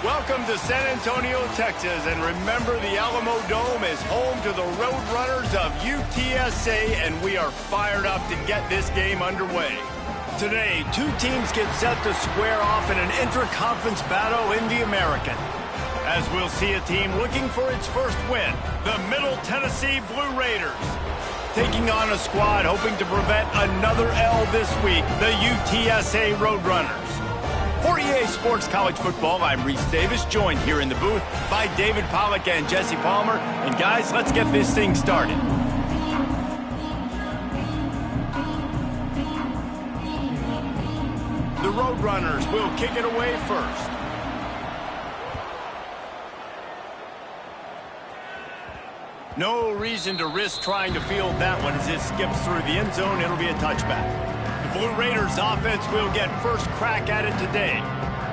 Welcome to San Antonio, Texas, and remember the Alamo Dome is home to the Roadrunners of UTSA, and we are fired up to get this game underway. Today, two teams get set to square off in an intra-conference battle in the American. As we'll see a team looking for its first win, the Middle Tennessee Blue Raiders. Taking on a squad hoping to prevent another L this week, the UTSA Roadrunners. For EA Sports College Football, I'm Reese Davis, joined here in the booth by David Pollack and Jesse Palmer. And guys, let's get this thing started. The Roadrunners will kick it away first. No reason to risk trying to field that one as it skips through the end zone. It'll be a touchback. The Blue Raiders offense will get first crack at it today.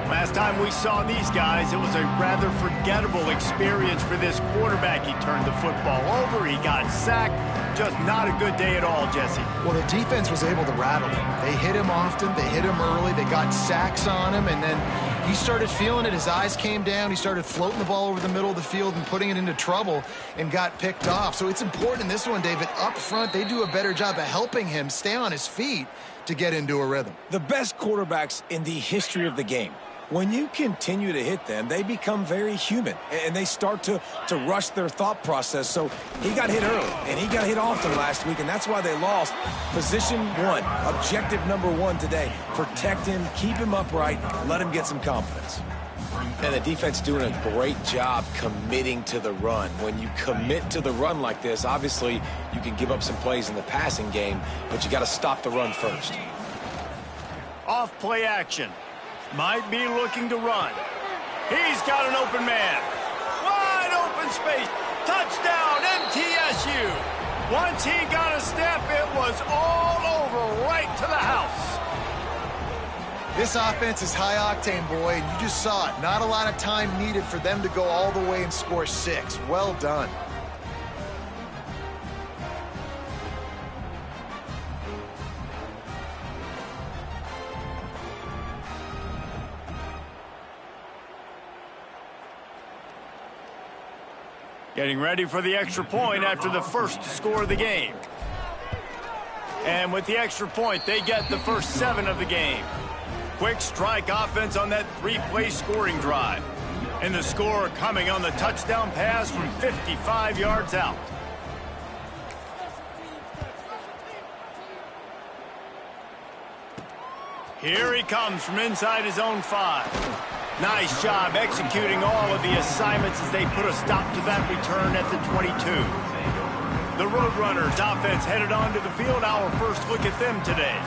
Last time we saw these guys, it was a rather forgettable experience for this quarterback. He turned the football over, he got sacked. Just not a good day at all, Jesse. Well, the defense was able to rattle him. They hit him often, they hit him early, they got sacks on him, and then he started feeling it. His eyes came down, he started floating the ball over the middle of the field and putting it into trouble and got picked off. So it's important in this one, David, up front, they do a better job of helping him stay on his feet to get into a rhythm. The best quarterbacks in the history of the game, when you continue to hit them, they become very human, and they start to rush their thought process. So he got hit early, and he got hit often last week, and that's why they lost. Position one, objective number one today. Protect him, keep him upright, let him get some confidence. And the defense doing a great job committing to the run. When you commit to the run like this, obviously you can give up some plays in the passing game, but you got to stop the run first. Off play action. Might be looking to run. He's got an open man. Wide open space. Touchdown, MTSU. Once he got a step, it was all over right to the house. This offense is high octane, boy, and you just saw it. Not a lot of time needed for them to go all the way and score 6. Well done. Getting ready for the extra point after the first score of the game. And with the extra point, they get the first 7 of the game. Quick strike offense on that 3-play scoring drive. And the score coming on the touchdown pass from 55 yards out. Here he comes from inside his own 5. Nice job executing all of the assignments as they put a stop to that return at the 22. The Roadrunners offense headed onto the field. Our first look at them today.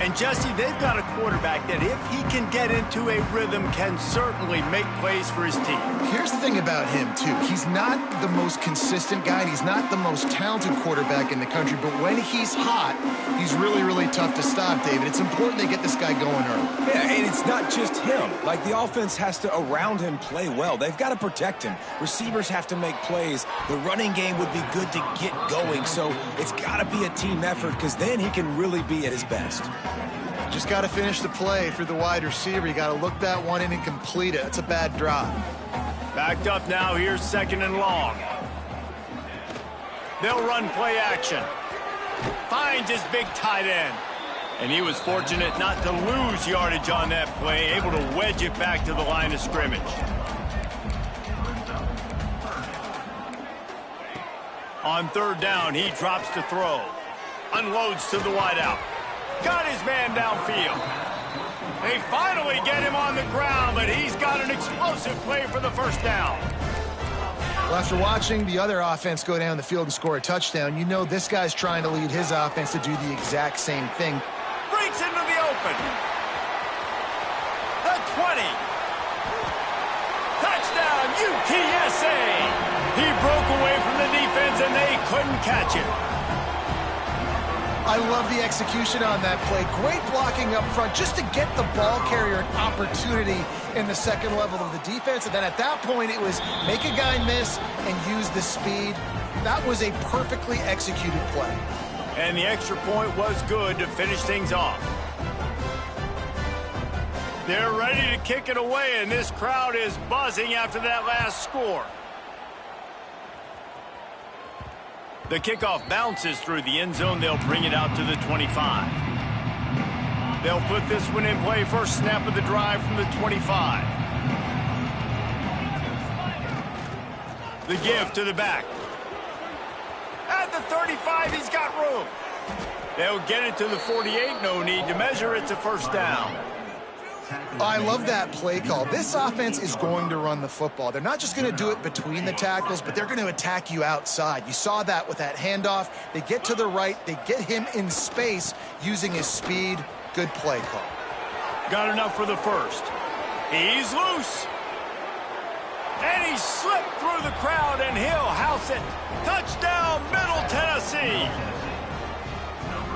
And Jesse, they've got a quarterback that if he can get into a rhythm can certainly make plays for his team. Here's the thing about him, too. He's not the most consistent guy, and he's not the most talented quarterback in the country, but when he's hot, he's really, really tough to stop, David. It's important they get this guy going early. Yeah, and it's not just him. Like, the offense has to, around him, play well. They've got to protect him. Receivers have to make plays. The running game would be good to get going, so it's got to be a team effort because then he can really be at his best. Just got to finish the play through the wide receiver. You got to look that one in and complete it. That's a bad drop. Backed up now. Here's 2nd and long. They'll run play action. Finds his big tight end. And he was fortunate not to lose yardage on that play, able to wedge it back to the line of scrimmage. On 3rd down, he drops to throw. Unloads to the wideout. Got his man downfield. They finally get him on the ground, but he's got an explosive play for the first down. Well, after watching the other offense go down the field and score a touchdown, you know this guy's trying to lead his offense to do the exact same thing. Breaks into the open. The 20. Touchdown, UTSA. He broke away from the defense, and they couldn't catch him. I love the execution on that play. Great blocking up front just to get the ball carrier an opportunity in the second level of the defense. And then at that point, it was make a guy miss and use the speed. That was a perfectly executed play. And the extra point was good to finish things off. They're ready to kick it away, and this crowd is buzzing after that last score. The kickoff bounces through the end zone. They'll bring it out to the 25. They'll put this one in play. First snap of the drive from the 25. The give to the back. At the 35, he's got room. They'll get it to the 48. No need to measure. It's a first down. I love that play call. This offense is going to run the football. They're not just going to do it between the tackles, but they're going to attack you outside. You saw that with that handoff. They get to the right. They get him in space using his speed. Good play call. Got enough for the first. He's loose. And he slipped through the crowd, and he'll house it. Touchdown, Middle Tennessee.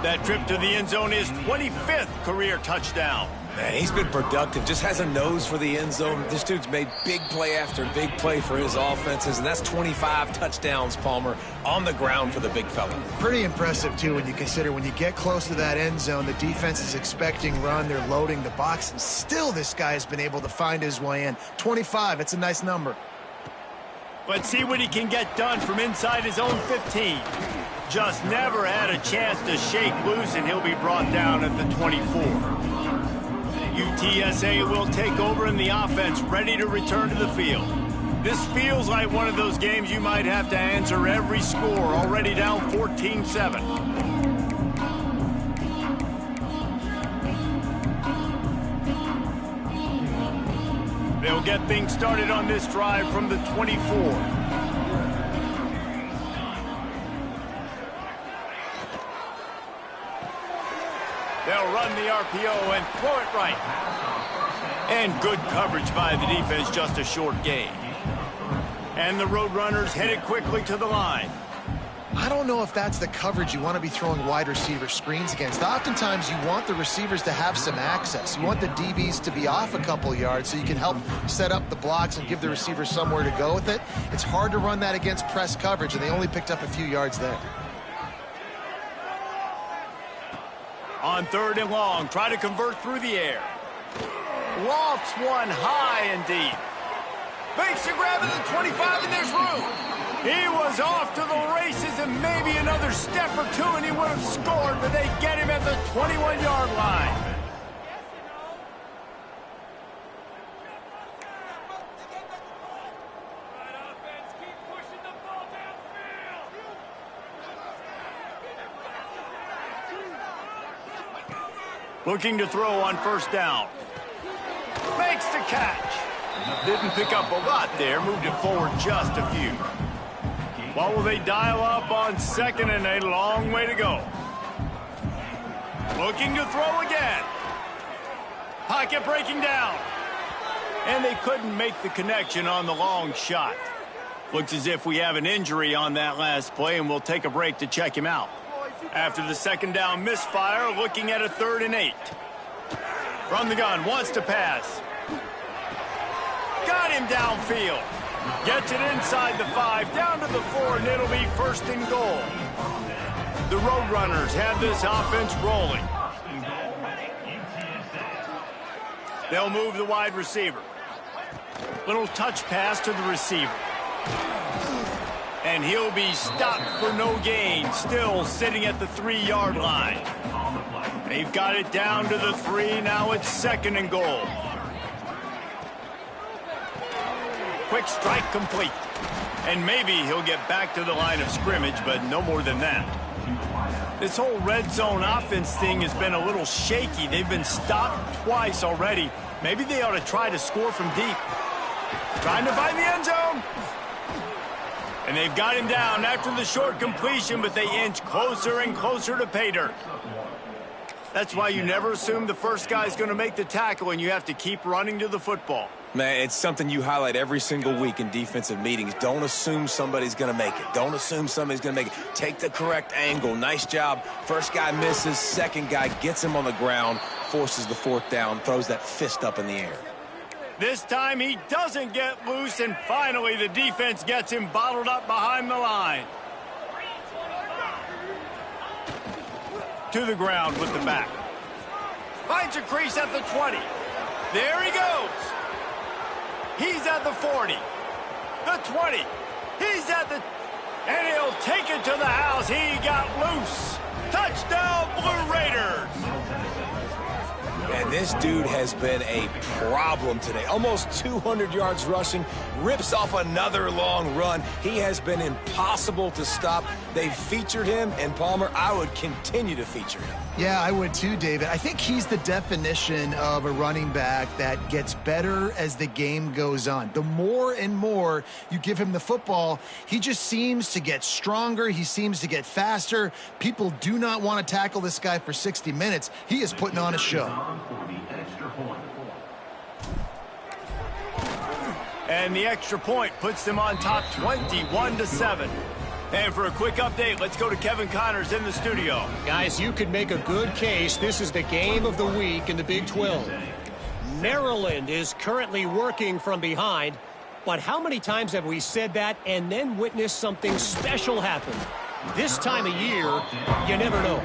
That trip to the end zone is 25th career touchdown. Man, he's been productive, just has a nose for the end zone. This dude's made big play after big play for his offenses, and that's 25 touchdowns, Palmer, on the ground for the big fella. Pretty impressive, too, when you consider when you get close to that end zone, the defense is expecting run, they're loading the box, and still this guy has been able to find his way in. 25, it's a nice number. Let's see what he can get done from inside his own 15. Just never had a chance to shake loose, and he'll be brought down at the 24. UTSA will take over in the offense, ready to return to the field. This feels like one of those games you might have to answer every score, already down 14-7. They'll get things started on this drive from the 24. They'll run the RPO and throw it right. And good coverage by the defense, just a short gain. And the Roadrunners headed quickly to the line. I don't know if that's the coverage you want to be throwing wide receiver screens against. Oftentimes, you want the receivers to have some access. You want the DBs to be off a couple yards so you can help set up the blocks and give the receivers somewhere to go with it. It's hard to run that against press coverage, and they only picked up a few yards there. On 3rd and long, try to convert through the air. Lofts one high and deep. Makes a grab at the 25, and there's room. He was off to the races, and maybe another step or two, and he would have scored, but they get him at the 21-yard line. Looking to throw on 1st down. Makes the catch. Didn't pick up a lot there. Moved it forward just a few. What will they dial up on 2nd and a long way to go? Looking to throw again. Pocket breaking down. And they couldn't make the connection on the long shot. Looks as if we have an injury on that last play, and we'll take a break to check him out. After the 2nd down misfire, looking at a 3rd and 8. From the gun, wants to pass. Got him downfield. Gets it inside the 5, down to the 4, and it'll be 1st and goal. The Roadrunners have this offense rolling. They'll move the wide receiver. Little touch pass to the receiver. And he'll be stopped for no gain, still sitting at the 3-yard line. They've got it down to the 3, now it's 2nd and goal. Quick strike complete. And maybe he'll get back to the line of scrimmage, but no more than that. This whole red zone offense thing has been a little shaky. They've been stopped twice already. Maybe they ought to try to score from deep. Trying to find the end zone. And they've got him down after the short completion, but they inch closer and closer to pay dirt. That's why you never assume the first guy's going to make the tackle, and you have to keep running to the football. Man, it's something you highlight every single week in defensive meetings. Don't assume somebody's going to make it. Don't assume somebody's going to make it. Take the correct angle. Nice job. First guy misses. Second guy gets him on the ground, forces the 4th down, throws that fist up in the air. This time he doesn't get loose, and finally the defense gets him bottled up behind the line. To the ground with the back. Finds a crease at the 20. There he goes. He's at the 40, the 20. He's at the... And he'll take it to the house. He got loose. Touchdown, Blue Raiders. And this dude has been a problem today. Almost 200 yards rushing, rips off another long run. He has been impossible to stop. They've featured him, and Palmer, I would continue to feature him. Yeah, I would too, David. I think he's the definition of a running back that gets better as the game goes on. The more and more you give him the football, he just seems to get stronger. He seems to get faster. People do not want to tackle this guy for 60 minutes. He is putting on a show. And the extra point puts them on top 21-7. And for a quick update, let's go to Kevin Connors in the studio. Guys, you could make a good case. This is the game of the week in the Big 12. Maryland is currently working from behind, but how many times have we said that and then witnessed something special happen? This time of year, you never know.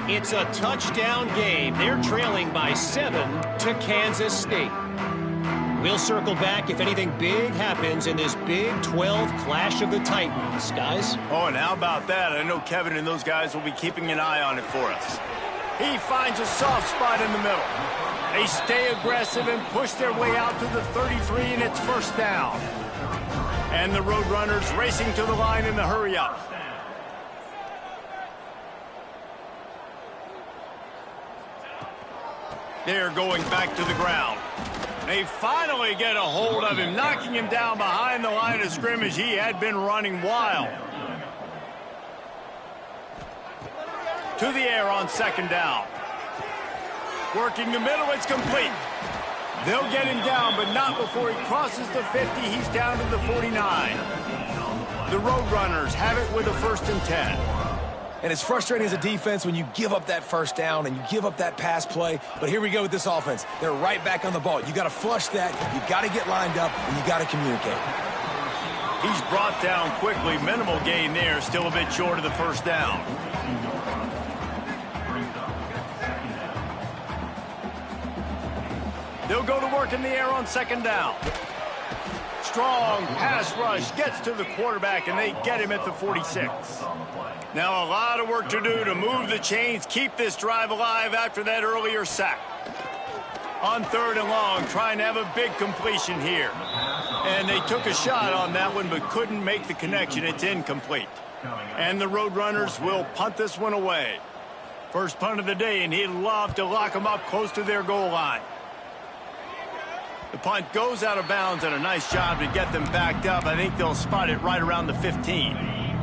It's a touchdown game. They're trailing by 7 to Kansas State. We'll circle back if anything big happens in this Big 12 Clash of the Titans, guys. Oh, and how about that? I know Kevin and those guys will be keeping an eye on it for us. He finds a soft spot in the middle. They stay aggressive and push their way out to the 33, and it's first down. And the Roadrunners racing to the line in the hurry-up. They're going back to the ground. They finally get a hold of him, knocking him down behind the line of scrimmage. He had been running wild. To the air on second down. Working the middle, it's complete. They'll get him down, but not before he crosses the 50. He's down to the 49. The Roadrunners have it with a 1st and 10. And it's frustrating as a defense when you give up that first down and you give up that pass play. But here we go with this offense. They're right back on the ball. You got to flush that. You got to get lined up, and you got to communicate. He's brought down quickly. Minimal gain there. Still a bit short of the first down. They'll go to work in the air on second down. Strong pass rush gets to the quarterback, and they get him at the 46. Now a lot of work to do to move the chains, keep this drive alive after that earlier sack. On 3rd and long, trying to have a big completion here. And they took a shot on that one, but couldn't make the connection. It's incomplete. And the Roadrunners will punt this one away. First punt of the day, and he'd love to lock them up close to their goal line. The punt goes out of bounds, and a nice job to get them backed up. I think they'll spot it right around the 15.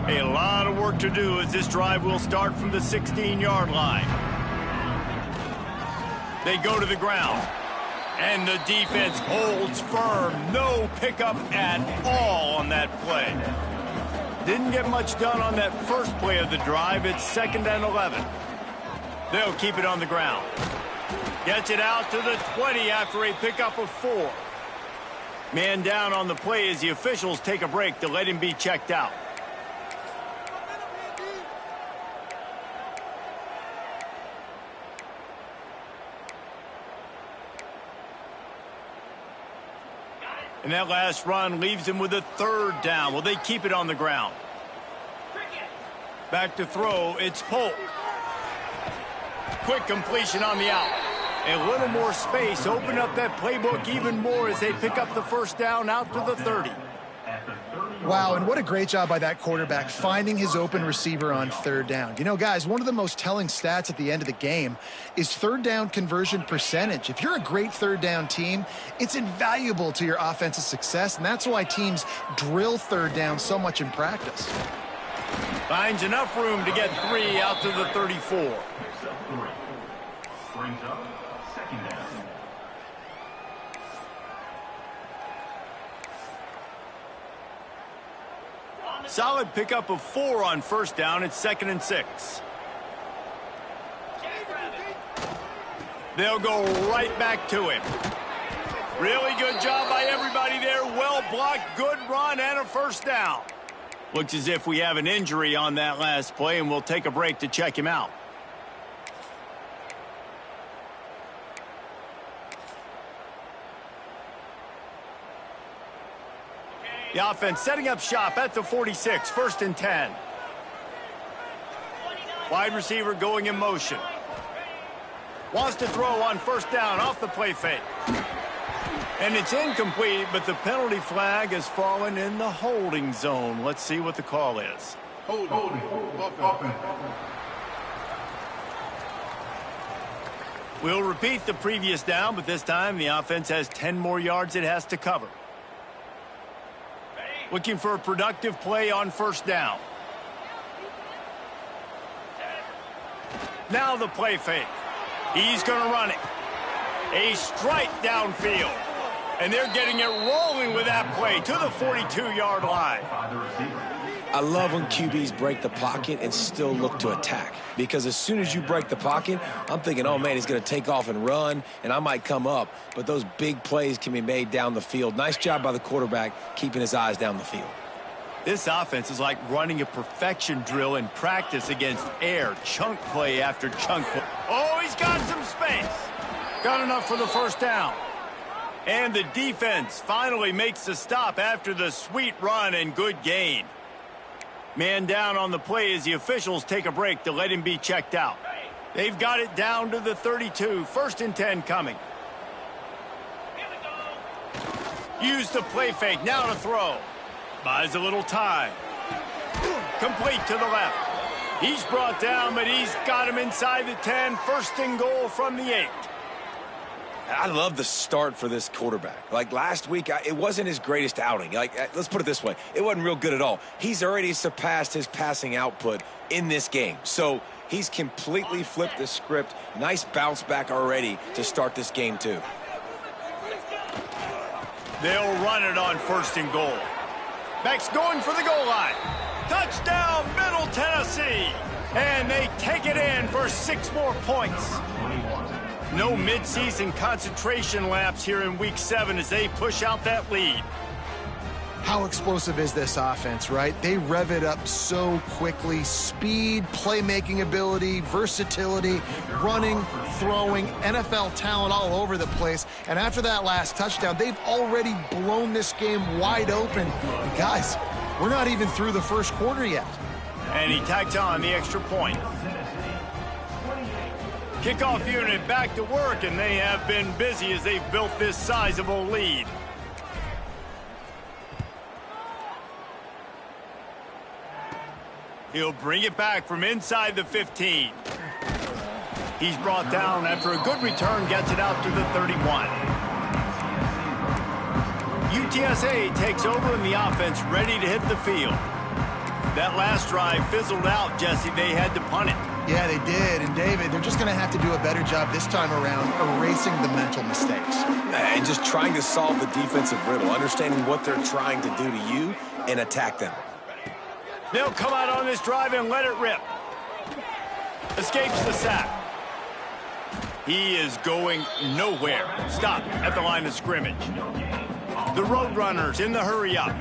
A lot of work to do as this drive will start from the 16-yard line. They go to the ground, and the defense holds firm. No pickup at all on that play. Didn't get much done on that first play of the drive. It's 2nd and 11. They'll keep it on the ground. Gets it out to the 20 after a pickup of 4. Man down on the play as the officials take a break to let him be checked out. And that last run leaves him with a 3rd down. Will they keep it on the ground? Back to throw, it's Polk. Quick completion on the out. A little more space, open up that playbook even more as they pick up the first down out to the 30. Wow, and what a great job by that quarterback finding his open receiver on 3rd down. You know, guys, one of the most telling stats at the end of the game is 3rd down conversion percentage. If you're a great 3rd down team, it's invaluable to your offensive success, and that's why teams drill 3rd down so much in practice. Finds enough room to get 3 out to the 34. Brings up 2nd down. Solid pickup of 4 on 1st down. It's 2nd and 6. They'll go right back to him. Really good job by everybody there. Well blocked, good run, and a 1st down. Looks as if we have an injury on that last play, and we'll take a break to check him out. The offense setting up shop at the 46, 1st and 10. Wide receiver going in motion. Wants to throw on 1st down off the play fake. And it's incomplete, but the penalty flag has fallen in the holding zone. Let's see what the call is. Holding. Offense. We'll repeat the previous down, but this time the offense has 10 more yards it has to cover. Looking for a productive play on 1st down. Now the play fake. He's going to run it. A strike downfield. And they're getting it rolling with that play to the 42-yard line. I love when QBs break the pocket and still look to attack. Because as soon as you break the pocket, I'm thinking, oh, man, he's going to take off and run, and I might come up. But those big plays can be made down the field. Nice job by the quarterback keeping his eyes down the field. This offense is like running a perfection drill in practice against air. Chunk play after chunk play. Oh, he's got some space. Got enough for the 1st down. And the defense finally makes the stop after the sweet run and good gain. Man down on the play as the officials take a break to let him be checked out. They've got it down to the 32, 1st and 10 coming. Use the play fake, now to throw. Buys a little time. Complete to the left. He's brought down, but he's got him inside the 10, 1st and goal from the 8. I love the start for this quarterback. Like last week, it wasn't his greatest outing. Let's put it this way. It wasn't real good at all. He's already surpassed his passing output in this game. So he's completely flipped the script. Nice bounce back already to start this game, too. They'll run it on 1st and goal. Max going for the goal line. Touchdown, Middle Tennessee. And they take it in for 6 more points. No midseason concentration laps here in Week 7 as they push out that lead. How explosive is this offense, right? They rev it up so quickly. Speed, playmaking ability, versatility, running, throwing, NFL talent all over the place. And after that last touchdown, they've already blown this game wide open. And guys, we're not even through the 1st quarter yet. And he tacked on the extra point. Kickoff unit back to work, and they have been busy as they've built this sizable lead. He'll bring it back from inside the 15. He's brought down after a good return, gets it out to the 31. UTSA takes over in the offense, ready to hit the field. That last drive fizzled out, Jesse. They had to punt it. Yeah, they did. And, David, they're just going to have to do a better job this time around erasing the mental mistakes. And just trying to solve the defensive riddle, understanding what they're trying to do to you and attack them. They'll come out on this drive and let it rip. Escapes the sack. He is going nowhere. Stop at the line of scrimmage. The Roadrunners in the hurry up.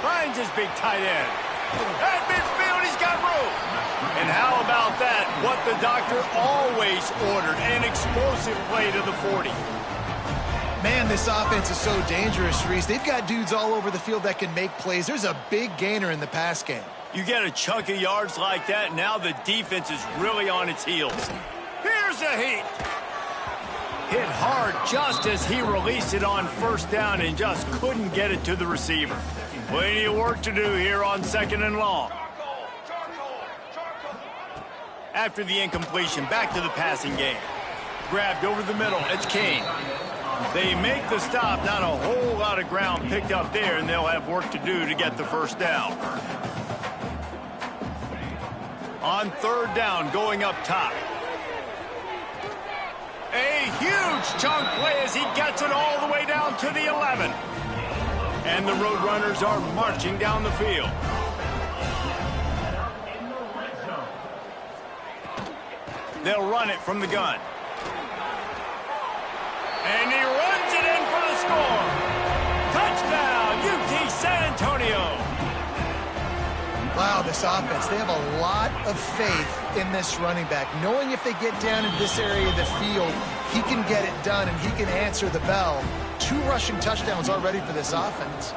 Finds his big tight end. At midfield, he's got room. And how about that? What the doctor always ordered, an explosive play to the 40. Man, this offense is so dangerous, Reese. They've got dudes all over the field that can make plays. There's a big gainer in the pass game. You get a chunk of yards like that, now the defense is really on its heels. Here's a heat. Hit hard just as he released it on 1st down and just couldn't get it to the receiver. Plenty of work to do here on 2nd and long. After the incompletion, back to the passing game. Grabbed over the middle, it's Kane. They make the stop, not a whole lot of ground picked up there, and they'll have work to do to get the 1st down. On 3rd down, going up top. A huge chunk play as he gets it all the way down to the 11. And the Roadrunners are marching down the field. They'll run it from the gun. And he runs it in for the score. Touchdown, UT San Antonio. Wow, this offense, they have a lot of faith in this running back. Knowing if they get down in this area of the field, he can get it done and he can answer the bell. 2 rushing touchdowns already for this offense.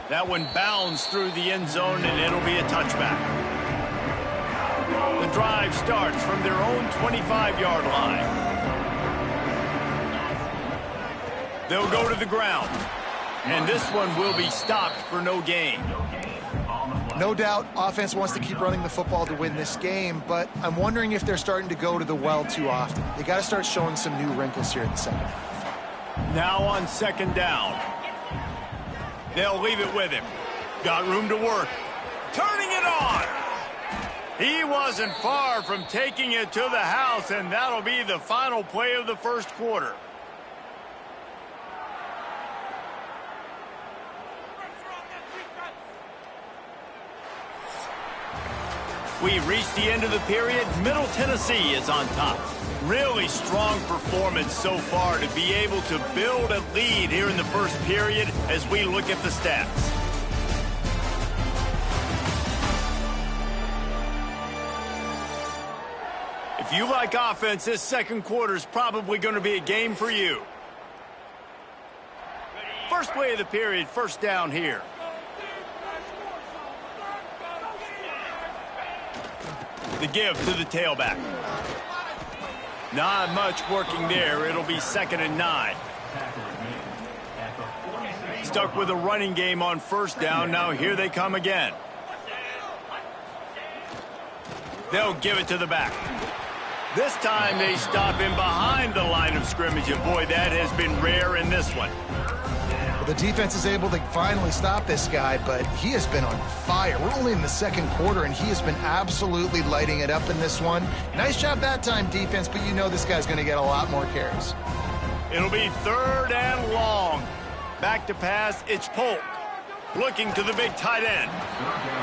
That one bounds through the end zone, and it'll be a touchback. The drive starts from their own 25-yard line. They'll go to the ground, and this one will be stopped for no gain. No doubt, offense wants to keep running the football to win this game, but I'm wondering if they're starting to go to the well too often. They got to start showing some new wrinkles here in the second half. Now on second down. They'll leave it with him. Got room to work. Turning it on. He wasn't far from taking it to the house, and that'll be the final play of the first quarter. We've reached the end of the period. Middle Tennessee is on top. Really strong performance so far to be able to build a lead here in the first period as we look at the stats. If you like offense, this second quarter is probably going to be a game for you. First play of the period, first down here. The give to the tailback. Not much working there. It'll be 2nd and 9. Stuck with a running game on first down. Now here they come again. They'll give it to the back. This time they stop him behind the line of scrimmage, and boy, that has been rare in this one. The defense is able to finally stop this guy, but he has been on fire. We're only in the second quarter, and he has been absolutely lighting it up in this one. Nice job that time, defense, but you know this guy's going to get a lot more carries. It'll be 3rd and long. Back to pass, it's Polk. Looking to the big tight end.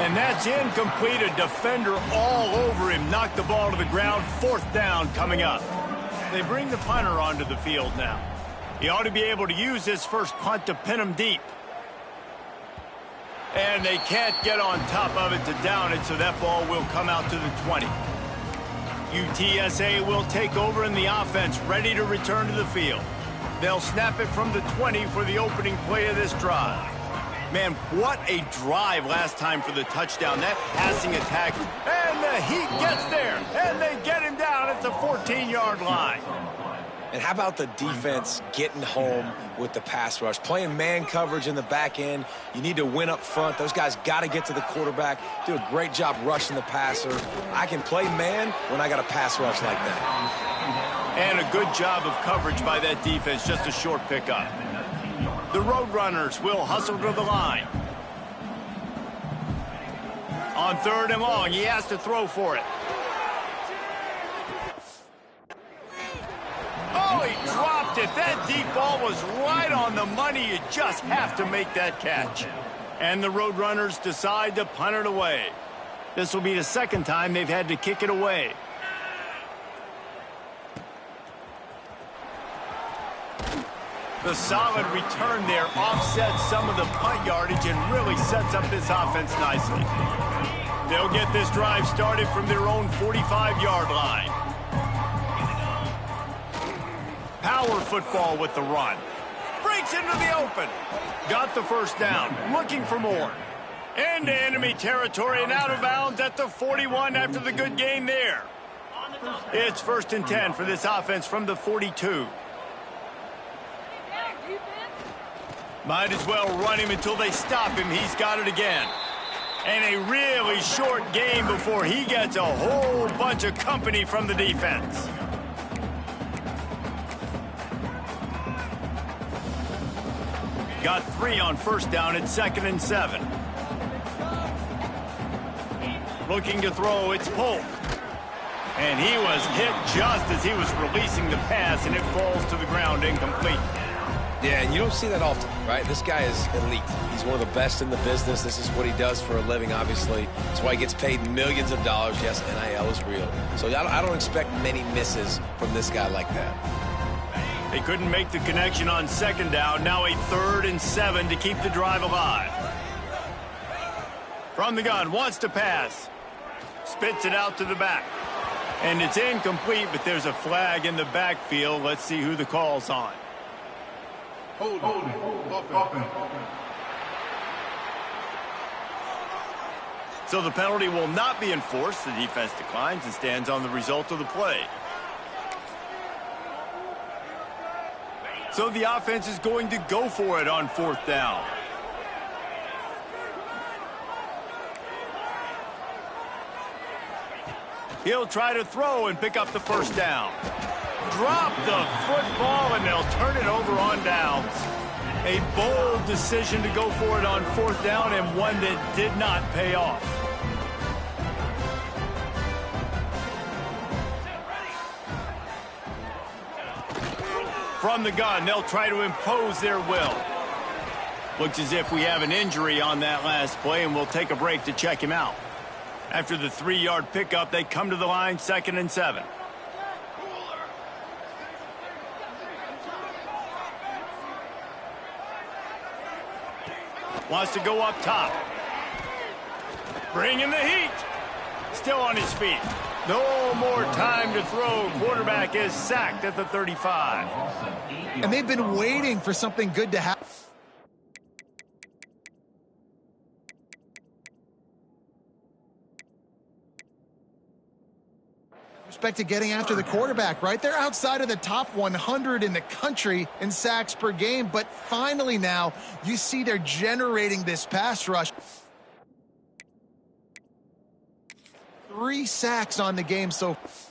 And that's incomplete. A defender all over him. Knocked the ball to the ground. 4th down coming up. They bring the punter onto the field now. He ought to be able to use his first punt to pin him deep. And they can't get on top of it to down it, so that ball will come out to the 20. UTSA will take over in the offense, ready to return to the field. They'll snap it from the 20 for the opening play of this drive. Man, what a drive last time for the touchdown. That passing attack, and the Heat gets there, and they get him down at the 14-yard line. And how about the defense getting home with the pass rush? Playing man coverage in the back end. You need to win up front. Those guys got to get to the quarterback. Do a great job rushing the passer. I can play man when I got a pass rush like that. And a good job of coverage by that defense. Just a short pickup. The Roadrunners will hustle to the line. On 3rd and long, he has to throw for it. Oh, he dropped it. That deep ball was right on the money. You just have to make that catch. And the Roadrunners decide to punt it away. This will be the 2nd time they've had to kick it away. The solid return there offsets some of the punt yardage and really sets up this offense nicely. They'll get this drive started from their own 45-yard line. Power football with the run. Breaks into the open. Got the first down. Looking for more. Into enemy territory and out of bounds at the 41 after the good gain there. It's 1st and 10 for this offense from the 42. Might as well run him until they stop him. He's got it again. And a really short game before he gets a whole bunch of company from the defense. Got 3 on first down at 2nd and 7. Looking to throw, it's Polk. And he was hit just as he was releasing the pass, and it falls to the ground incomplete. Yeah, and you don't see that often, right? This guy is elite. He's one of the best in the business. This is what he does for a living, obviously. That's why he gets paid millions of dollars. Yes, NIL is real. So I don't expect many misses from this guy like that. They couldn't make the connection on second down. Now a 3rd and 7 to keep the drive alive. From the gun, wants to pass. Spits it out to the back. And it's incomplete, but there's a flag in the backfield. Let's see who the call's on. Holding. Offense. So the penalty will not be enforced. The defense declines and stands on the result of the play. So the offense is going to go for it on 4th down. He'll try to throw and pick up the 1st down. Drop the football, and they'll turn it over on downs. A bold decision to go for it on 4th down, and one that did not pay off. From the gun, they'll try to impose their will. Looks as if we have an injury on that last play, and we'll take a break to check him out. After the 3-yard pickup, they come to the line, 2nd and 7. Wants to go up top. Bringing the heat. Still on his feet. No more time to throw. Quarterback is sacked at the 35. And they've been waiting for something good to happen. Respect to getting after the quarterback, right? They're outside of the top 100 in the country in sacks per game, but finally now you see they're generating this pass rush. 3 sacks on the game so far.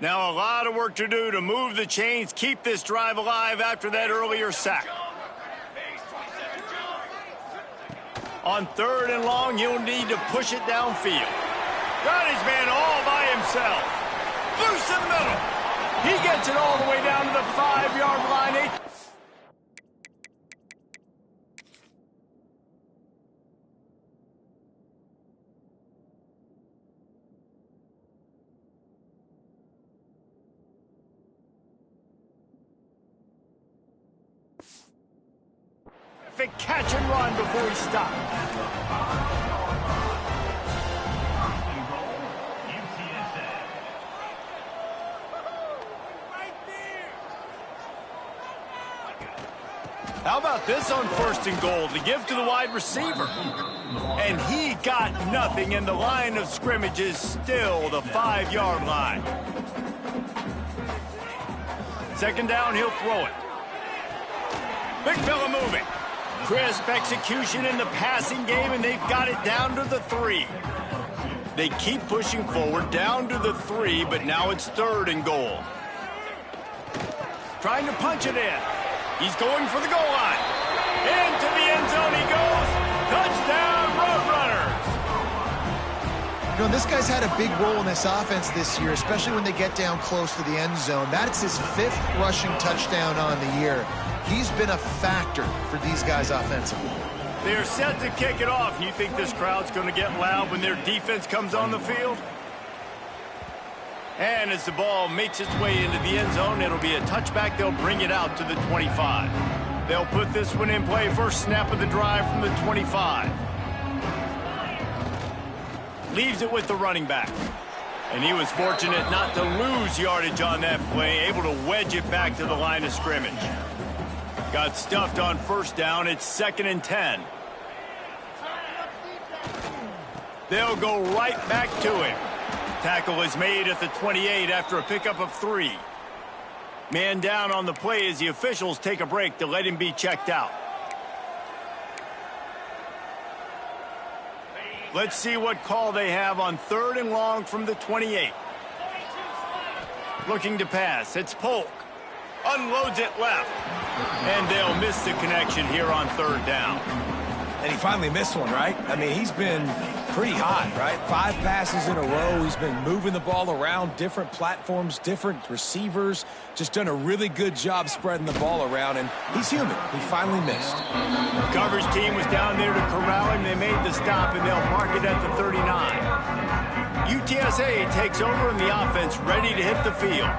Now a lot of work to do to move the chains, keep this drive alive after that earlier sack. On 3rd and long, you'll need to push it downfield. Got his man all by himself. Loose in the middle. He gets it all the way down to the 5-yard line. Catch and run before he stopped. How about this on 1st and goal to give to the wide receiver? And he got nothing, and the line of scrimmage is still the 5-yard line. 2nd down, he'll throw it. Big fella moving. Crisp execution in the passing game, and they've got it down to the 3. They keep pushing forward down to the 3, but now it's 3rd and goal. Trying to punch it in. He's going for the goal line. Into the end zone he goes. Touchdown, Roadrunners. You know, this guy's had a big role in this offense this year, especially when they get down close to the end zone. That's his 5th rushing touchdown on the year. He's been a factor for these guys offensively. They're set to kick it off. And you think this crowd's going to get loud when their defense comes on the field? And as the ball makes its way into the end zone, it'll be a touchback. They'll bring it out to the 25. They'll put this one in play. First snap of the drive from the 25. Leaves it with the running back. And he was fortunate not to lose yardage on that play, able to wedge it back to the line of scrimmage. Got stuffed on 1st down. It's 2nd and 10. They'll go right back to him. Tackle is made at the 28 after a pickup of 3. Man down on the play as the officials take a break to let him be checked out. Let's see what call they have on 3rd and long from the 28. Looking to pass. It's Polk. Unloads it left. And they'll miss the connection here on 3rd down. And he finally missed one, right? I mean, he's been pretty hot, right? 5 passes in a row. He's been moving the ball around, different platforms, different receivers. Just done a really good job spreading the ball around, and he's human. He finally missed. Coverage team was down there to corral him. They made the stop, and they'll mark it at the 39. UTSA takes over in the offense, ready to hit the field.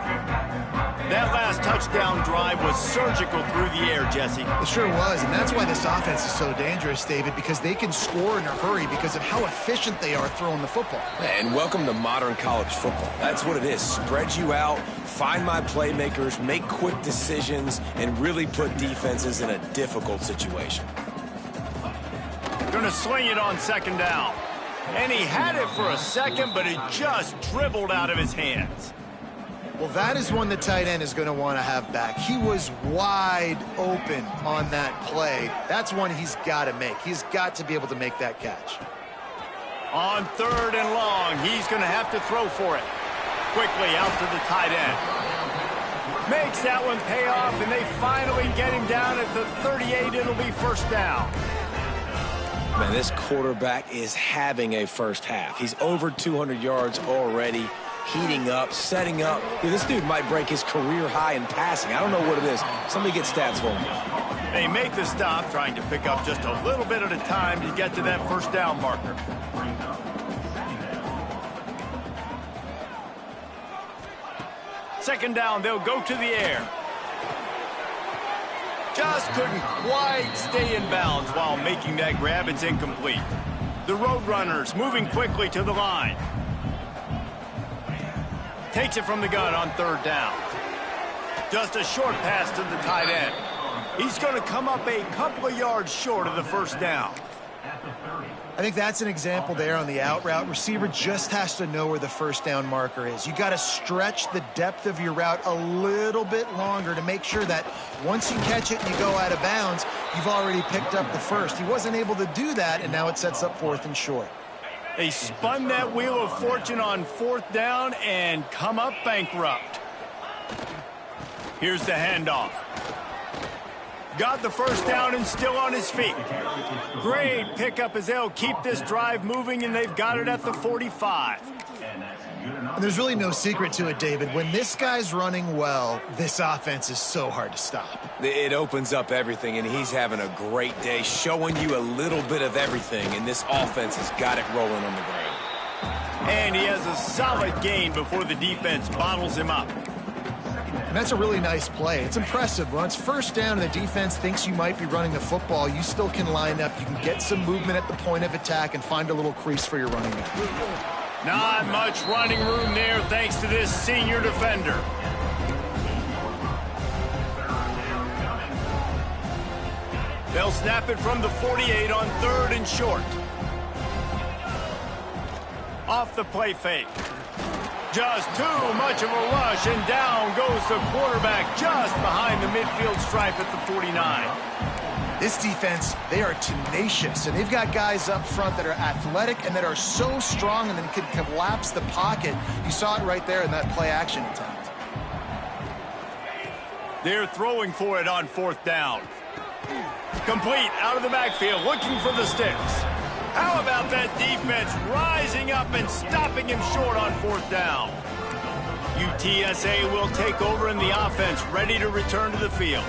That last touchdown drive was surgical through the air, Jesse. It sure was, and that's why this offense is so dangerous, David, because they can score in a hurry because of how efficient they are throwing the football. And welcome to modern college football. That's what it is. Spread you out, find my playmakers, make quick decisions, and really put defenses in a difficult situation. Going to sling it on 2nd down. And he had it for a second, but it just dribbled out of his hands. Well, that is one the tight end is going to want to have back. He was wide open on that play. That's one he's got to make. He's got to be able to make that catch. On 3rd and long, he's going to have to throw for it. Quickly out to the tight end. Makes that one pay off, and they finally get him down at the 38. It'll be 1st down. Man, this quarterback is having a first half. He's over 200 yards already, heating up, setting up. Dude, this dude might break his career high in passing. I don't know what it is. Somebody get stats for him. They make the stop, trying to pick up just a little bit at a time to get to that 1st down marker. Second down, they'll go to the air. Just couldn't quite stay in bounds while making that grab. It's incomplete. The Roadrunners moving quickly to the line. Takes it from the gun on 3rd down. Just a short pass to the tight end. He's going to come up a couple of yards short of the 1st down. I think that's an example there on the out route. Receiver just has to know where the 1st down marker is. You got to stretch the depth of your route a little bit longer to make sure that once you catch it and you go out of bounds, you've already picked up the 1st. He wasn't able to do that, and now it sets up 4th and short. They spun that wheel of fortune on 4th down and come up bankrupt. Here's the handoff. Got the 1st down and still on his feet. Great pickup as they'll keep this drive moving, and they've got it at the 45. And there's really no secret to it, David. When this guy's running well, this offense is so hard to stop. It opens up everything, and he's having a great day, showing you a little bit of everything, and this offense has got it rolling on the ground. And he has a solid gain before the defense bottles him up. And that's a really nice play. It's impressive. When it's 1st down and the defense thinks you might be running the football, you still can line up. You can get some movement at the point of attack and find a little crease for your running back. Not much running room there thanks to this senior defender. They'll snap it from the 48 on 3rd and short. Off the play fake. Just too much of a rush, and down goes the quarterback just behind the midfield stripe at the 49. This defense, they are tenacious, and they've got guys up front that are athletic and that are so strong and then can collapse the pocket. You saw it right there in that play action attempt. They're throwing for it on 4th down. Complete out of the backfield, looking for the sticks. How about that defense rising up and stopping him short on 4th down? UTSA will take over in the offense, ready to return to the field.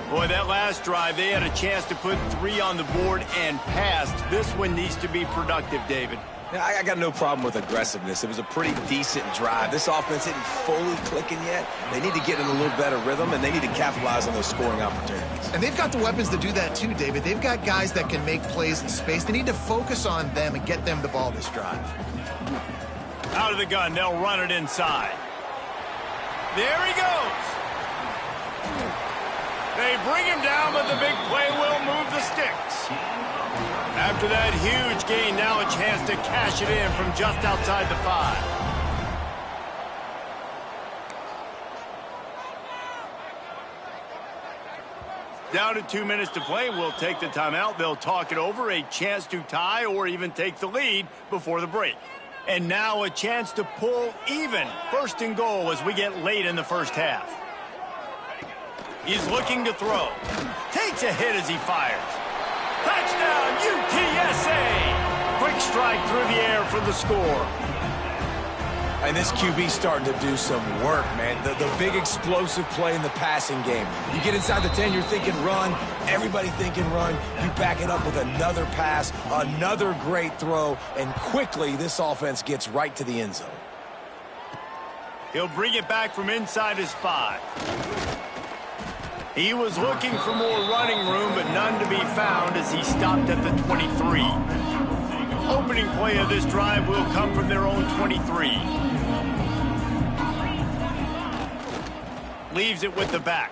Boy, that last drive, they had a chance to put 3 on the board and passed. This one needs to be productive, David. I got no problem with aggressiveness. It was a pretty decent drive. This offense isn't fully clicking yet. They need to get in a little better rhythm, and they need to capitalize on those scoring opportunities. And they've got the weapons to do that too, David. They've got guys that can make plays in space. They need to focus on them and get them the ball this drive. Out of the gun, they'll run it inside. There he goes. They bring him down, but the big play will move the sticks. After that huge gain, now a chance to cash it in from just outside the 5. Down to 2 minutes to play. We'll take the timeout. They'll talk it over. A chance to tie or even take the lead before the break. And now a chance to pull even. First and goal as we get late in the first half. He's looking to throw. Takes a hit as he fires. Touchdown, UTSA! Quick strike through the air for the score. And this QB starting to do some work, man. The big explosive play in the passing game. You get inside the 10, you're thinking run. Everybody thinking run. You back it up with another pass, another great throw, and quickly this offense gets right to the end zone. He'll bring it back from inside his 5. He was looking for more running room, but none to be found as he stopped at the 23. Opening play of this drive will come from their own 23. Leaves it with the back.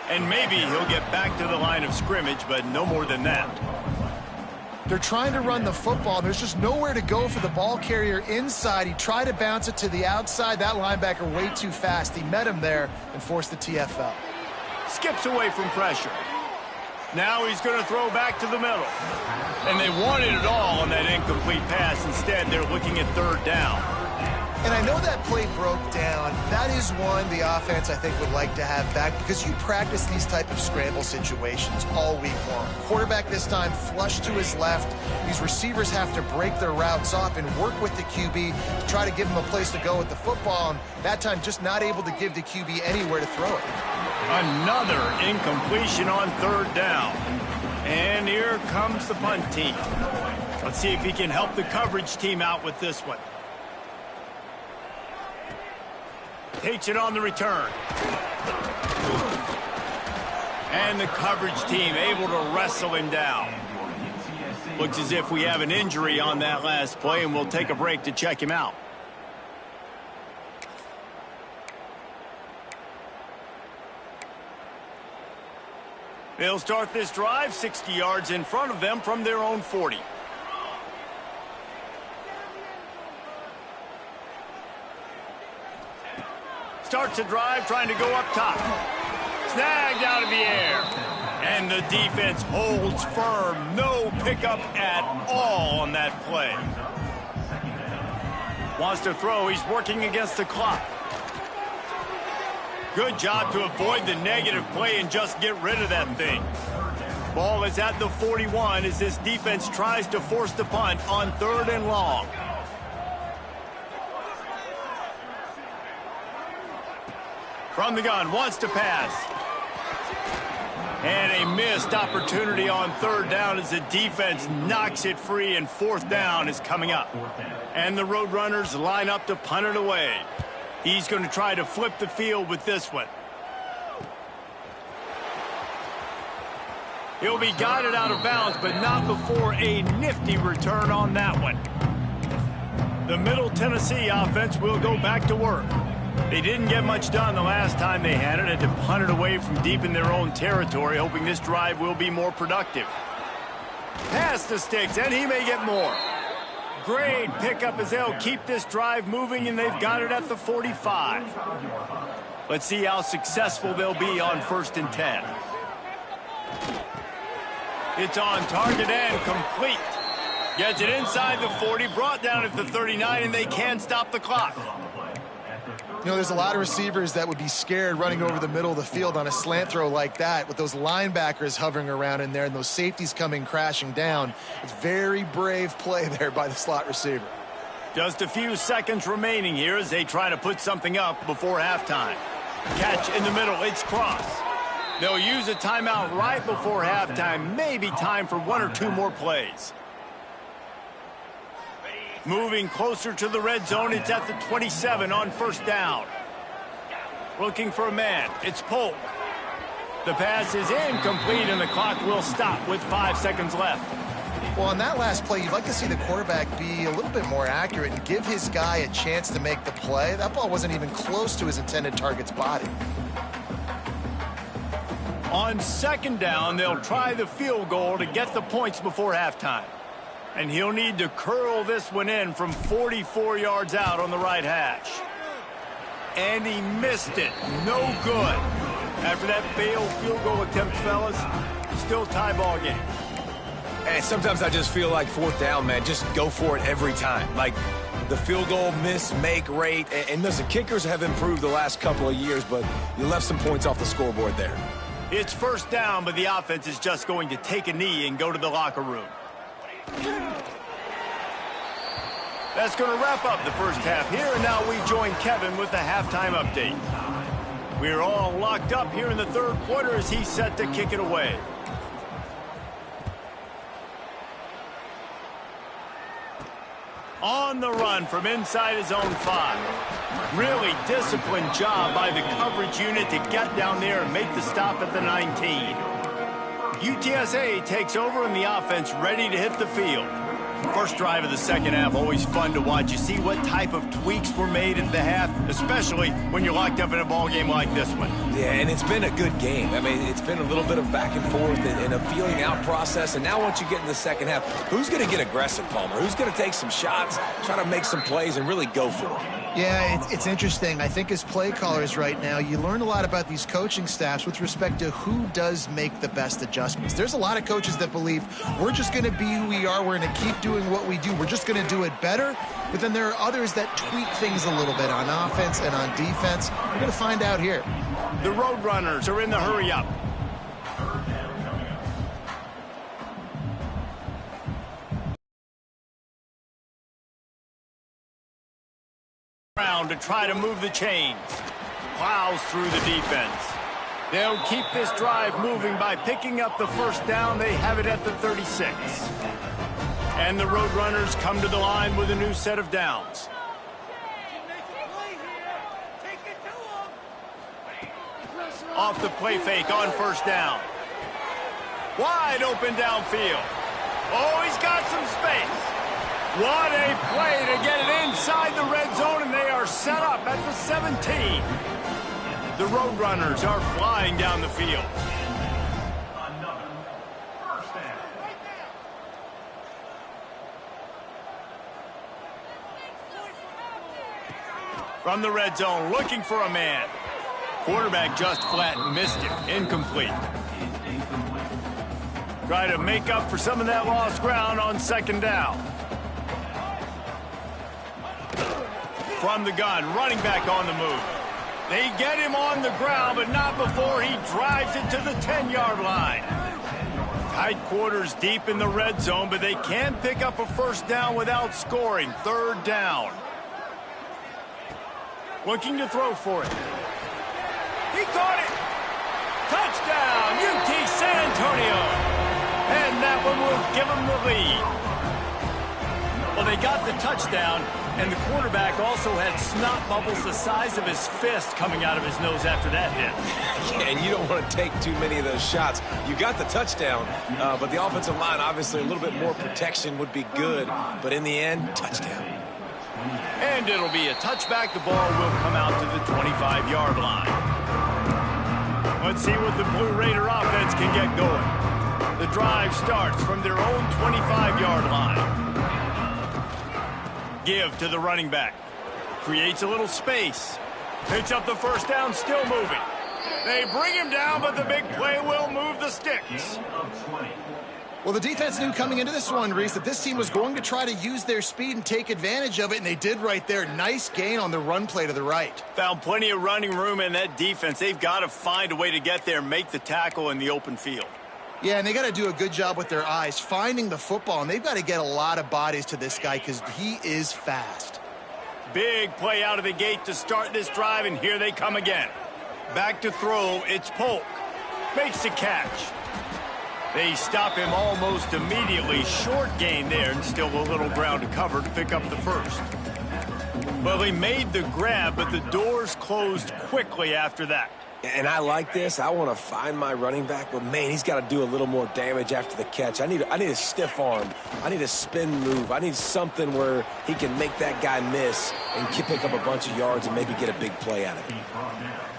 And maybe he'll get back to the line of scrimmage, but no more than that. They're trying to run the football. There's just nowhere to go for the ball carrier inside. He tried to bounce it to the outside. That linebacker way too fast. He met him there and forced the TFL. Skips away from pressure. Now he's going to throw back to the middle. And they wanted it all on that incomplete pass. Instead, they're looking at 3rd down. And I know that play broke down. That is one the offense, I think, would like to have back because you practice these type of scramble situations all week long. Quarterback this time flush to his left. These receivers have to break their routes off and work with the QB to try to give him a place to go with the football. And that time, just not able to give the QB anywhere to throw it. Another incompletion on 3rd down. And here comes the punt team. Let's see if he can help the coverage team out with this one. Takes it on the return. And the coverage team able to wrestle him down. Looks as if we have an injury on that last play, and we'll take a break to check him out. They'll start this drive 60 yards in front of them from their own 40. Starts a drive trying to go up top. Snagged out of the air. And the defense holds firm. No pickup at all on that play. Wants to throw. He's working against the clock. Good job to avoid the negative play and just get rid of that thing. Ball is at the 41 as this defense tries to force the punt on 3rd and long. From the gun, wants to pass. And a missed opportunity on 3rd down as the defense knocks it free, and 4th down is coming up. And the Roadrunners line up to punt it away. He's going to try to flip the field with this one. He'll be guided out of bounds, but not before a nifty return on that one. The Middle Tennessee offense will go back to work. They didn't get much done the last time they had it, and to punt it away from deep in their own territory, hoping this drive will be more productive. Pass the sticks, and he may get more. Great pickup as they'll keep this drive moving, and they've got it at the 45. Let's see how successful they'll be on 1st and 10. It's on target and complete. Gets it inside the 40, brought down at the 39, and they can stop the clock. You know, there's a lot of receivers that would be scared running over the middle of the field on a slant throw like that with those linebackers hovering around in there and those safeties coming crashing down. It's very brave play there by the slot receiver. Just a few seconds remaining here as they try to put something up before halftime. Catch in the middle, it's Cross. They'll use a timeout right before halftime. Maybe time for 1 or 2 more plays. Moving closer to the red zone, it's at the 27 on 1st down. Looking for a man, it's Polk. The pass is incomplete, and the clock will stop with 5 seconds left. Well, on that last play, you'd like to see the quarterback be a little bit more accurate and give his guy a chance to make the play. That ball wasn't even close to his intended target's body. On second down, they'll try the field goal to get the points before halftime. And he'll need to curl this one in from 44 yards out on the right hash. And he missed it. No good. After that failed field goal attempt, fellas, still tie ball game. And sometimes I just feel like fourth down, man, just go for it every time. Like the field goal miss-make rate. And listen, kickers have improved the last couple of years, but you left some points off the scoreboard there. It's first down, but the offense is just going to take a knee and go to the locker room. That's going to wrap up the first half here, and now we join Kevin with the halftime update. We're all locked up here in the third quarter as he's set to kick it away. On the run from inside his own 5. Really disciplined job by the coverage unit to get down there and make the stop at the 19. UTSA takes over and the offense ready to hit the field. First drive of the second half, always fun to watch. You see what type of tweaks were made at the half, especially when you're locked up in a ball game like this one. Yeah, and it's been a good game. I mean, it's been a little bit of back and forth and a feeling out process. And now once you get in the second half, who's going to get aggressive, Palmer? Who's going to take some shots, try to make some plays, and really go for it? Yeah, it's interesting. I think as play callers right now, you learn a lot about these coaching staffs with respect to who does make the best adjustments. There's a lot of coaches that believe we're just going to be who we are. We're going to keep doing what we do. We're just going to do it better. But then there are others that tweak things a little bit on offense and on defense. We're going to find out here. The Roadrunners are in the hurry-up. To try to move the chains. Plows through the defense. They'll keep this drive moving by picking up the first down. They have it at the 36. And the Roadrunners come to the line with a new set of downs. Off the play fake on first down. Wide open downfield. Oh, he's got some space. What a play to get it inside the red zone, and they are set up at the 17. The Roadrunners are flying down the field. From the red zone, looking for a man. Quarterback just flat missed it. Incomplete. Try to make up for some of that lost ground on second down. From the gun, running back on the move. They get him on the ground, but not before he drives it to the 10-yard line. Tight quarters deep in the red zone, but they can pick up a first down without scoring. Third down. Looking to throw for it. He caught it. Touchdown, UT San Antonio. And that one will give them the lead. Well, they got the touchdown, and the quarterback also had snot bubbles the size of his fist coming out of his nose after that hit. Yeah, and you don't want to take too many of those shots. You got the touchdown, but the offensive line, obviously a little bit more protection would be good. But in the end, touchdown. And it'll be a touchback. The ball will come out to the 25-yard line. Let's see what the Blue Raider offense can get going. The drive starts from their own 25-yard line. Give to the running back. Creates a little space. Picks up the first down, still moving. They bring him down, but the big play will move the sticks. Well, the defense knew coming into this one, Reese, that this team was going to try to use their speed and take advantage of it, and they did right there. Nice gain on the run play to the right. Found plenty of running room in that defense. They've got to find a way to get there and make the tackle in the open field. Yeah, and they got to do a good job with their eyes, finding the football, and they've got to get a lot of bodies to this guy because he is fast. Big play out of the gate to start this drive, and here they come again. Back to throw, it's Polk. Makes the catch. They stop him almost immediately. Short gain there, and still a little ground to cover to pick up the first. Well, he made the grab, but the doors closed quickly after that. And I like this. I want to find my running back, but man, he's got to do a little more damage after the catch. I need a stiff arm. I need a spin move. I need something where he can make that guy miss and pick up a bunch of yards and maybe get a big play out of it.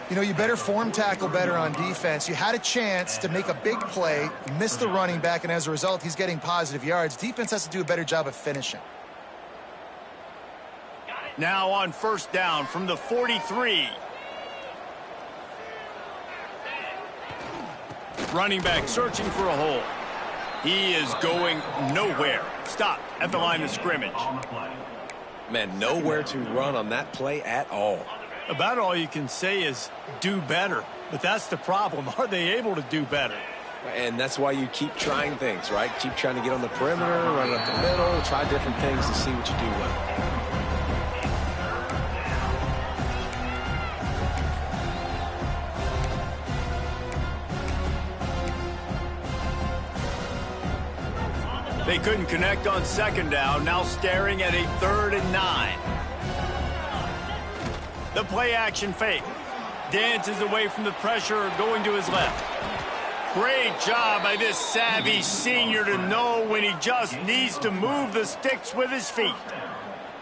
You know, you better form tackle better on defense. You had a chance to make a big play, missed the running back, and as a result, he's getting positive yards. Defense has to do a better job of finishing. Now on first down from the 43. Running back searching for a hole. He is going nowhere. Stop at the line of scrimmage. Man, nowhere to run on that play at all. About all you can say is do better. But that's the problem. Are they able to do better? And that's why you keep trying things, right? Keep trying to get on the perimeter, run up the middle, try different things to see what you do well. They couldn't connect on second down, now staring at a 3rd and 9. The play action fake. Dances away from the pressure, going to his left. Great job by this savvy senior to know when he just needs to move the sticks with his feet.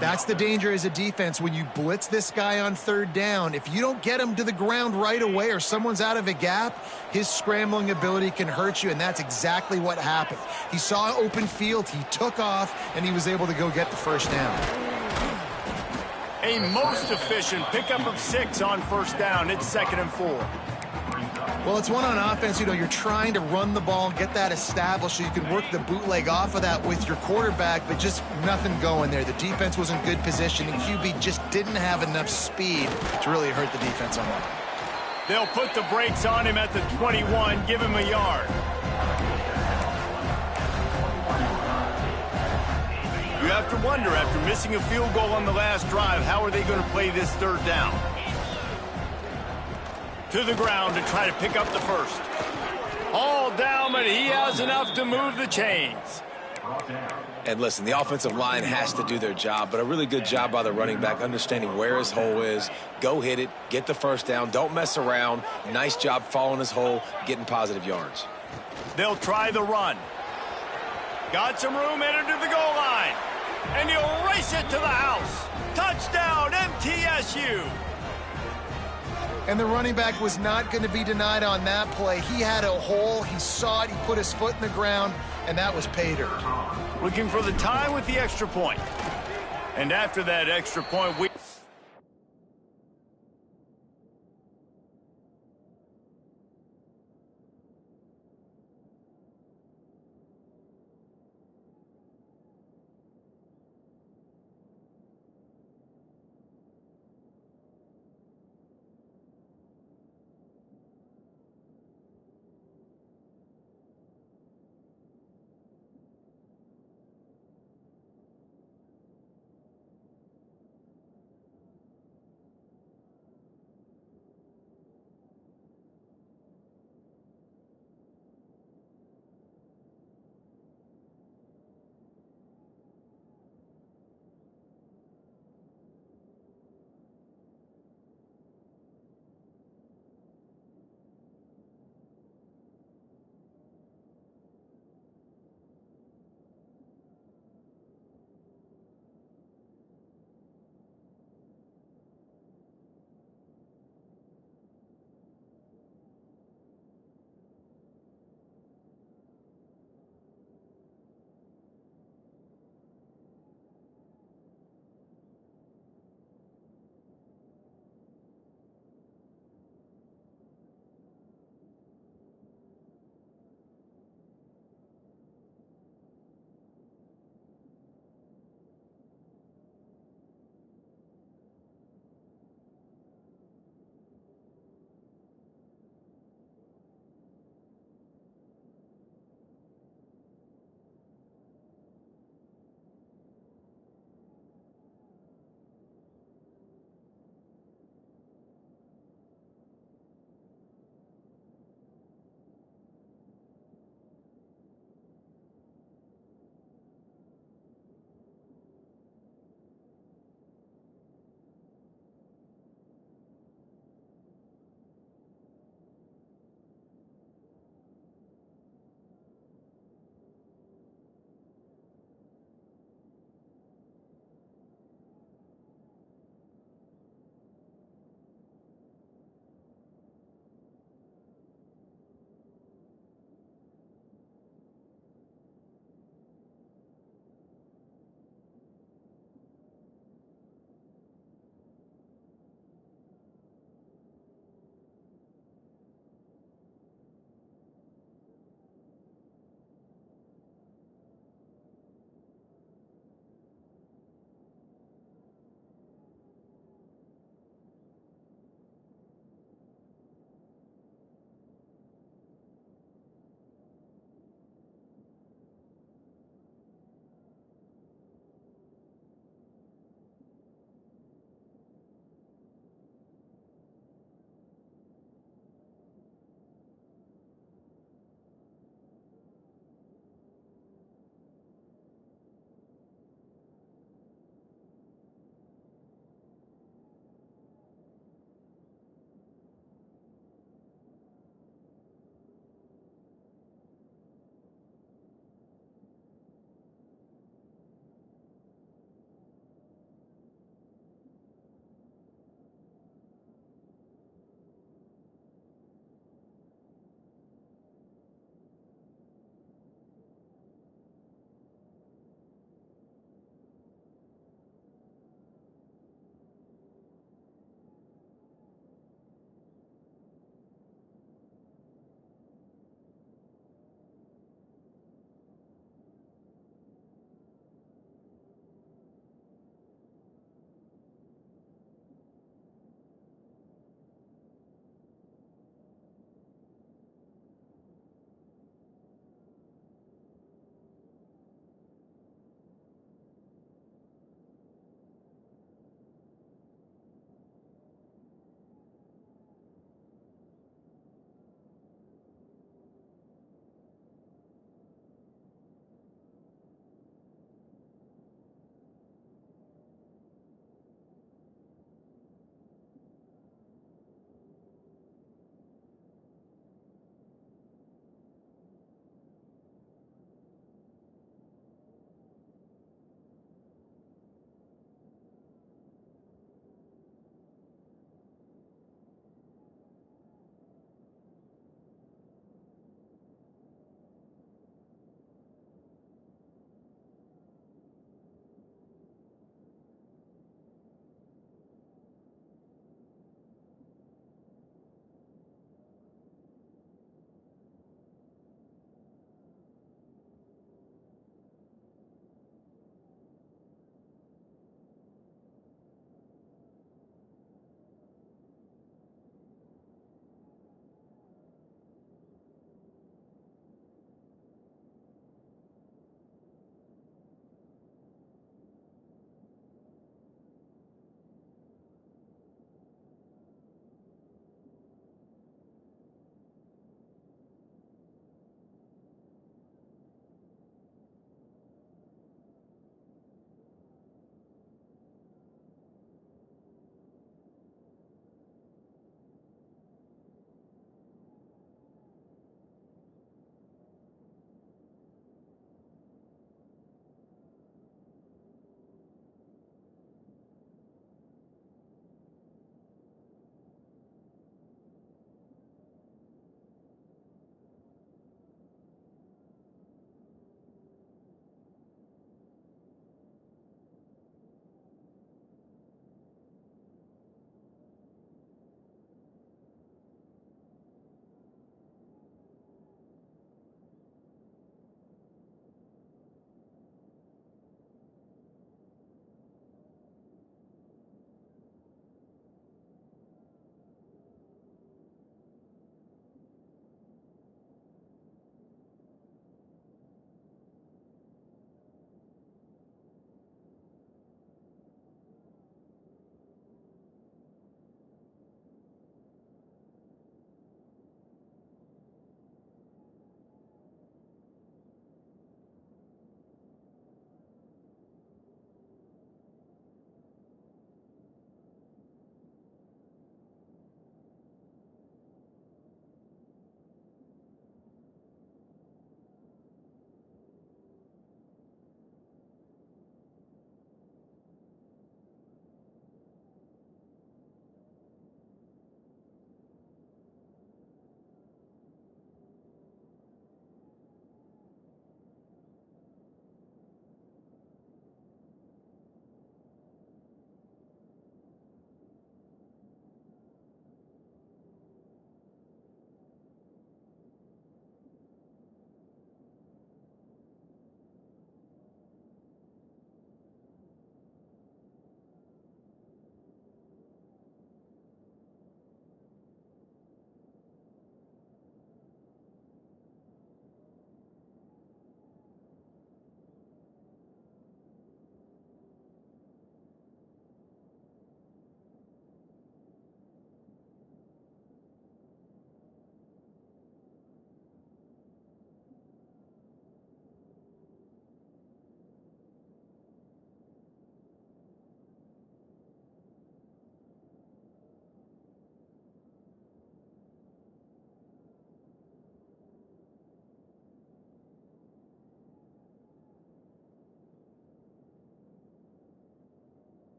That's the danger as a defense when you blitz this guy on 3rd down. If you don't get him to the ground right away or someone's out of a gap, his scrambling ability can hurt you, and that's exactly what happened. He saw open field, he took off, and he was able to go get the first down. A most efficient pickup of 6 on first down. It's 2nd and 4. Well, it's one on offense. You know, you're trying to run the ball and get that established so you can work the bootleg off of that with your quarterback, but just nothing going there. The defense was in good position, and QB just didn't have enough speed to really hurt the defense on that. They'll put the brakes on him at the 21, give him a yard. You have to wonder, after missing a field goal on the last drive, how are they going to play this 3rd down? To the ground to try to pick up the first. All down, but he has enough to move the chains. And listen, the offensive line has to do their job, but a really good job by the running back, understanding where his hole is. Go hit it, get the first down, don't mess around. Nice job following his hole, getting positive yards. They'll try the run. Got some room, entered to the goal line. And he'll race it to the house. Touchdown, MTSU. And the running back was not going to be denied on that play. He had a hole, he saw it, he put his foot in the ground, and that was pay dirt. Looking for the tie with the extra point. And after that extra point, we...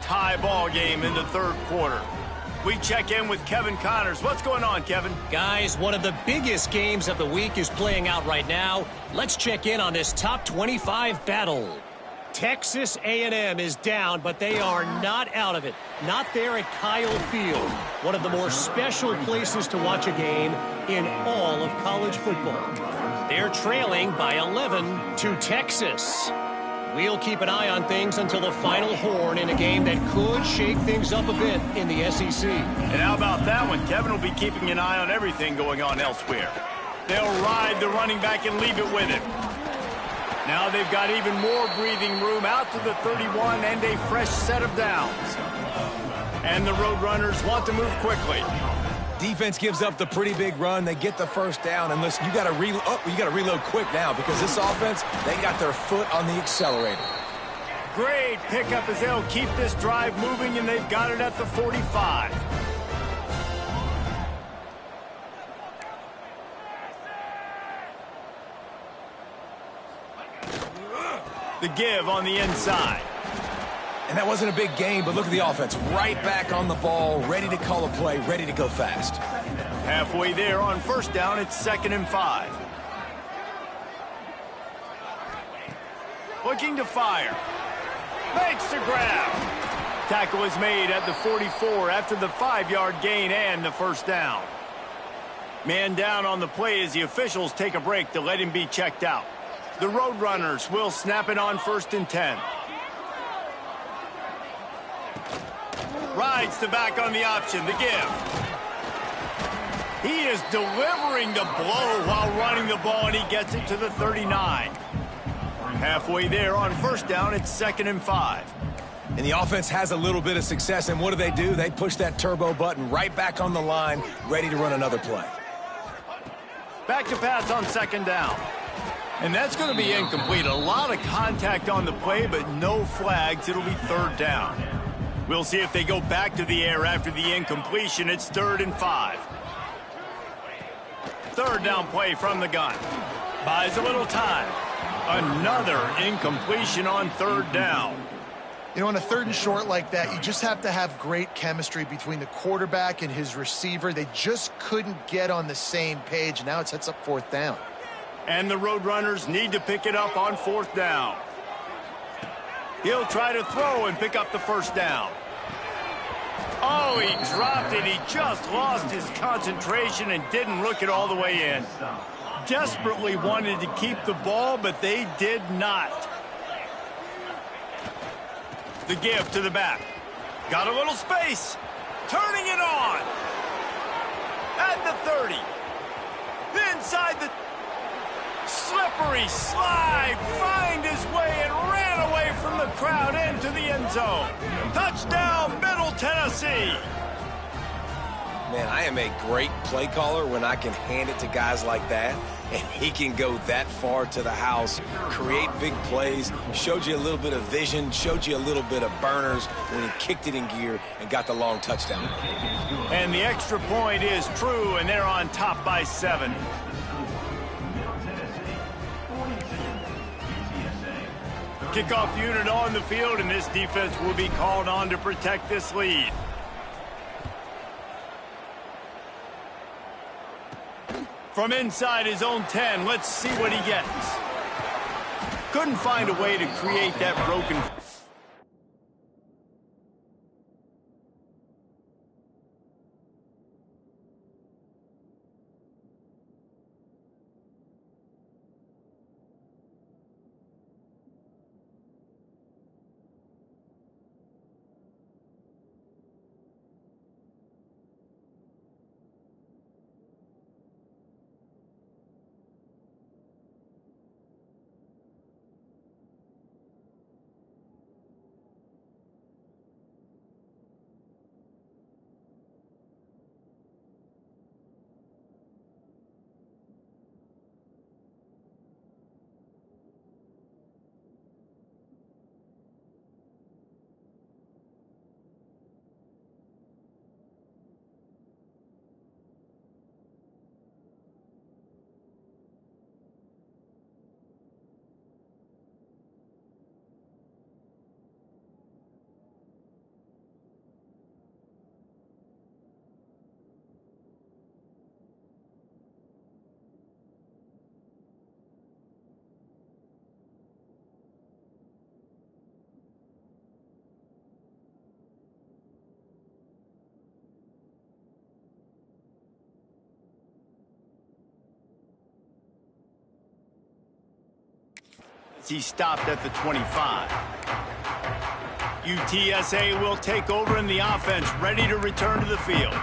tie ball game in the third quarter. We check in with Kevin Connors. What's going on, Kevin? Guys, one of the biggest games of the week is playing out right now. Let's check in on this top 25 battle. Texas A&M is down, but they are not out of it. Not there at Kyle Field, one of the more special places to watch a game in all of college football. They're trailing by 11 to Texas. We'll keep an eye on things until the final horn in a game that could shake things up a bit in the SEC. And how about that one? Kevin will be keeping an eye on everything going on elsewhere. They'll ride the running back and leave it with him. Now they've got even more breathing room out to the 31 and a fresh set of downs. And the Roadrunners want to move quickly. Defense gives up the pretty big run. They get the first down. And listen, you got to reload quick now because this offense, they got their foot on the accelerator. Great pickup as they'll keep this drive moving, and they've got it at the 45. The give on the inside. And that wasn't a big gain, but look at the offense. Right back on the ball, ready to call a play, ready to go fast. Halfway there on first down, it's 2nd and 5. Looking to fire. Makes the grab. Tackle is made at the 44 after the 5-yard gain and the first down. Man down on the play as the officials take a break to let him be checked out. The Roadrunners will snap it on 1st and 10. Rides the back on the option, the give. He is delivering the blow while running the ball, and he gets it to the 39. Halfway there on first down, it's 2nd and 5. And the offense has a little bit of success, and what do? They push that turbo button right back on the line, ready to run another play. Back to pass on 2nd down. And that's going to be incomplete. A lot of contact on the play, but no flags. It'll be 3rd down. We'll see if they go back to the air after the incompletion. It's 3rd and 5. 3rd down play from the gun. Buys a little time. Another incompletion on 3rd down. You know, on a 3rd and short like that, you just have to have great chemistry between the quarterback and his receiver. They just couldn't get on the same page. Now it sets up 4th down. And the Roadrunners need to pick it up on 4th down. He'll try to throw and pick up the first down. Oh, he dropped it. He just lost his concentration and didn't look it all the way in. Desperately wanted to keep the ball, but they did not. The give to the back. Got a little space. Turning it on. At the 30. Inside the... Slippery slide, find his way and ran away from the crowd into the end zone. Touchdown, Middle Tennessee. Man, I am a great play caller when I can hand it to guys like that, and he can go that far to the house, create big plays, showed you a little bit of vision, showed you a little bit of burners when he kicked it in gear and got the long touchdown. And the extra point is true, and they're on top by 7. Kickoff unit on the field, and this defense will be called on to protect this lead. From inside his own 10, let's see what he gets. Couldn't find a way to create that broken... minutes. He stopped at the 25. UTSA will take over in the offense, ready to return to the field.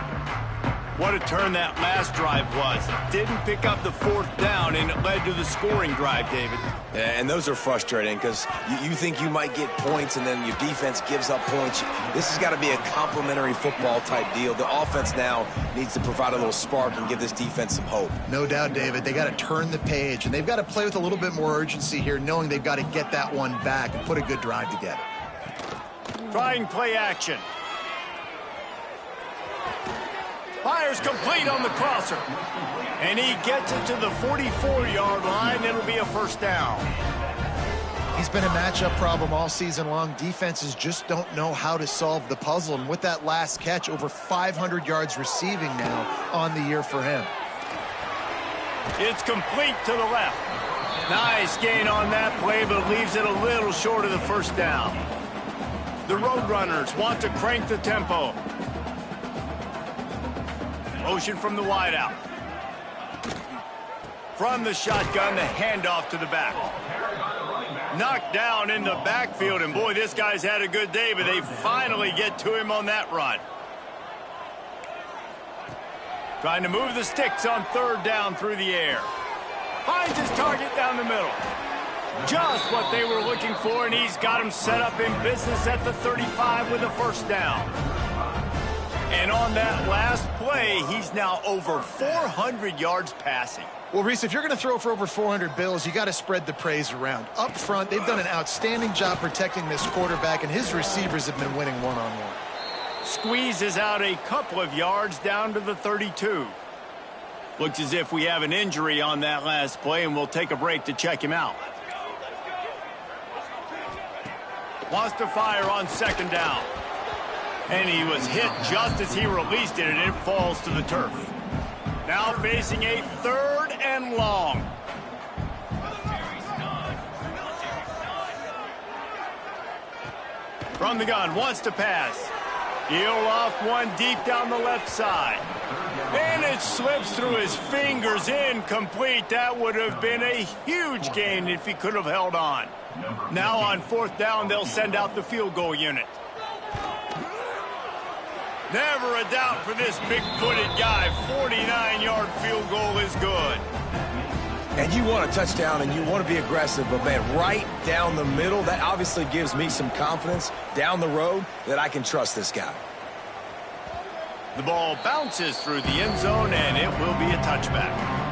What a turn that last drive was. Didn't pick up the 4th down, and it led to the scoring drive, David. Yeah, and those are frustrating because you think you might get points and then your defense gives up points. This has got to be a complementary football type deal. The offense now needs to provide a little spark and give this defense some hope. No doubt, David. They got to turn the page, and they've got to play with a little bit more urgency here, knowing they've got to get that one back and put a good drive together. Trying play action. Fires complete on the crosser. And he gets it to the 44-yard line. It'll be a 1st down. He's been a matchup problem all season long. Defenses just don't know how to solve the puzzle. And with that last catch, over 500 yards receiving now on the year for him. It's complete to the left. Nice gain on that play, but leaves it a little short of the 1st down. The Roadrunners want to crank the tempo. Motion from the wideout. From the shotgun, the handoff to the back. Knocked down in the backfield, and boy, this guy's had a good day, but they finally get to him on that run. Trying to move the sticks on 3rd down through the air. Finds his target down the middle. Just what they were looking for, and he's got him set up in business at the 35 with a 1st down. And on that last play, he's now over 400 yards passing. Well, Reese, if you're going to throw for over 400 bills, you got to spread the praise around. Up front, they've done an outstanding job protecting this quarterback, and his receivers have been winning one-on-one. Squeezes out a couple of yards down to the 32. Looks as if we have an injury on that last play, and we'll take a break to check him out. Wants to fire on 2nd down. And he was hit just as he released it, and it falls to the turf. Now facing a 3rd and long. From the gun, wants to pass. He'll off one deep down the left side. And it slips through his fingers, incomplete. That would have been a huge gain if he could have held on. Now on 4th down, they'll send out the field goal unit. Never a doubt for this big-footed guy. 49-yard field goal is good. And you want a touchdown and you want to be aggressive, but man, right down the middle, that obviously gives me some confidence down the road that I can trust this guy. The ball bounces through the end zone, and it will be a touchback.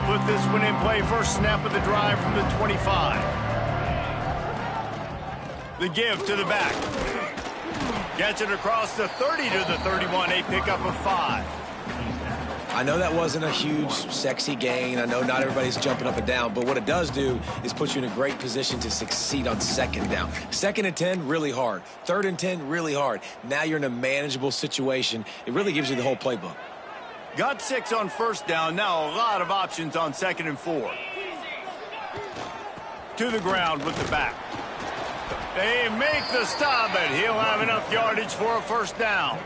put this one in play. First snap of the drive from the 25. The give to the back. Gets it across the 30 to the 31. A pickup of 5. I know that wasn't a huge, sexy gain. I know not everybody's jumping up and down, but what it does do is put you in a great position to succeed on second down. 2nd and 10, really hard. 3rd and 10, really hard. Now you're in a manageable situation. It really gives you the whole playbook. Got 6 on first down. Now a lot of options on 2nd and 4. To the ground with the back. They make the stop, but he'll have enough yardage for a first down.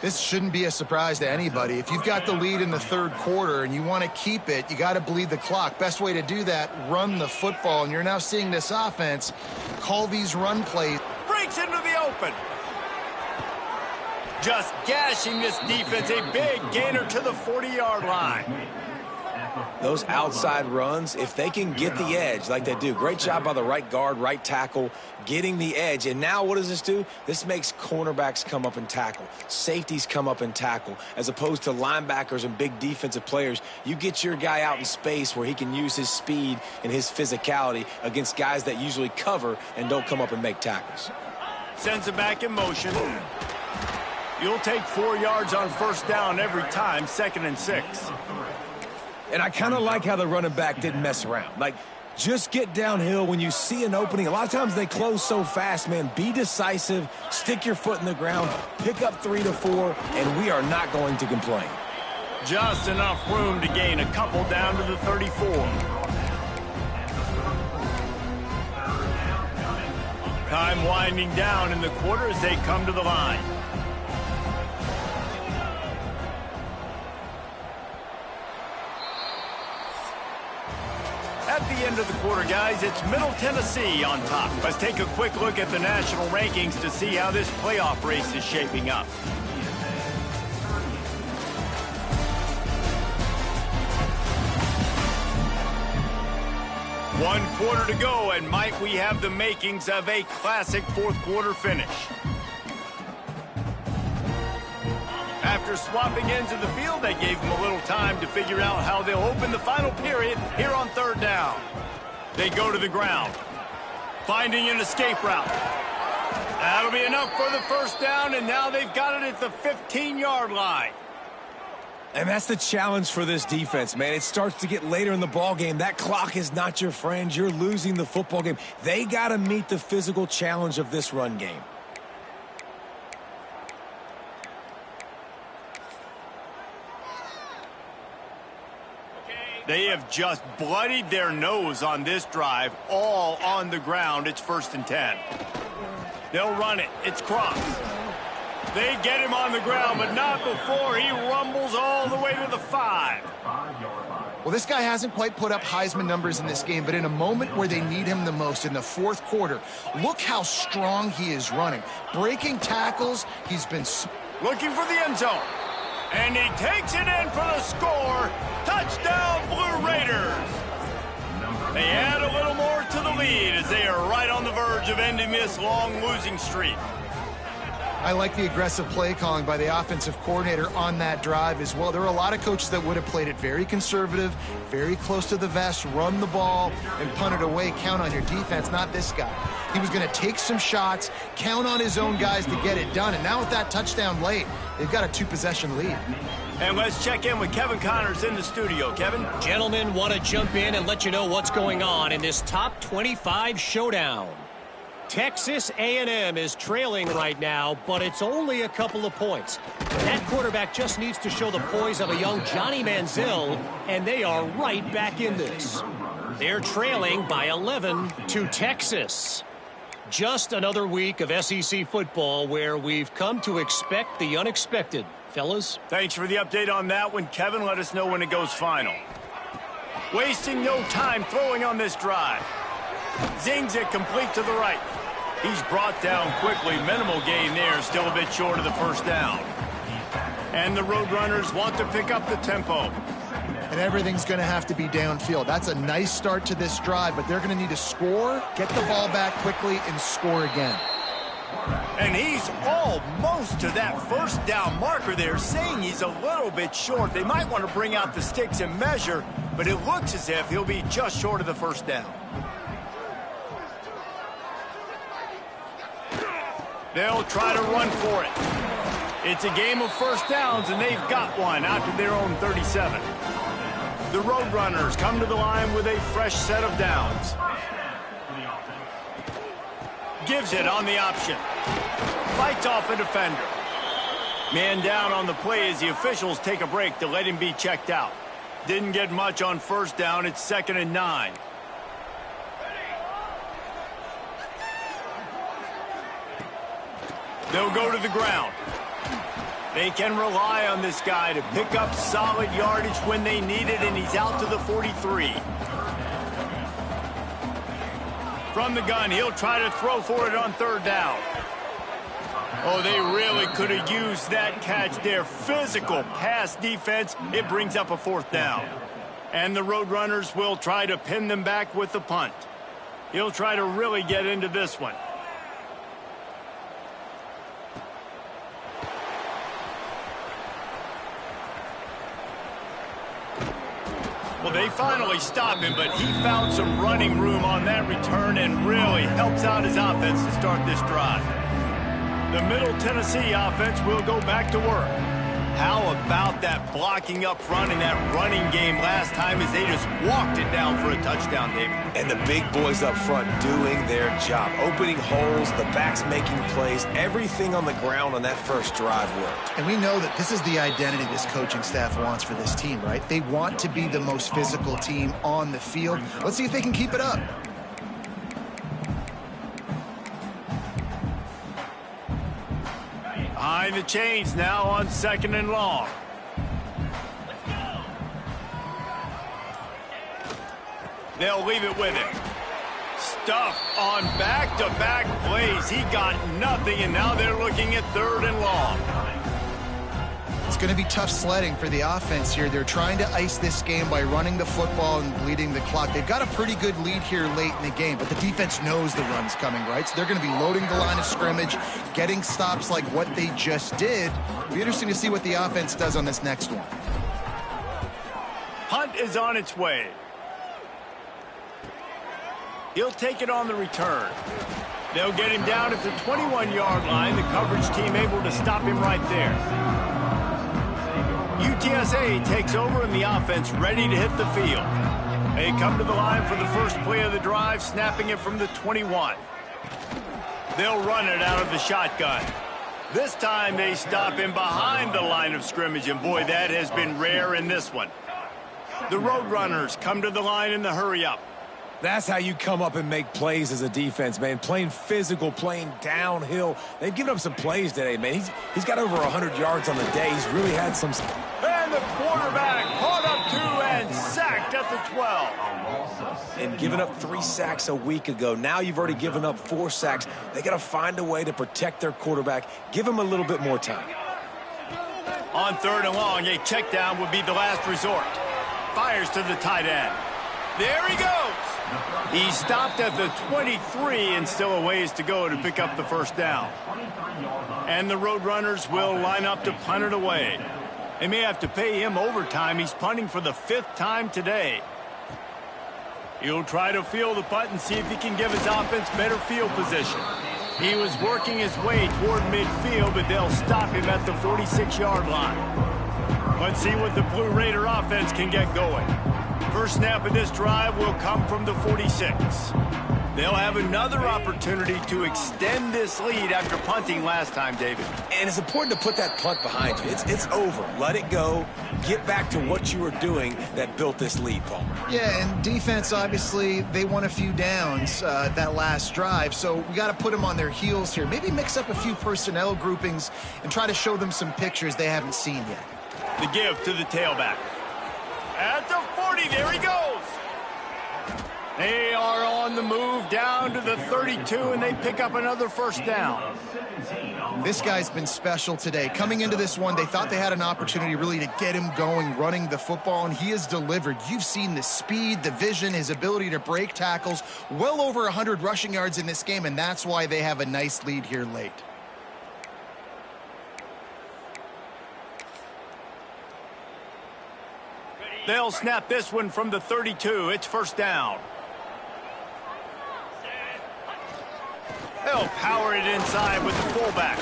This shouldn't be a surprise to anybody. If you've got the lead in the 3rd quarter and you want to keep it, you got to bleed the clock. Best way to do that, run the football. And you're now seeing this offense call these run plays. Breaks into the open. Just gashing this defense. A big gainer to the 40-yard line. Those outside runs, if they can get the edge like they do, great job by the right guard, right tackle, getting the edge. And now what does this do? This makes cornerbacks come up and tackle. Safeties come up and tackle. As opposed to linebackers and big defensive players, you get your guy out in space where he can use his speed and his physicality against guys that usually cover and don't come up and make tackles. Sends it back in motion. You'll take 4 yards on first down every time, 2nd and 6. And I kind of like how the running back didn't mess around. Like, just get downhill when you see an opening. A lot of times they close so fast, man. Be decisive, stick your foot in the ground, pick up 3 to 4, and we are not going to complain. Just enough room to gain a couple down to the 34. Time winding down in the quarter as they come to the line. At the end of the quarter, guys, it's Middle Tennessee on top. Let's take a quick look at the national rankings to see how this playoff race is shaping up. One quarter to go, and might we have the makings of a classic 4th quarter finish. After swapping ends of the field, they gave them a little time to figure out how they'll open the final period here on 3rd down. They go to the ground, finding an escape route. That'll be enough for the first down, and now they've got it at the 15-yard line. And that's the challenge for this defense, man. It starts to get later in the ball game. That clock is not your friend. You're losing the football game. They got to meet the physical challenge of this run game. They have just bloodied their nose on this drive, all on the ground. It's 1st and 10. They'll run it. It's Cross. They get him on the ground, but not before he rumbles all the way to the 5. Well, this guy hasn't quite put up Heisman numbers in this game, but in a moment where they need him the most, in the 4th quarter, look how strong he is running. Breaking tackles, he's been looking for the end zone. And he takes it in for the score. Touchdown, Blue Raiders. They add a little more to the lead as they are right on the verge of ending this long losing streak. I like the aggressive play calling by the offensive coordinator on that drive as well. There are a lot of coaches that would have played it very conservative, very close to the vest, run the ball, and punt it away. Count on your defense, not this guy. He was going to take some shots, count on his own guys to get it done. And now with that touchdown late, they've got a 2-possession lead. And let's check in with Kevin Connors in the studio. Kevin? Gentlemen, want to jump in and let you know what's going on in this top 25 showdown. Texas A&M is trailing right now, but it's only a couple of points. That quarterback just needs to show the poise of a young Johnny Manziel, and they are right back in this. They're trailing by 11 to Texas. Just another week of SEC football where we've come to expect the unexpected. Fellas? Thanks for the update on that one, Kevin. Let us know when it goes final. Wasting no time throwing on this drive. Zings it complete to the right. He's brought down quickly. Minimal gain there, still a bit short of the first down. And the Roadrunners want to pick up the tempo. And everything's going to have to be downfield. That's a nice start to this drive, but they're going to need to score, get the ball back quickly, and score again. And he's almost to that first down marker there, saying he's a little bit short. They might want to bring out the sticks and measure, but it looks as if he'll be just short of the first down. They'll try to run for it. It's a game of first downs, and they've got one out to their own 37. The Roadrunners come to the line with a fresh set of downs. Gives it on the option. Fights off a defender. Man down on the play as the officials take a break to let him be checked out. Didn't get much on first down. It's 2nd and 9. They'll go to the ground. They can rely on this guy to pick up solid yardage when they need it, and he's out to the 43. From the gun, he'll try to throw for it on 3rd down. Oh, they really could have used that catch there. Physical pass defense. It brings up a 4th down. And the Roadrunners will try to pin them back with the punt. He'll try to really get into this one. Well, they finally stop him, but he found some running room on that return and really helps out his offense to start this drive. The Middle Tennessee offense will go back to work. How about that blocking up front in that running game last time as they just walked it down for a touchdown, David? And the big boys up front doing their job. Opening holes, the backs making plays, everything on the ground on that first drive worked. And we know that this is the identity this coaching staff wants for this team, right? They want to be the most physical team on the field. Let's see if they can keep it up. Behind the chains now on 2nd and long. They'll leave it with him. Stuffed on back-to-back plays. He got nothing, and now they're looking at 3rd and long. It's going to be tough sledding for the offense here. They're trying to ice this game by running the football and bleeding the clock. They've got a pretty good lead here late in the game, but the defense knows the run's coming, right? So they're going to be loading the line of scrimmage, getting stops like what they just did. It'll be interesting to see what the offense does on this next one. Punt is on its way. He'll take it on the return. They'll get him down at the 21-yard line. The coverage team able to stop him right there. UTSA takes over and the offense ready to hit the field. They come to the line for the first play of the drive, snapping it from the 21. They'll run it out of the shotgun. This time they stop him behind the line of scrimmage, and boy, that has been rare in this one. The Roadrunners come to the line in the hurry-up. That's how you come up and make plays as a defense, man. Playing physical, playing downhill. They've given up some plays today, man. He's got over 100 yards on the day. He's really had some... And the quarterback caught up 2 and sacked at the 12. And given up 3 sacks a week ago. Now you've already given up 4 sacks. They got to find a way to protect their quarterback. Give him a little bit more time. On 3rd and long, a check down would be the last resort. Fires to the tight end. There he goes. He stopped at the 23 and still a ways to go to pick up the first down. And the Roadrunners will line up to punt it away. They may have to pay him overtime. He's punting for the 5th time today. He'll try to field the punt and see if he can give his offense better field position. He was working his way toward midfield, but they'll stop him at the 46-yard line. Let's see what the Blue Raider offense can get going. First snap of this drive will come from the 46. They'll have another opportunity to extend this lead after punting last time, David. And it's important to put that punt behind you. It's over. Let it go. Get back to what you were doing that built this lead, Palmer. Yeah, and defense, obviously, they won a few downs that last drive, so we got to put them on their heels here. Maybe mix up a few personnel groupings and try to show them some pictures they haven't seen yet. The give to the tailback. At the 40, there he goes. They are on the move down to the 32, and they pick up another first down. This guy's been special today. Coming into this one, they thought they had an opportunity really to get him going, running the football, and he has delivered. You've seen the speed, the vision, his ability to break tackles, well over 100 rushing yards in this game, and that's why they have a nice lead here late. They'll snap this one from the 32. It's first down. They'll power it inside with the fullback.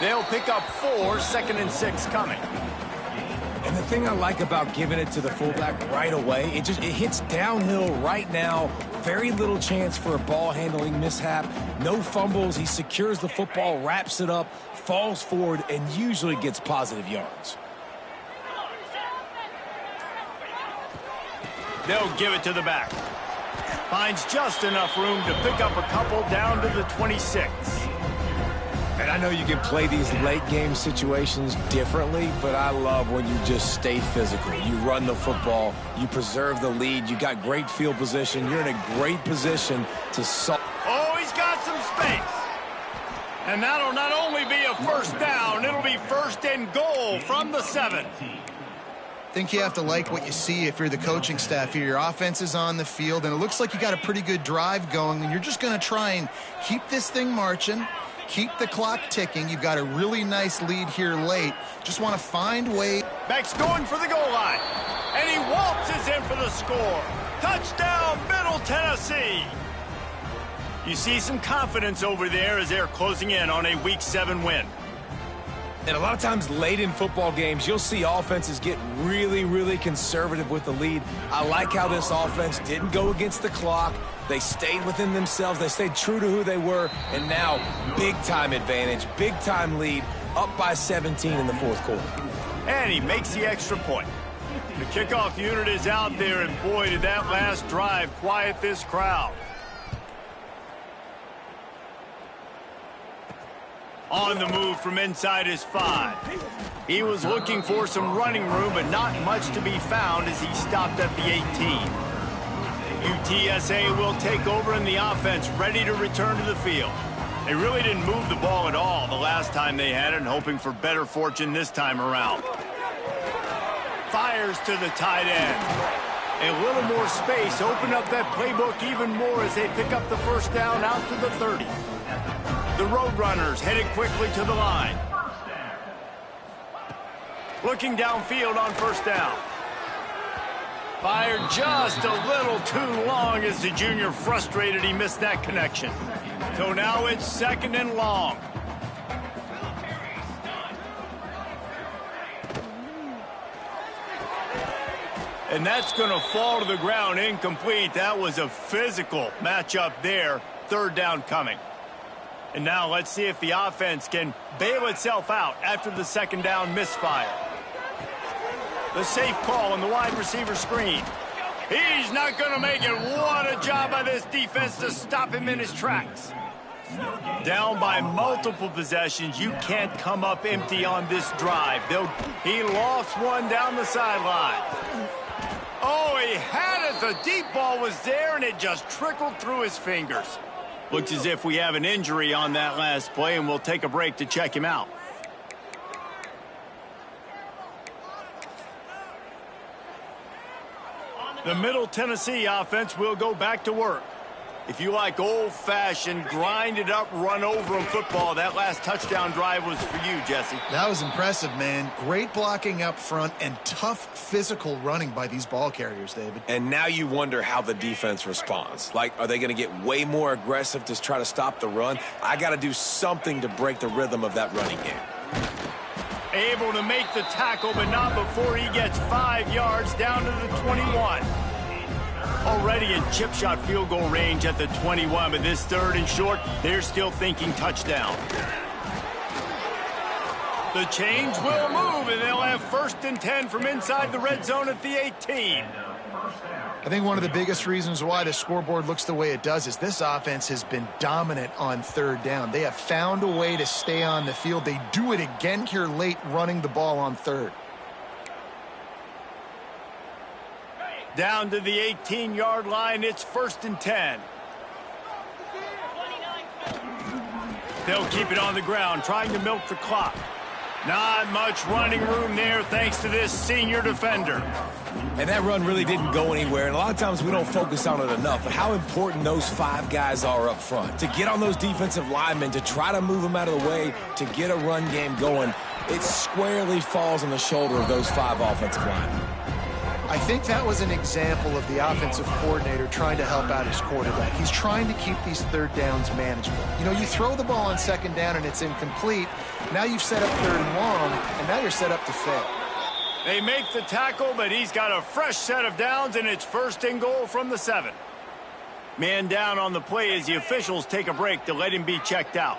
They'll pick up 4, 2nd and 6 coming. And the thing I like about giving it to the fullback right away, it hits downhill right now. Very little chance for a ball handling mishap. No fumbles. He secures the football, wraps it up, falls forward, and usually gets positive yards. They'll give it to the back. Finds just enough room to pick up a couple down to the 26. And I know you can play these late game situations differently, but I love when you just stay physical. You run the football, you preserve the lead, you got great field position, you're in a great position to solve. Oh, he's got some space. And that'll not only be a first down, it'll be 1st and goal from the 7. I think you have to like what you see if you're the coaching staff here. Your offense is on the field, and it looks like you got a pretty good drive going, and you're just going to try and keep this thing marching, keep the clock ticking. You've got a really nice lead here late. Just want to find ways. Beck's going for the goal line, and he waltzes in for the score. Touchdown, Middle Tennessee. You see some confidence over there as they're closing in on a Week 7 win. And a lot of times late in football games, you'll see offenses get really, really conservative with the lead. I like how this offense didn't go against the clock. They stayed within themselves. They stayed true to who they were. And now, big-time advantage, big-time lead, up by 17 in the 4th quarter. And he makes the extra point. The kickoff unit is out there, and boy, did that last drive quiet this crowd. On the move from inside his 5. He was looking for some running room, but not much to be found as he stopped at the 18. UTSA will take over in the offense, ready to return to the field. They really didn't move the ball at all the last time they had it, and hoping for better fortune this time around. Fires to the tight end. A little more space, open up that playbook even more as they pick up the first down out to the 30. The Roadrunners headed quickly to the line. Looking downfield on first down. Fired just a little too long as the junior frustrated he missed that connection. So now it's 2nd and long. And that's going to fall to the ground incomplete. That was a physical matchup there. 3rd down coming. And now let's see if the offense can bail itself out after the 2nd down misfire. The safe call on the wide receiver screen. He's not going to make it. What a job by this defense to stop him in his tracks. Down by multiple possessions. You can't come up empty on this drive. He lofts one down the sideline. Oh, he had it. The deep ball was there, and it just trickled through his fingers. Looks as if we have an injury on that last play, and we'll take a break to check him out. The Middle Tennessee offense will go back to work. If you like old-fashioned, grind-it-up, run-over-'em football, that last touchdown drive was for you, Jesse. That was impressive, man. Great blocking up front and tough physical running by these ball carriers, David. And now you wonder how the defense responds. Like, are they going to get way more aggressive to try to stop the run? I got to do something to break the rhythm of that running game. Able to make the tackle, but not before he gets 5 yards down to the 21. Already in chip shot field goal range at the 21, but this 3rd and short, they're still thinking touchdown. The change will move, and they'll have 1st and 10 from inside the red zone at the 18. I think one of the biggest reasons why the scoreboard looks the way it does is this offense has been dominant on 3rd down. They have found a way to stay on the field. They do it again here late, running the ball on 3rd. Down to the 18-yard line, it's 1st and 10. They'll keep it on the ground, trying to milk the clock. Not much running room there thanks to this senior defender. And that run really didn't go anywhere. And a lot of times we don't focus on it enough. But how important those 5 guys are up front. To get on those defensive linemen, to try to move them out of the way, to get a run game going. it squarely falls on the shoulder of those 5 offensive linemen. I think that was an example of the offensive coordinator trying to help out his quarterback. He's trying to keep these third downs manageable. You know, you throw the ball on second down and it's incomplete. Now you've set up third and long, and now you're set up to fail. They make the tackle, but he's got a fresh set of downs, and it's 1st and goal from the 7. Man down on the play as the officials take a break to let him be checked out.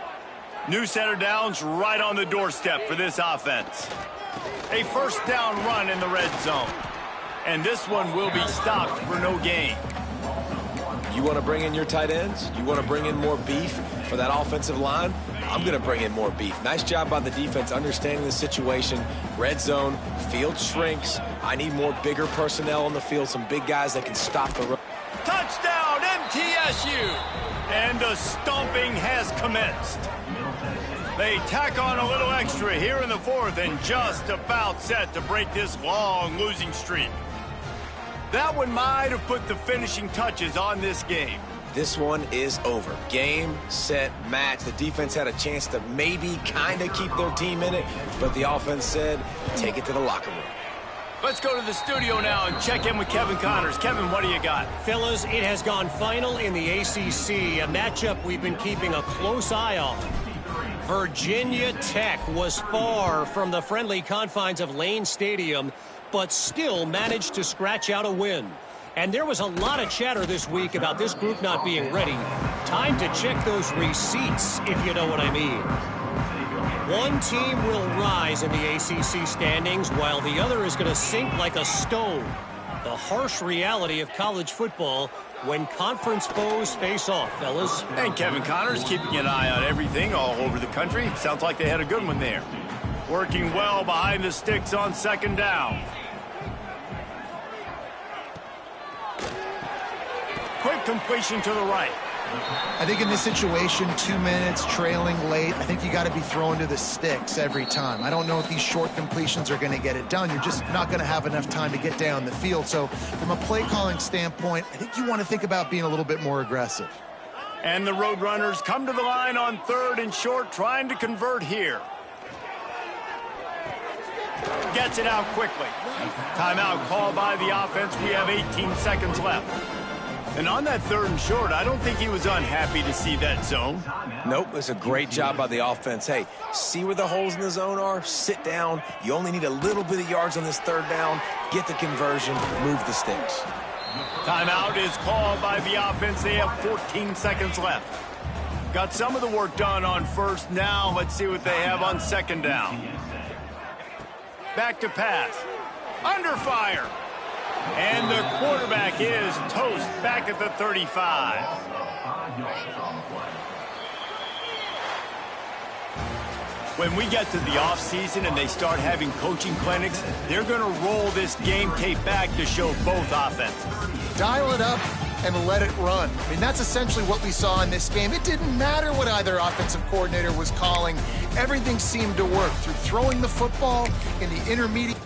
New set of downs right on the doorstep for this offense. A 1st down run in the red zone. And this one will be stopped for no gain. You want to bring in your tight ends? You want to bring in more beef for that offensive line? I'm going to bring in more beef. Nice job by the defense understanding the situation. Red zone, field shrinks. I need more bigger personnel on the field, some big guys that can stop the run. Touchdown, MTSU! And the stomping has commenced. They tack on a little extra here in the 4th and just about set to break this long losing streak. That one might have put the finishing touches on this game. This one is over. Game, set, match. The defense had a chance to maybe kind of keep their team in it, but the offense said, take it to the locker room. Let's go to the studio now and check in with Kevin Connors. Kevin, what do you got? Fellas, it has gone final in the ACC, a matchup we've been keeping a close eye on. Virginia Tech was far from the friendly confines of Lane Stadium, but still managed to scratch out a win. And there was a lot of chatter this week about this group not being ready. Time to check those receipts, if you know what I mean. One team will rise in the ACC standings, while the other is going to sink like a stone. The harsh reality of college football when conference foes face off, fellas. And Kevin Connors keeping an eye on everything all over the country. Sounds like they had a good one there. Working well behind the sticks on 2nd down. Quick completion to the right. I think in this situation, 2 minutes, trailing late, I think you got to be throwing to the sticks every time. I don't know if these short completions are going to get it done. You're just not going to have enough time to get down the field. So from a play calling standpoint, I think you want to think about being a little bit more aggressive. And the Roadrunners come to the line on 3rd and short, trying to convert here. Gets it out quickly. Timeout called by the offense. We have 18 seconds left. And on that 3rd and short, I don't think he was unhappy to see that zone. Nope, it's a great job by the offense. Hey, see where the holes in the zone are? Sit down. You only need a little bit of yards on this 3rd down. Get the conversion. Move the sticks. Timeout is called by the offense. They have 14 seconds left. Got some of the work done on 1st. Now let's see what they have on 2nd down. Back to pass. Under fire. And the quarterback is toast back at the 35. When we get to the offseason and they start having coaching clinics, they're going to roll this game tape back to show both offenses. Dial it up and let it run. I mean, that's essentially what we saw in this game. It didn't matter what either offensive coordinator was calling. Everything seemed to work through throwing the football in the intermediate.